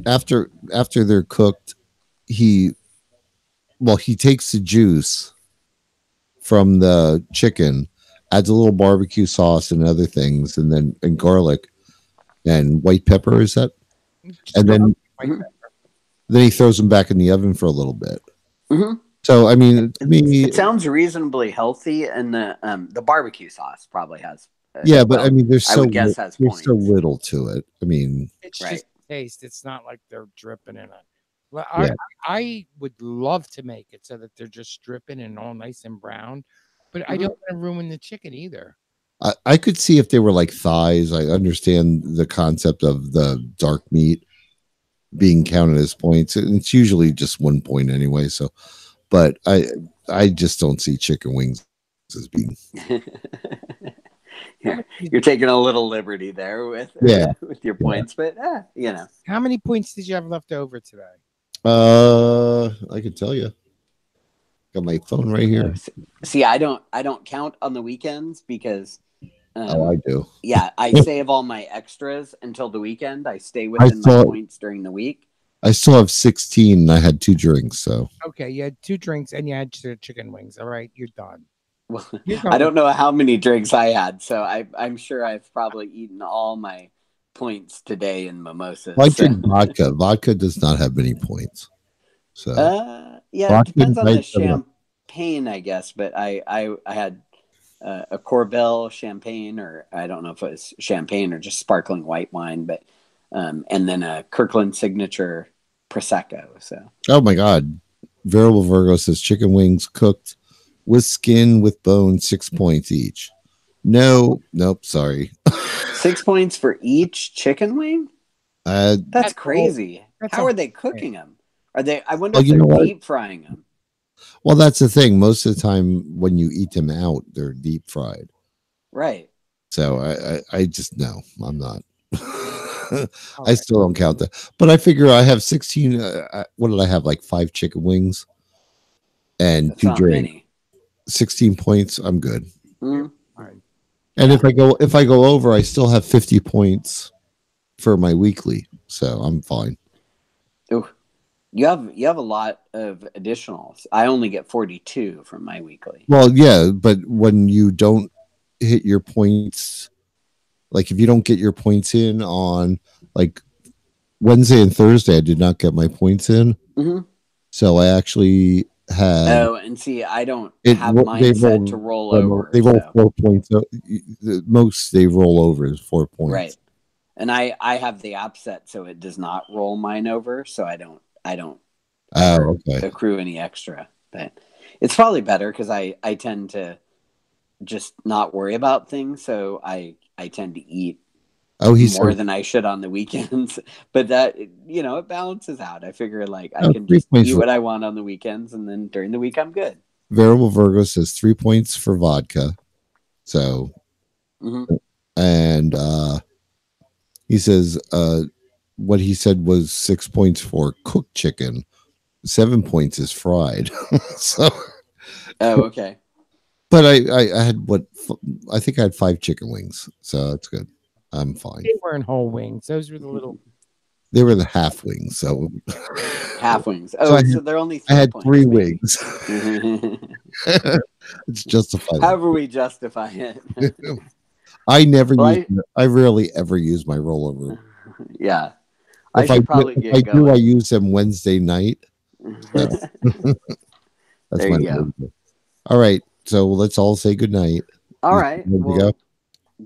after they're cooked, he takes the juice from the chicken, adds a little barbecue sauce and other things, and garlic and white pepper. Is that? And then he throws them back in the oven for a little bit. Mm-hmm. So I mean, it sounds reasonably healthy, and the barbecue sauce probably has. Yeah, but I mean, there's so little to it. I mean, it's just taste. It's not like they're dripping in it. Well, I would love to make it so that they're just dripping and all nice and brown, but I don't want to ruin the chicken either. I could see if they were like thighs. I understand the concept of the dark meat being counted as points, and it's usually just 1 point anyway. So, but I just don't see chicken wings as being. You're taking a little liberty there with your points, but How many points did you have left over today? I can tell you. Got my phone right here. See, I don't count on the weekends because. I do. Yeah, I save all my extras until the weekend. I stay within my points during the week. I still have 16. And I had 2 drinks, so. Okay, you had 2 drinks and you had chicken wings. All right, you're done. Well, I don't know how many drinks I had, so I'm sure I've probably eaten all my points today in mimosas. I drink vodka. Vodka does not have many points. So it depends on the champagne, I guess. But I had a Corbel champagne, or I don't know if it was champagne or just sparkling white wine, but and then a Kirkland Signature Prosecco. So oh my God, Variable Virgo says chicken wings cooked with skin, with bone, 6 points each. Nope, sorry. 6 points for each chicken wing? That's crazy. How are they cooking them? Are they? I wonder if they're deep frying them. Well, that's the thing. Most of the time, when you eat them out, they're deep fried. Right. So I just no, I'm not. I still don't count that. But I figure I have 16. What did I have? Like 5 chicken wings and That's 2 drinks. 16 points. I'm good. Mm-hmm. And if I go over, I still have 50 points for my weekly, so I'm fine. Ooh, you have a lot of additionals. I only get 42 from my weekly. Well, yeah, but when you don't hit your points, like if you don't get your points in on like Wednesday and Thursday, I did not get my points in, so I actually had. Oh, and see, I don't have mine set to roll over. They roll 4 points. The most they roll over is 4 points. Right. And I have the app set so it does not roll mine over, so I don't accrue any extra. But it's probably better because I tend to just not worry about things, so I tend to eat more than I should on the weekends. But that, it balances out. I figure like I can just eat what I want on the weekends, and then during the week I'm good. Variable Virgo says 3 points for vodka. So and he says what he said was 6 points for cooked chicken, 7 points is fried. So, Oh, okay. but I had I think I had 5 chicken wings, so that's good. I'm fine. They weren't whole wings. Those were the little. They were the half wings, so half wings. Oh, so they're only 3 I had points, 3 maybe. wings. It's justified. However we justify it. I rarely ever use my rollover. Yeah. If I do, I use them Wednesday night. That's there you go. All right. So let's all say good night. All right. Well,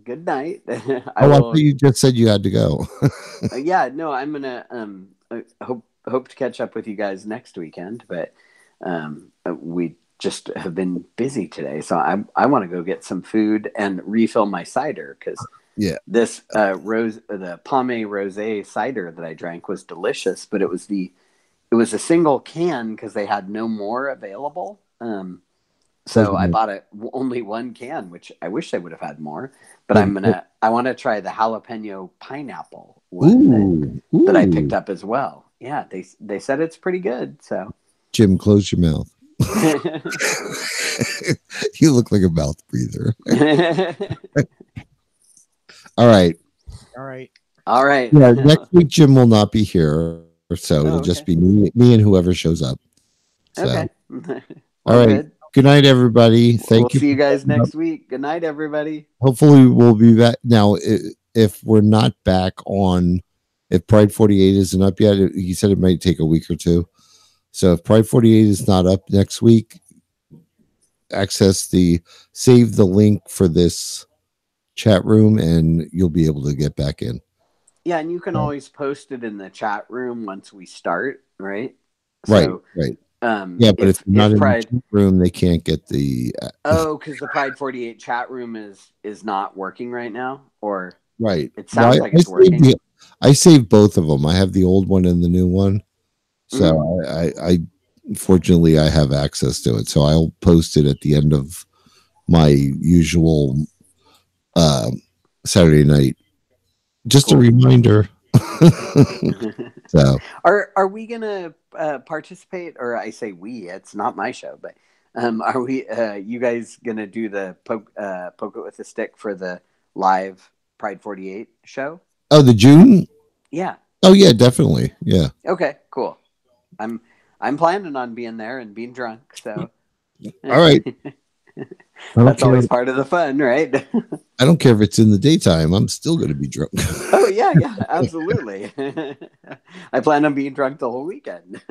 good night. I thought you just said you had to go. Yeah, no, I'm gonna hope to catch up with you guys next weekend, but we just have been busy today, so I want to go get some food and refill my cider because this the Pommet Rosé cider that I drank was delicious, but it was a single can because they had no more available. So I bought only one can, which I wish they would have had more. But I want to try the jalapeno pineapple one that I picked up as well. Yeah, they said it's pretty good. So Jim, close your mouth. You look like a mouth breather. All right. Yeah, next week Jim will not be here, so it'll just be me and whoever shows up. So. Okay. All right. Good night, everybody. Thank you. We'll see you guys next week. Good night, everybody. Hopefully we'll be back. Now, if we're not back on, if Pride 48 isn't up yet, he said it might take a week or two. So if Pride 48 is not up next week, save the link for this chat room and you'll be able to get back in. Yeah, and you can always post it in the chat room once we start, right? Right. But if not in Pride, the chat room, they can't get the. Because the Pride 48 chat room is not working right now, or right. It sounds like it's working. I saved both of them. I have the old one and the new one, so I fortunately I have access to it. So I'll post it at the end of my usual Saturday night. Just a reminder. So are we gonna participate, or I say we, it's not my show, but are we you guys gonna do the poke it with a stick for the live Pride 48 show? Oh, the June? Yeah. Oh yeah, definitely. Yeah. Okay, cool. I'm planning on being there and being drunk, so all right. That's always part of the fun, right? I don't care if it's in the daytime. I'm still going to be drunk. Oh, yeah, absolutely. I plan on being drunk the whole weekend.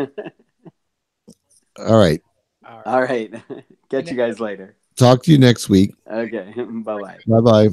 All right. All right. Catch you guys later. Talk to you next week. Okay. Bye-bye. Bye-bye.